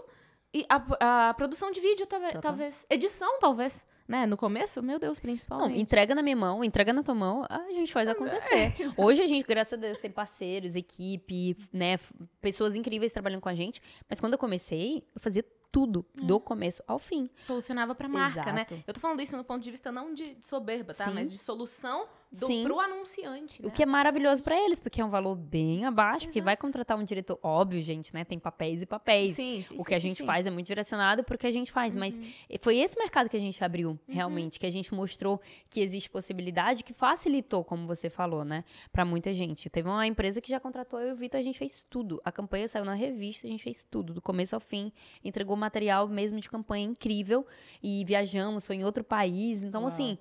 S3: e a produção de vídeo, talvez. Edição, talvez. Né? No começo, meu Deus,
S2: Não,
S3: principalmente.
S2: entrega na minha mão, entrega na tua mão, a gente faz acontecer. Hoje a gente, graças a Deus, tem parceiros, equipe, né? Pessoas incríveis trabalhando com a gente. Mas quando eu comecei, eu fazia tudo, do começo ao fim.
S3: Solucionava pra marca, né?
S2: Exato.
S3: Eu tô falando isso no ponto de vista não de soberba, tá?
S2: Sim.
S3: Mas de solução
S2: Sim.
S3: pro anunciante, né?
S2: O que é maravilhoso pra eles, porque é um valor bem abaixo, porque
S3: Exato.
S2: vai contratar um diretor, óbvio, gente, né? Tem papéis e papéis.
S3: Sim,
S2: O que a gente faz é muito direcionado pro que a gente faz, mas foi esse mercado que a gente abriu, realmente, que a gente mostrou que existe possibilidade, que facilitou, como você falou, né, pra muita gente. Teve uma empresa que já contratou eu e o Vitor, a gente fez tudo. A campanha saiu na revista, a gente fez tudo, do começo ao fim, entregou material mesmo de campanha incrível e viajamos, foi em outro país. Então,
S3: Uau.
S2: assim,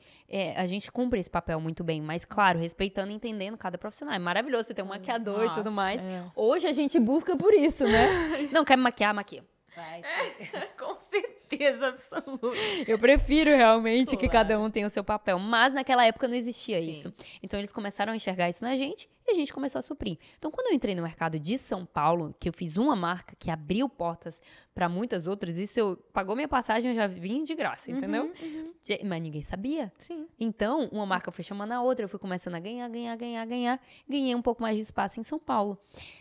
S2: a gente cumpre esse papel muito bem, mas claro, respeitando e entendendo cada profissional. É maravilhoso você ter um maquiador e tudo
S3: Nossa,
S2: mais.
S3: é.
S2: Hoje a gente busca por isso, né? Não, quer me maquiar, maquia. Vai.
S3: Com certeza. certeza absoluta.
S2: Eu prefiro realmente que
S3: Claro.
S2: cada um tenha o seu papel. Mas naquela época não existia
S3: Sim.
S2: isso. Então eles começaram a enxergar isso na gente e a gente começou a suprir. Então quando eu entrei no mercado de São Paulo, que eu fiz uma marca que abriu portas para muitas outras, isso eu pagou minha passagem, eu já vim de graça, entendeu? Mas ninguém sabia.
S3: Sim.
S2: Então, uma marca foi chamando a outra, eu fui começando a ganhar. Ganhei um pouco mais de espaço em São Paulo.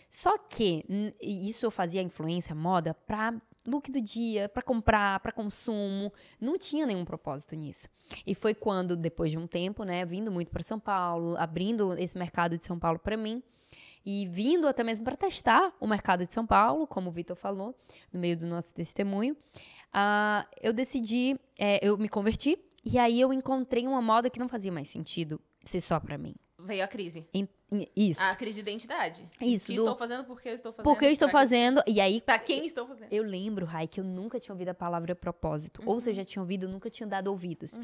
S2: Só que isso eu fazia influência, moda, pra look do dia, pra comprar, pra consumo. Não tinha nenhum propósito nisso. E foi quando, depois de um tempo, né, vindo muito pra São Paulo, abrindo esse mercado de São Paulo pra mim, e vindo até mesmo para testar o mercado de São Paulo, como o Vitor falou, no meio do nosso testemunho, eu decidi, eu me converti, e aí eu encontrei uma moda que não fazia mais sentido ser só pra mim.
S3: Veio a crise.
S2: Isso.
S3: A crise de identidade.
S2: Isso,
S3: O que
S2: do-
S3: estou fazendo, por que eu estou fazendo.
S2: Porque eu estou
S3: pra
S2: fazendo, e aí
S3: Pra quem estou fazendo.
S2: eu lembro, Rai, que eu nunca tinha ouvido a palavra propósito. Ou se eu já tinha ouvido, eu nunca tinha dado ouvidos.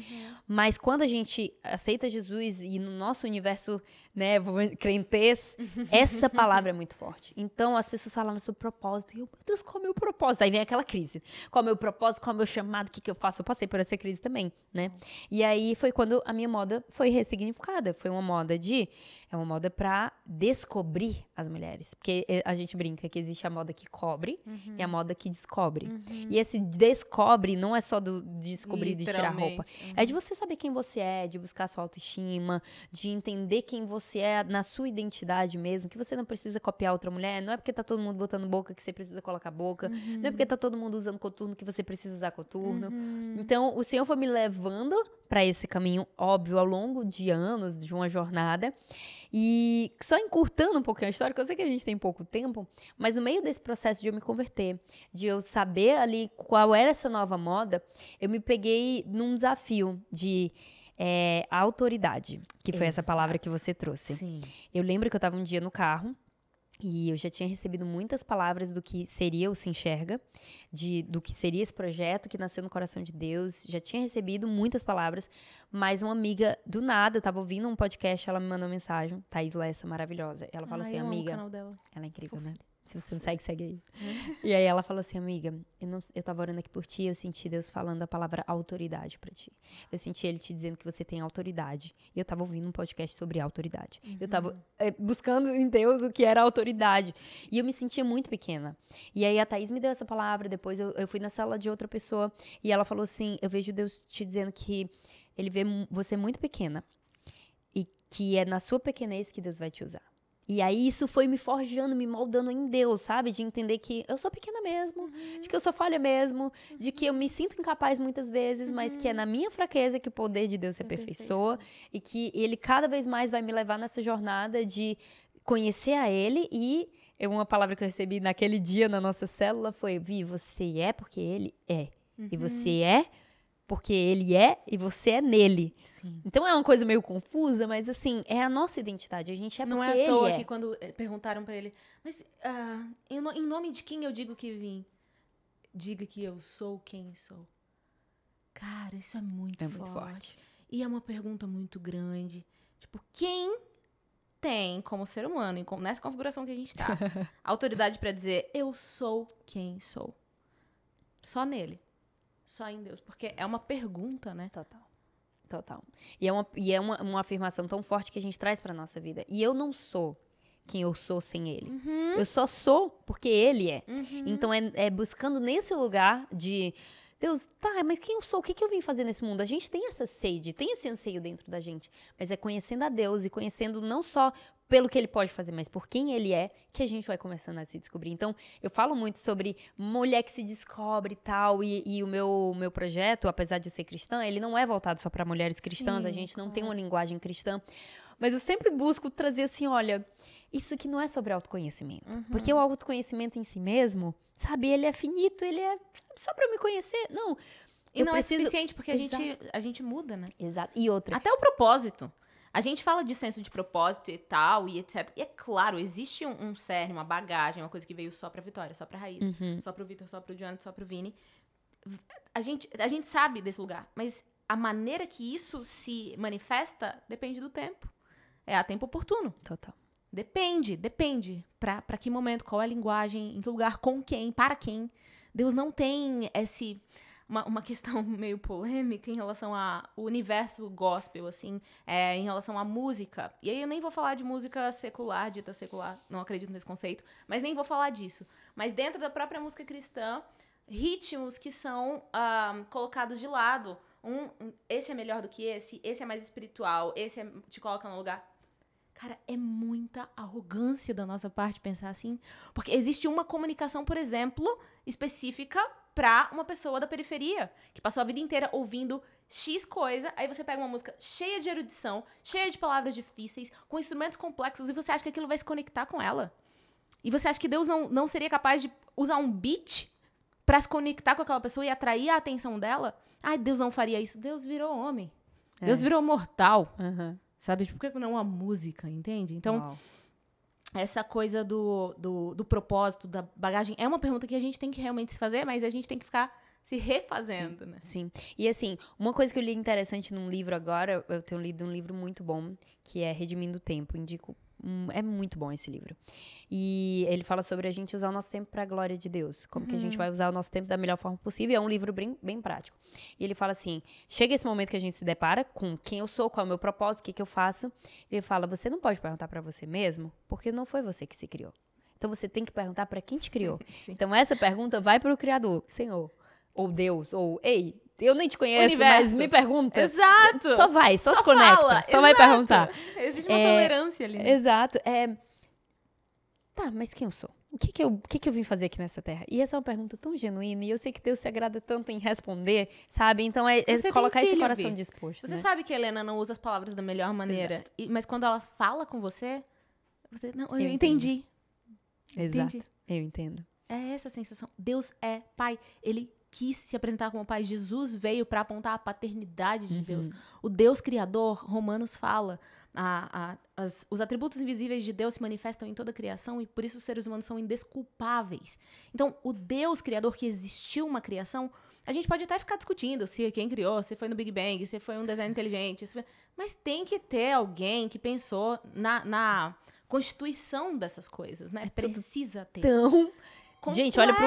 S2: Mas quando a gente aceita Jesus e no nosso universo, né, crentez, essa palavra é muito forte. Então as pessoas falavam sobre propósito. E eu, meu Deus, qual é o meu propósito? Aí vem aquela crise. Qual é o meu propósito? Qual é o meu chamado? O que eu faço? Eu passei por essa crise também, né? E aí foi quando a minha moda foi ressignificada. Foi uma moda é uma moda pra descobrir as mulheres. Porque a gente brinca que existe a moda que cobre e a moda que descobre. E esse descobre não é só de descobrir, de tirar a roupa.
S3: Literalmente.
S2: É de você saber quem você é, de buscar sua autoestima, de entender quem você é na sua identidade mesmo, que você não precisa copiar outra mulher, não é porque tá todo mundo botando boca que você precisa colocar boca, não é porque tá todo mundo usando coturno que você precisa usar coturno. Então, o Senhor foi me levando para esse caminho, óbvio, ao longo de anos, de uma jornada. E só encurtando um pouquinho a história, que eu sei que a gente tem pouco tempo, mas no meio desse processo de eu me converter, de eu saber ali qual era essa nova moda, eu me peguei num desafio de autoridade, que foi essa palavra que você trouxe.
S3: Sim.
S2: Eu lembro que eu estava um dia no carro e eu já tinha recebido muitas palavras do que seria o Se Enxerga, do que seria esse projeto que nasceu no coração de Deus. Já tinha recebido muitas palavras, mas uma amiga, do nada, eu estava ouvindo um podcast, ela me mandou uma mensagem, Thaís Lessa, maravilhosa. Ela fala assim,
S3: eu amo o
S2: amiga,
S3: canal dela.
S2: ela é incrível, né? Se você não segue, segue aí. E aí ela falou assim, amiga, eu tava orando aqui por ti, eu senti Deus falando a palavra autoridade pra ti. Eu senti Ele te dizendo que você tem autoridade. E eu tava ouvindo um podcast sobre autoridade. Eu tava buscando em Deus o que era autoridade. E eu me sentia muito pequena. E aí a Thaís me deu essa palavra, depois eu fui na sala de outra pessoa e ela falou assim, eu vejo Deus te dizendo que Ele vê você muito pequena e que é na sua pequenez que Deus vai te usar. E aí isso foi me forjando, me moldando em Deus, sabe? De entender que eu sou pequena mesmo, de que eu sou falha mesmo, de que eu me sinto incapaz muitas vezes, mas que é na minha fraqueza que o poder de Deus se aperfeiçoa e que Ele cada vez mais vai me levar nessa jornada de conhecer a Ele e uma palavra que eu recebi naquele dia na nossa célula foi, Vi, você é porque Ele é. E você é porque Ele é e você é nele.
S3: Sim.
S2: Então é uma coisa meio confusa, mas assim, é a nossa identidade. A gente é porque
S3: Não é à
S2: Ele
S3: toa
S2: é.
S3: que quando perguntaram pra ele, mas em nome de quem eu digo que vim? Diga que eu sou quem sou. Cara, isso é muito forte. E é uma pergunta muito grande. Tipo, quem tem, como ser humano, nessa configuração que a gente tá, autoridade pra dizer, eu sou quem sou? Só nele. Só em Deus. Porque é uma pergunta, né?
S2: Total. E é uma afirmação tão forte que a gente traz pra nossa vida. E eu não sou quem eu sou sem Ele. Eu só sou porque Ele é. Então é buscando nesse lugar de... Deus, tá, mas quem eu sou? O que eu vim fazer nesse mundo? A gente tem essa sede, tem esse anseio dentro da gente. Mas é conhecendo a Deus e conhecendo não só pelo que Ele pode fazer, mas por quem Ele é, que a gente vai começando a se descobrir. Então, eu falo muito sobre mulher que se descobre e tal, e o meu projeto, apesar de eu ser cristã, ele não é voltado só para mulheres cristãs,
S3: Sim,
S2: a gente não tem uma linguagem cristã. Mas eu sempre busco trazer assim, olha, isso aqui não é sobre autoconhecimento. Porque o autoconhecimento em si mesmo, sabe, ele é finito, ele é só pra eu me conhecer. Não.
S3: E não é suficiente, porque
S2: Exato.
S3: a gente muda, né?
S2: Exato. E outra.
S3: Até o propósito. A gente fala de senso de propósito e tal, e etc. E é claro, existe um cerne, uma bagagem, uma coisa que veio só pra Vitória, só pra Raíssa, só pro Vitor, só pro Jonathan, só pro Vini. A gente sabe desse lugar, mas a maneira que isso se manifesta depende do tempo. É a tempo oportuno.
S2: Total.
S3: Depende. Pra que momento, qual é a linguagem, em que lugar, com quem, para quem. Deus não tem esse... uma questão meio polêmica em relação ao universo gospel, assim, em relação à música. E aí eu nem vou falar de música secular, dita secular, não acredito nesse conceito, mas nem vou falar disso. Mas dentro da própria música cristã, ritmos que são colocados de lado. Esse é melhor do que esse é mais espiritual, te coloca no lugar. Cara, é muita arrogância da nossa parte pensar assim. Porque existe uma comunicação, por exemplo, específica pra uma pessoa da periferia, que passou a vida inteira ouvindo X coisa, aí você pega uma música cheia de erudição, cheia de palavras difíceis, com instrumentos complexos, e você acha que aquilo vai se conectar com ela. E você acha que Deus não seria capaz de usar um beat pra se conectar com aquela pessoa e atrair a atenção dela? Ai, Deus não faria isso. Deus virou homem. Deus virou mortal. Sabe? Por que não a música, entende? Então, essa coisa do propósito, da bagagem, é uma pergunta que a gente tem que realmente se fazer, mas a gente tem que ficar se refazendo, né?
S2: Sim. E assim, uma coisa que eu li interessante num livro agora, eu tenho lido um livro muito bom, que é Redimindo o Tempo. Indico. É muito bom esse livro. E ele fala sobre a gente usar o nosso tempo para a glória de Deus. Como que a gente vai usar o nosso tempo da melhor forma possível. É um livro bem prático. E ele fala assim, chega esse momento que a gente se depara com quem eu sou, qual é o meu propósito, o que eu faço. Ele fala, você não pode perguntar para você mesmo, porque não foi você que se criou. Então você tem que perguntar para quem te criou. Então essa pergunta vai para o Criador, Senhor, ou Deus, ou ei, eu nem te conheço,
S3: Universo.
S2: mas me pergunta.
S3: Exato.
S2: Só se conecta,
S3: fala.
S2: só vai perguntar.
S3: Existe uma tolerância ali. Né?
S2: Exato. Tá, mas quem eu sou? O que eu vim fazer aqui nessa terra? E essa é uma pergunta tão genuína, e eu sei que Deus se agrada tanto em responder, sabe? Então é colocar esse coração disposto.
S3: Você
S2: né?
S3: sabe que a Helena não usa as palavras da melhor maneira, mas quando ela fala com você, não, eu entendi.
S2: Exato.
S3: Entendi.
S2: Eu entendo.
S3: É essa a sensação. Deus é pai. Ele quis se apresentar como pai. Jesus veio para apontar a paternidade de Deus. O Deus criador, Romanos fala, os atributos invisíveis de Deus se manifestam em toda a criação e por isso os seres humanos são indesculpáveis. Então, o Deus criador, que existiu uma criação, a gente pode até ficar discutindo se quem criou, se foi no Big Bang, se foi um desenho inteligente, mas tem que ter alguém que pensou na constituição dessas coisas, né? Precisa ter.
S2: Então,
S3: Complexo.
S2: gente, olha pra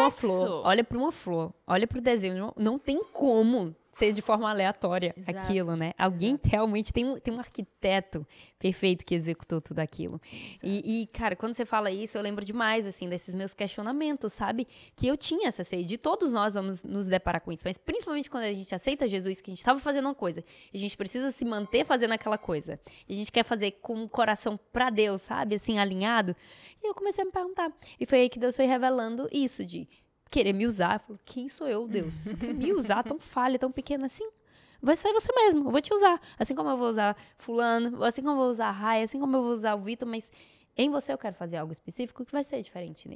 S2: uma flor, olha pro desenho, não tem como ser de forma aleatória aquilo, né? Alguém realmente tem um arquiteto perfeito que executou tudo aquilo. E, cara, quando você fala isso, eu lembro demais, assim, desses meus questionamentos, sabe? Que eu tinha essa sede. De todos nós vamos nos deparar com isso, mas principalmente quando a gente aceita Jesus, que a gente estava fazendo uma coisa, e a gente precisa se manter fazendo aquela coisa. E a gente quer fazer com o coração pra Deus, sabe? Assim, alinhado. E eu comecei a me perguntar. E foi aí que Deus foi revelando isso de querer me usar. Eu falo, quem sou eu, Deus? Você quer me usar tão falha, tão pequena assim? Vai ser você mesmo, eu vou te usar. Assim como eu vou usar fulano, assim como eu vou usar a Raia, assim como eu vou usar o Vitor, mas em você eu quero fazer algo específico que vai ser diferente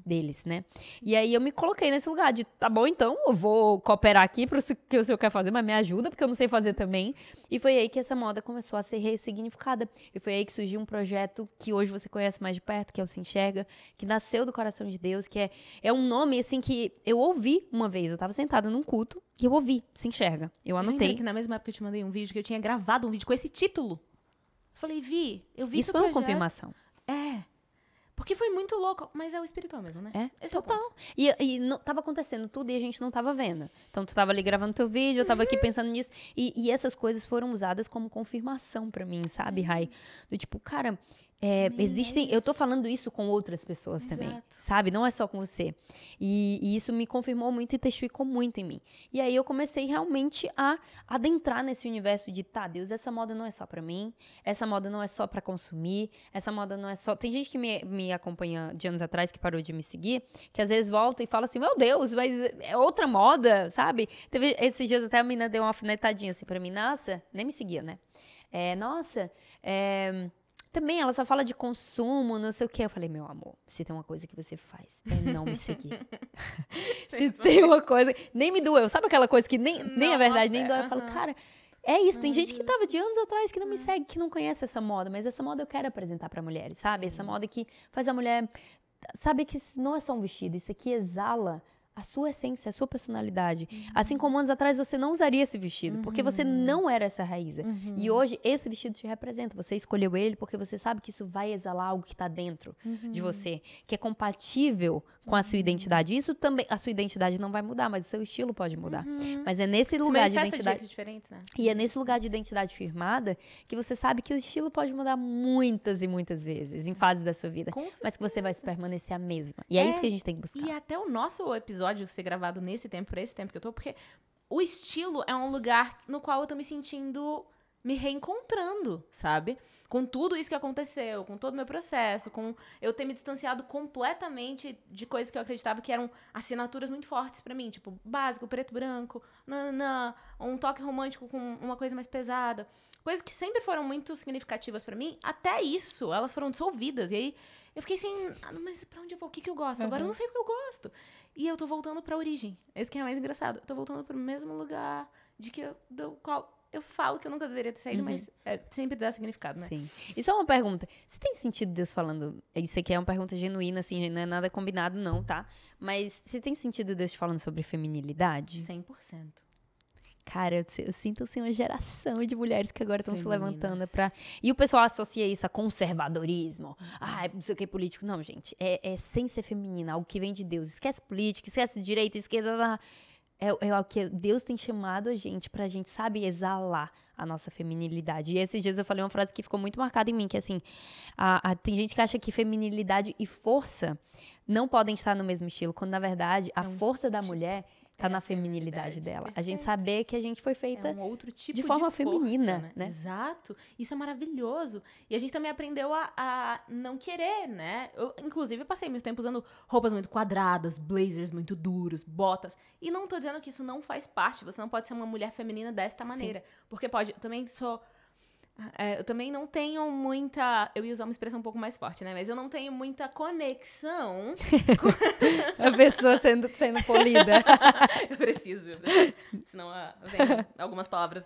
S2: deles, né? E aí eu me coloquei nesse lugar de, tá bom, então, eu vou cooperar aqui pro que o senhor quer fazer, mas me ajuda, porque eu não sei fazer também. E foi aí que essa moda começou a ser ressignificada. E foi aí que surgiu um projeto que hoje você conhece mais de perto, que é o Se Enxerga, que nasceu do coração de Deus, que é um nome, assim, que eu ouvi uma vez. Eu tava sentada num culto e eu ouvi, Se Enxerga. Eu anotei.
S3: Que na mesma época eu te mandei um vídeo, que eu tinha gravado um vídeo com esse título. Eu falei, eu vi
S2: isso foi uma confirmação.
S3: Porque foi muito louco, mas é o espiritual mesmo, né? Esse
S2: total.
S3: É o ponto.
S2: E não, tava acontecendo tudo e a gente não tava vendo. Então, tu tava ali gravando teu vídeo, eu tava aqui pensando nisso. E essas coisas foram usadas como confirmação pra mim, sabe, Rai? Do tipo, cara, existem... Eu tô falando isso com outras pessoas também, sabe? Não é só com você. E isso me confirmou muito e testificou muito em mim. E aí eu comecei realmente a adentrar nesse universo de, tá, Deus, essa moda não é só pra mim, essa moda não é só pra consumir, essa moda não é só... Tem gente que me acompanha de anos atrás, que parou de me seguir, que às vezes volta e fala assim, meu Deus, mas é outra moda, sabe? Teve esses dias até a menina deu uma alfinetadinha assim pra mim, nossa, nem me seguia, né? Também ela só fala de consumo, não sei o quê. Eu falei, meu amor, se tem uma coisa que você faz, é não me seguir. Se tem uma coisa... Nem me doeu. Sabe aquela coisa que nem é verdade, nem doeu? Eu falo, cara, é isso. Tem gente que tava de anos atrás que não me segue, que não conhece essa moda. Mas essa moda eu quero apresentar pra mulheres, sabe? Essa moda que faz a mulher... Sabe que não é só um vestido. Isso aqui exala a sua essência, a sua personalidade. Assim como anos atrás você não usaria esse vestido, porque você não era essa Raíza. E hoje esse vestido te representa. Você escolheu ele porque você sabe que isso vai exalar algo que está dentro de você, que é compatível com a sua identidade. Isso também, a sua identidade não vai mudar, mas o seu estilo pode mudar. Mas é nesse lugar de identidade.
S3: De diferentes, né?
S2: E é nesse lugar de identidade firmada que você sabe que o estilo pode mudar muitas e muitas vezes em fases da sua vida, mas que você vai permanecer a mesma. E é isso que a gente tem que buscar.
S3: E até o nosso episódio ser gravado nesse tempo, por esse tempo que eu tô, porque o estilo é um lugar no qual eu tô me sentindo, me reencontrando, sabe? Com tudo isso que aconteceu, com todo o meu processo, com eu ter me distanciado completamente de coisas que eu acreditava que eram assinaturas muito fortes pra mim, tipo, básico, preto e branco, um toque romântico com uma coisa mais pesada. Coisas que sempre foram muito significativas pra mim, até isso, elas foram dissolvidas. E aí eu fiquei assim, mas pra onde eu vou? O que eu gosto? Agora eu não sei o que eu gosto. E eu tô voltando pra origem. Esse que é mais engraçado. Eu tô voltando pro mesmo lugar do qual eu falo que eu nunca deveria ter saído, mas sempre dá significado, né?
S2: Sim. E só uma pergunta. Você tem sentido Deus falando... Isso aqui é uma pergunta genuína, assim, não é nada combinado, não, tá? Mas você tem sentido Deus te falando sobre feminilidade?
S3: 100%.
S2: Cara, eu sinto, assim, uma geração de mulheres que agora estão se levantando pra... E o pessoal associa isso a conservadorismo. Não sei o que, político. Não, gente. É sem ser feminina, algo que vem de Deus. Esquece política, esquece direita, esquerda... É o que Deus tem chamado a gente pra gente, sabe, exalar a nossa feminilidade. E esses dias eu falei uma frase que ficou muito marcada em mim, que assim, tem gente que acha que feminilidade e força não podem estar no mesmo estilo, quando na verdade a força da mulher tá na feminilidade dela.
S3: Perfeito.
S2: A gente saber que a gente foi feita
S3: um outro tipo
S2: de forma
S3: força,
S2: feminina, né?
S3: Exato. Isso é maravilhoso. E a gente também aprendeu a não querer, né? Eu, inclusive, passei muito tempo usando roupas muito quadradas, blazers muito duros, botas. E não tô dizendo que isso não faz parte. Você não pode ser uma mulher feminina desta maneira. Sim. Porque pode... Eu também sou... eu também não tenho muita... Eu ia usar uma expressão um pouco mais forte, né? Mas eu não tenho muita conexão com...
S2: A pessoa sendo polida.
S3: Eu preciso. Né? Senão vem algumas palavras...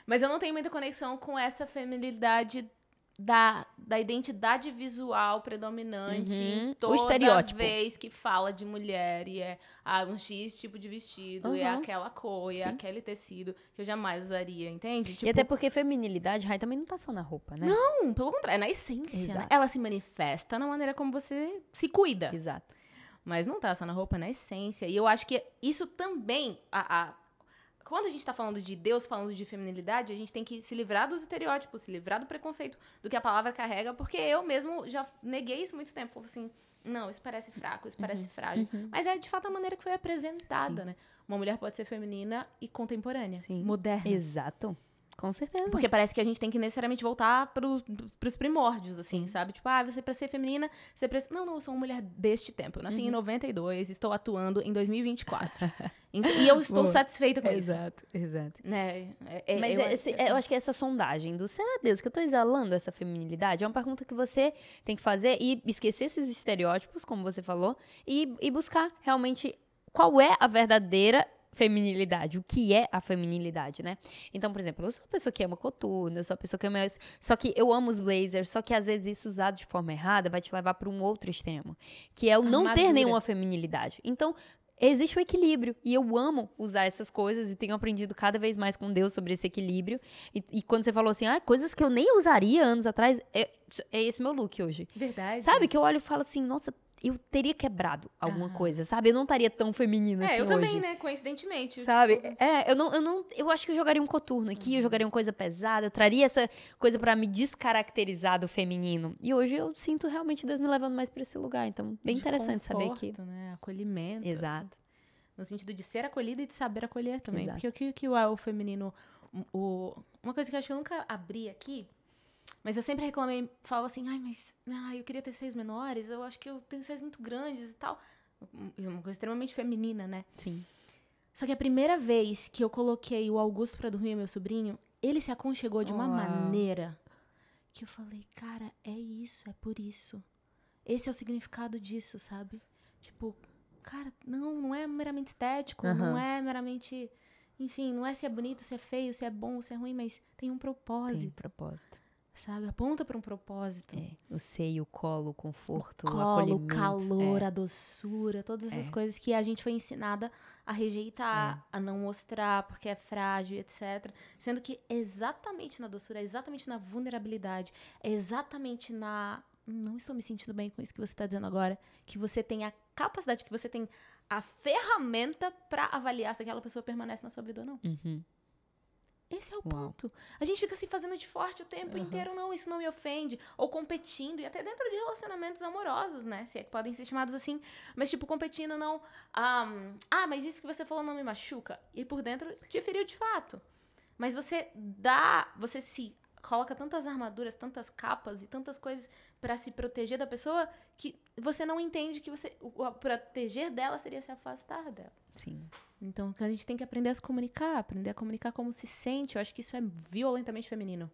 S3: Mas eu não tenho muita conexão com essa feminilidade da identidade visual predominante toda
S2: o estereótipo.
S3: Vez que fala de mulher e é um X tipo de vestido, e é aquela cor, e é aquele tecido que eu jamais usaria, entende? Tipo,
S2: e até porque feminilidade, Rai, também não tá só na roupa, né?
S3: Não, pelo contrário, é na essência. Né? Ela se manifesta na maneira como você se cuida.
S2: Exato.
S3: Mas não tá só na roupa, é na essência. E eu acho que isso também... Quando a gente tá falando de Deus, falando de feminilidade, a gente tem que se livrar dos estereótipos, se livrar do preconceito, do que a palavra carrega, porque eu mesmo já neguei isso muito tempo. Falei assim, não, isso parece fraco, isso parece frágil. Mas é, de fato, a maneira que foi apresentada, né? Uma mulher pode ser feminina e contemporânea, moderna.
S2: Exato. Com certeza.
S3: Porque parece que a gente tem que necessariamente voltar pros primórdios, assim, sabe? Tipo, você pra ser feminina, você precisa... Não, eu sou uma mulher deste tempo. Eu nasci em 92, estou atuando em 2024. E eu estou satisfeita com isso.
S2: Exato.
S3: Né?
S2: Mas eu acho que essa sondagem do será Deus que eu tô exalando essa feminilidade é uma pergunta que você tem que fazer e esquecer esses estereótipos, como você falou, e buscar realmente qual é a verdadeira feminilidade, o que é a feminilidade, né? Então, por exemplo, eu sou uma pessoa que ama coturno, eu sou uma pessoa que ama... Só que eu amo os blazers, só que às vezes isso usado de forma errada vai te levar para um outro extremo, que é o não ter nenhuma feminilidade. Então, existe o equilíbrio, e eu amo usar essas coisas, e tenho aprendido cada vez mais com Deus sobre esse equilíbrio, e quando você falou assim, coisas que eu nem usaria anos atrás, é esse meu look hoje.
S3: Verdade.
S2: Sabe, que eu olho e falo assim, nossa, eu teria quebrado alguma coisa, sabe? Eu não estaria tão feminina assim
S3: eu
S2: hoje.
S3: também, né? Coincidentemente.
S2: Sabe?
S3: Tipo...
S2: Eu acho que eu jogaria um coturno aqui, eu jogaria uma coisa pesada, eu traria essa coisa pra me descaracterizar do feminino. E hoje eu sinto realmente Deus me levando mais pra esse lugar. Então, bem interessante
S3: conforto,
S2: saber que...
S3: né? Acolhimento.
S2: Exato.
S3: Assim, no sentido de ser acolhida e de saber acolher também.
S2: Exato.
S3: Porque o que é o feminino... Uma coisa que eu acho que eu nunca abri aqui... Mas eu sempre reclamei, falava assim, eu queria ter seios menores, eu acho que eu tenho seios muito grandes e tal. Uma coisa extremamente feminina, né?
S2: Sim.
S3: Só que a primeira vez que eu coloquei o Augusto pra dormir, meu sobrinho, ele se aconchegou de uma maneira que eu falei, cara, é isso, é por isso. Esse é o significado disso, sabe? Tipo, cara, não é meramente estético, não é meramente... Enfim, não é se é bonito, se é feio, se é bom, se é ruim, mas tem um propósito.
S2: Tem propósito.
S3: sabe? Aponta para um propósito.
S2: O seio, o colo, o conforto,
S3: O
S2: o
S3: colo, o
S2: acolhimento.
S3: calor, a doçura, todas essas coisas que a gente foi ensinada a rejeitar, a não mostrar porque é frágil, etc. Sendo que exatamente na doçura, é exatamente na vulnerabilidade, é exatamente na... Não estou me sentindo bem com isso que você está dizendo agora, que você tem a capacidade, que você tem a ferramenta para avaliar se aquela pessoa permanece na sua vida ou não.
S2: Uhum.
S3: Esse é o ponto. A gente fica se fazendo de forte o tempo inteiro. Não, isso não me ofende. Ou competindo. E até dentro de relacionamentos amorosos, né? Se é que podem ser chamados assim. Mas, tipo, competindo não... mas isso que você falou não me machuca. E por dentro te feriu de fato. Mas você se coloca tantas armaduras, tantas capas e tantas coisas pra se proteger da pessoa que você não entende que o proteger dela seria se afastar dela.
S2: Sim.
S3: Então, a gente tem que aprender a comunicar como se sente. Eu acho que isso é violentamente feminino.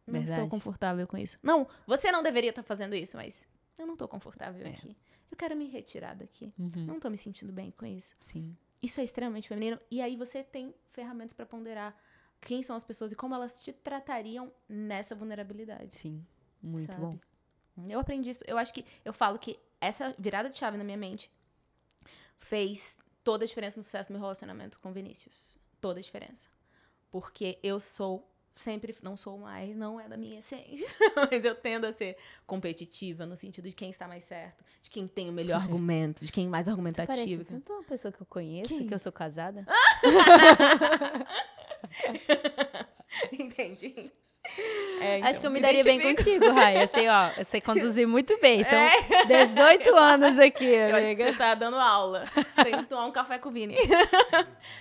S3: Não estou confortável com isso. Não, você não deveria estar fazendo isso, mas eu não estou confortável aqui. Eu quero me retirar daqui. Não estou me sentindo bem com isso.
S2: Sim.
S3: Isso é extremamente feminino. E aí você tem ferramentas para ponderar quem são as pessoas e como elas te tratariam nessa vulnerabilidade.
S2: Sim. Muito
S3: sabe?
S2: bom.
S3: Eu aprendi isso. Eu falo que essa virada de chave na minha mente fez toda a diferença no sucesso do meu relacionamento com o Vinícius. Toda a diferença. Porque eu sou sempre, não sou mais, não é da minha essência, mas eu tendo a ser competitiva no sentido de quem está mais certo, de quem tem o melhor argumento, de quem é mais argumentativo.
S2: Parece tanto uma pessoa que eu conheço, que eu sou casada.
S3: Entendi.
S2: Acho que eu me daria bem contigo, Raia. Assim, ó, eu sei conduzir muito bem. São 18 anos aqui,
S3: Eu
S2: amiga.
S3: acho que você tá dando aula. Tem que tomar um café com o Vini.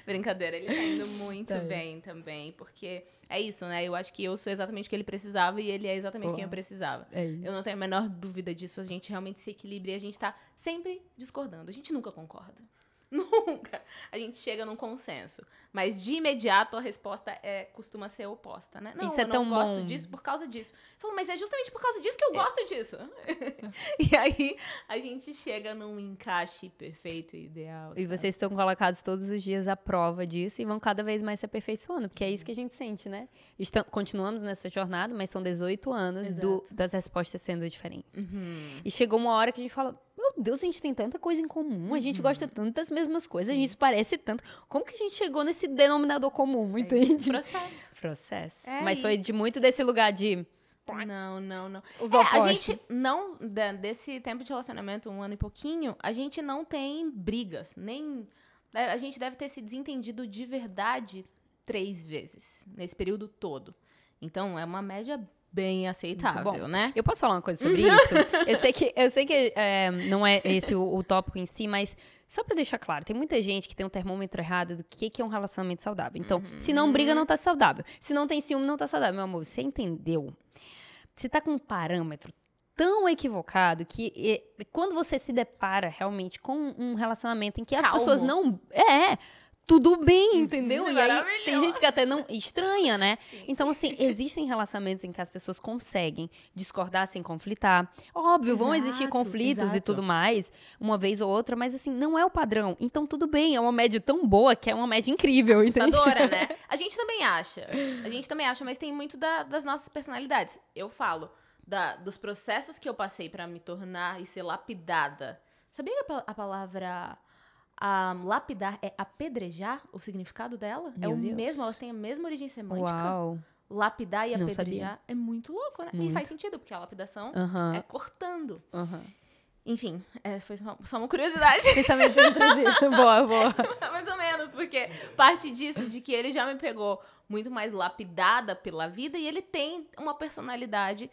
S3: Brincadeira, ele tá indo muito bem também, porque é isso, né? Eu acho que eu sou exatamente o que ele precisava e ele é exatamente quem eu precisava.
S2: É isso.
S3: Eu não tenho a menor dúvida disso. A gente realmente se equilibra e a gente tá sempre discordando. A gente nunca concorda. Nunca. A gente chega num consenso. Mas de imediato a resposta costuma ser oposta, né? Não,
S2: isso é
S3: eu
S2: tão
S3: não gosto
S2: bom.
S3: disso por causa disso. Eu falo, mas é justamente por causa disso que eu gosto disso. E aí a gente chega num encaixe perfeito e ideal.
S2: E
S3: sabe?
S2: vocês estão colocados todos os dias à prova disso e vão cada vez mais se aperfeiçoando, porque é isso que a gente sente, né? Continuamos nessa jornada, mas são 18 anos das respostas sendo diferentes. E chegou uma hora que a gente fala, meu Deus, a gente tem tanta coisa em comum, a gente gosta tanto das mesmas coisas, a gente se parece tanto. Como que a gente chegou nesse denominador comum, entende? Processo. Mas foi de muito desse lugar de...
S3: Não.
S2: Os opostos.
S3: A gente não, desse tempo de relacionamento, 1 ano e pouquinho, a gente não tem brigas, nem... A gente deve ter se desentendido de verdade 3 vezes, nesse período todo. Então, é uma média bem aceitável, né?
S2: Eu posso falar uma coisa sobre isso? Eu sei que não é esse o tópico em si, mas só pra deixar claro, tem muita gente que tem um termômetro errado do que é um relacionamento saudável. Então, se não briga, não tá saudável. Se não tem ciúme, não tá saudável. Meu amor, você entendeu? Você tá com um parâmetro tão equivocado que quando você se depara realmente com um relacionamento em que as pessoas não... tudo bem, entendeu? E aí tem gente que até não estranha, né?
S3: Sim.
S2: Então, assim, existem relacionamentos em que as pessoas conseguem discordar sem conflitar. Óbvio, vão existir conflitos e tudo mais, uma vez ou outra, mas assim, não é o padrão. Então, tudo bem, é uma média tão boa que é uma média incrível,
S3: assustadora, né? A gente também acha, mas tem muito das nossas personalidades. Eu falo dos processos que eu passei pra me tornar e ser lapidada. Sabia que a palavra... lapidar é apedrejar, o significado dela?
S2: Meu Deus.
S3: Mesmo, elas têm a mesma origem semântica.
S2: Uau.
S3: Lapidar e
S2: Não
S3: apedrejar
S2: sabia.
S3: é muito louco, né? E faz sentido, porque a lapidação é cortando. Enfim, foi só uma curiosidade.
S2: Pensamento intrusivo. Boa.
S3: Mais ou menos, porque parte disso, de que ele já me pegou muito mais lapidada pela vida e ele tem uma personalidade,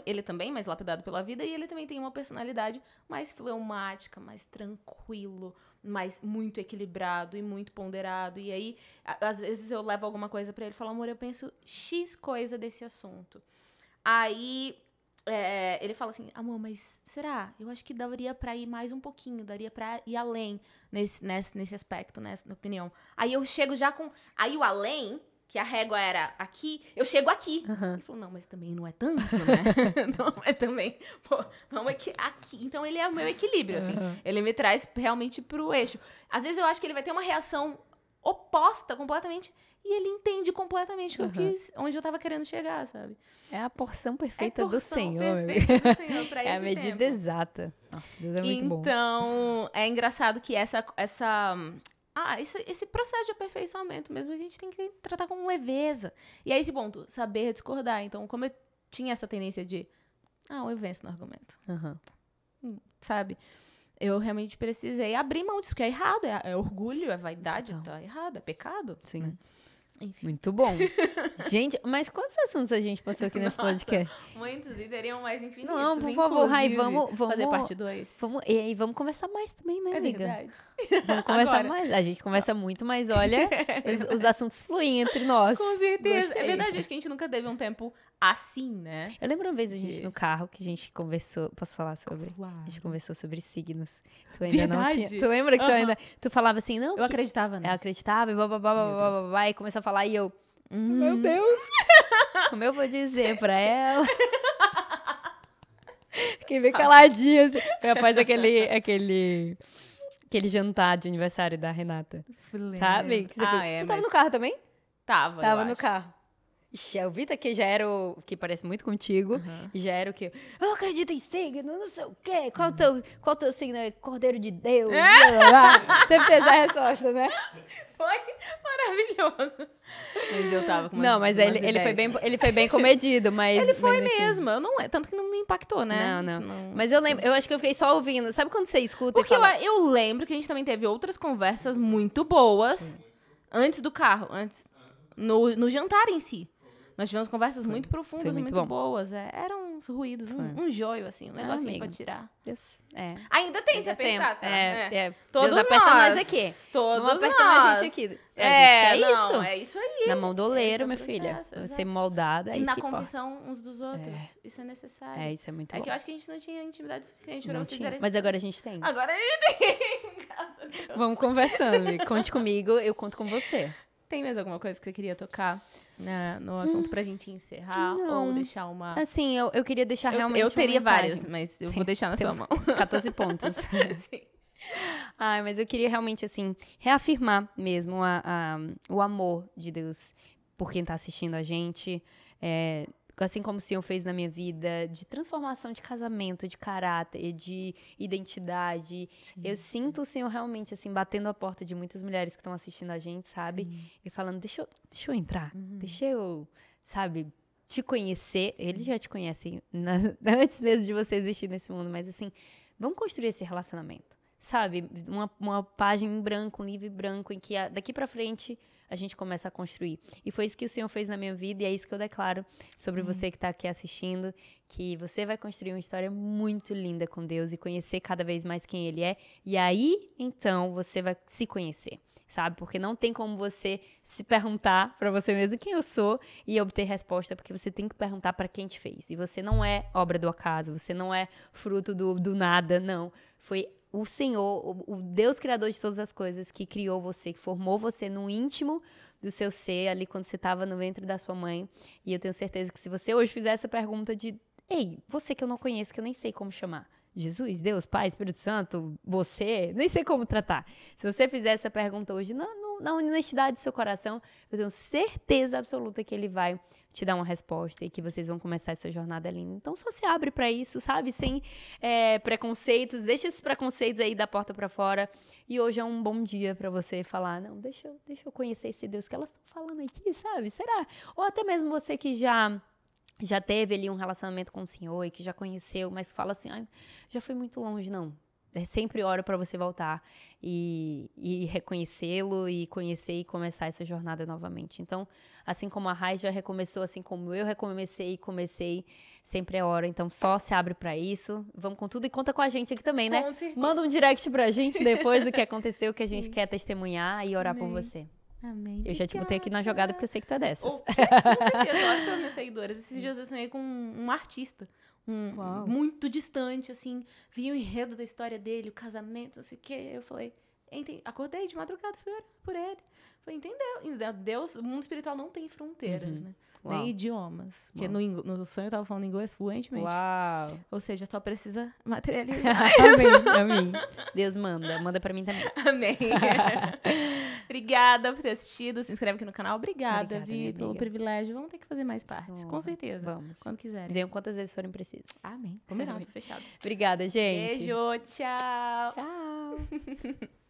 S3: ele também mais lapidado pela vida e ele também tem uma personalidade mais fleumática, mais tranquilo, mais muito equilibrado e muito ponderado. E aí, às vezes eu levo alguma coisa pra ele e falo, amor, eu penso X coisa desse assunto. Aí... ele fala assim, amor, mas será? Eu acho que daria pra ir mais um pouquinho, daria pra ir além nesse aspecto, nessa opinião. Aí eu chego já com... Aí o além, que a régua era aqui, eu chego aqui. Ele falou, não, mas também não é tanto, né? Não, mas também, vamos aqui. Então ele é o meu equilíbrio, assim. Ele me traz realmente pro eixo. Às vezes eu acho que ele vai ter uma reação oposta completamente... e ele entende completamente o que eu quis, onde eu tava querendo chegar, sabe?
S2: É a porção perfeita do
S3: porção
S2: Senhor.
S3: perfeita do Senhor pra
S2: É a
S3: esse
S2: medida
S3: tempo.
S2: exata. Nossa, Deus é muito bom.
S3: Então, é engraçado que esse processo de aperfeiçoamento mesmo, a gente tem que tratar com leveza. E aí, esse ponto, saber discordar. Então, como eu tinha essa tendência de, eu venço no argumento,
S2: Aham.
S3: sabe? Eu realmente precisei abrir mão disso, que é errado, é orgulho, é vaidade,
S2: Total.
S3: tá errado, é pecado.
S2: Sim.
S3: Né? Enfim.
S2: Muito bom. Gente, mas quantos assuntos a gente passou aqui nesse
S3: Nossa.
S2: podcast?
S3: Muitos, e teriam mais infinitos.
S2: Não, por favor, Rai, vamos
S3: fazer parte 2.
S2: E aí, vamos conversar mais também, né,
S3: É
S2: amiga?
S3: verdade.
S2: Vamos conversar
S3: Agora.
S2: mais. A gente conversa muito, mas olha, os assuntos fluem entre nós.
S3: Com certeza.
S2: Gostei.
S3: É verdade, acho que a gente nunca teve um tempo assim, né?
S2: Eu lembro uma vez a gente
S3: De-
S2: no carro que a gente conversou. Posso falar sobre?
S3: Claro.
S2: A gente conversou sobre signos. Tu ainda não
S3: Verdade.
S2: tinha. Tu lembra que tu
S3: Aham.
S2: ainda. Tu falava assim, não?
S3: Eu
S2: que
S3: acreditava, né?
S2: eu acreditava e bababá,
S3: Meu
S2: bababá,
S3: Deus.
S2: bababá, e começou a falar e eu.
S3: Hum.
S2: Meu Deus! Como eu vou dizer pra ela? Fiquei bem caladinha, assim. Foi após aquele jantar de aniversário da Renata. Sabe? Que você fez. Tu tava no carro também?
S3: Tava,
S2: Tava
S3: eu
S2: no
S3: acho.
S2: carro. Ixi, o Vitor que já era o... Que parece muito contigo.
S3: Aham.
S2: E já era o que... Eu acredito em signo, não sei o quê. Qual o teu signo? É Cordeiro de Deus. Blá, blá, blá. Sempre tem essa resposta, né?
S3: Foi maravilhoso. Mas eu tava com
S2: Não, mas ele foi bem comedido, mas...
S3: Ele foi
S2: mas, enfim.
S3: mesmo. Eu não, tanto que não me impactou, né?
S2: Não.
S3: Isso
S2: Mas eu lembro... Eu acho que eu fiquei só ouvindo. Sabe quando você escuta
S3: Porque
S2: e fala...
S3: eu lembro que a gente também teve outras conversas muito boas antes do carro, no jantar em si. Nós tivemos conversas muito profundas
S2: foi
S3: e
S2: muito
S3: muito
S2: bom.
S3: boas. Eram uns ruídos, um joio, assim, um negocinho
S2: amiga.
S3: pra tirar.
S2: Deus, é.
S3: Ainda tem, se
S2: Ainda tem.
S3: apertar, tá?
S2: Todos
S3: Todos
S2: aperta
S3: nós.
S2: nós aqui.
S3: Todos
S2: Vamos apertando
S3: nós.
S2: a gente aqui. A gente quer
S3: não,
S2: isso.
S3: é isso aí.
S2: Na mão do oleiro,
S3: Esse é o
S2: minha filha.
S3: processo,
S2: Você
S3: exato.
S2: moldada, é
S3: E
S2: isso
S3: na
S2: que importa.
S3: confissão uns dos outros. Isso é necessário.
S2: É, isso é muito
S3: É
S2: bom.
S3: que eu acho que a gente não tinha intimidade suficiente pra
S2: Não
S3: vocês
S2: tinha.
S3: fizerem
S2: Mas
S3: isso.
S2: agora a gente tem.
S3: Agora a gente tem.
S2: Vamos conversando. amiga. Conte comigo, eu conto com você.
S3: Tem mais alguma coisa que você queria tocar no assunto pra gente encerrar?
S2: Não.
S3: Ou deixar uma...
S2: Assim, eu queria deixar realmente
S3: Eu
S2: uma
S3: teria
S2: mensagem.
S3: várias, mas eu vou deixar na sua
S2: Temos
S3: mão.
S2: 14 pontos.
S3: Sim.
S2: Ai, mas eu queria realmente, assim, reafirmar mesmo o amor de Deus por quem tá assistindo a gente. Assim como o Senhor fez na minha vida, de transformação de casamento, de caráter, de identidade. Eu sinto o Senhor realmente, assim, batendo a porta de muitas mulheres que estão assistindo a gente, sabe? E falando, deixa eu entrar, deixa eu, sabe, te conhecer. Eles já te conhecem antes mesmo de você existir nesse mundo, mas assim, vamos construir esse relacionamento. Sabe, uma página em branco, um livro em branco, em que daqui pra frente a gente começa a construir. E foi isso que o Senhor fez na minha vida, e é isso que eu declaro sobre você que tá aqui assistindo, que você vai construir uma história muito linda com Deus e conhecer cada vez mais quem Ele é. E aí, então, você vai se conhecer, sabe? Porque não tem como você se perguntar pra você mesmo quem eu sou e obter resposta, porque você tem que perguntar pra quem te fez. E você não é obra do acaso, você não é fruto do nada, não. Foi o Senhor, o Deus criador de todas as coisas, que criou você, que formou você no íntimo do seu ser, ali quando você estava no ventre da sua mãe. E eu tenho certeza que se você hoje fizer essa pergunta de, ei, você que eu não conheço, que eu nem sei como chamar, Jesus, Deus, Pai, Espírito Santo, você, nem sei como tratar. Se você fizer essa pergunta hoje na honestidade do seu coração, eu tenho certeza absoluta que Ele vai te dar uma resposta e que vocês vão começar essa jornada linda. Então, só se abre pra isso, sabe? Sem preconceitos, deixa esses preconceitos aí da porta pra fora. E hoje é um bom dia pra você falar, não, deixa eu conhecer esse Deus que elas estão falando aqui, sabe? Será? Ou até mesmo você que já teve ali um relacionamento com o Senhor e que já conheceu, mas fala assim, já foi muito longe, não. É sempre hora para você voltar e reconhecê-lo e conhecer e começar essa jornada novamente. Então, assim como a Rai já recomeçou, assim como eu recomecei e comecei, sempre é hora. Então, só se abre para isso. Vamos com tudo e conta com a gente aqui também, né?
S3: Com certeza.
S2: Manda um direct pra gente depois do que aconteceu, que a gente quer testemunhar e orar por você.
S3: Amém.
S2: Eu já te botei aqui na jogada porque eu sei que tu é dessas.
S3: Com certeza, olha para os meus seguidores. Esses dias eu sonhei com um artista.
S2: Uau.
S3: Muito distante, assim. Vi o enredo da história dele, o casamento, não sei o quê. Eu falei, acordei de madrugada, fui orar por ele. Falei, entendeu? Deus, o mundo espiritual não tem fronteiras, né?
S2: Uau.
S3: Nem idiomas. Porque
S2: Uau.
S3: no sonho eu tava falando inglês fluentemente.
S2: Uau!
S3: Ou seja, só precisa materializar.
S2: Amém. Deus manda pra mim também.
S3: Amém. Obrigada por ter assistido. Se inscreve aqui no canal. Obrigada,
S2: Obrigada,
S3: Vi,
S2: minha
S3: pelo
S2: amiga.
S3: privilégio. Vamos ter que fazer mais partes. Com
S2: Honra.
S3: certeza.
S2: Vamos.
S3: Quando quiserem.
S2: Venham quantas vezes forem precisas.
S3: Amém. Combinado. Fechado.
S2: Obrigada, gente.
S3: Beijo. Tchau.
S2: Tchau.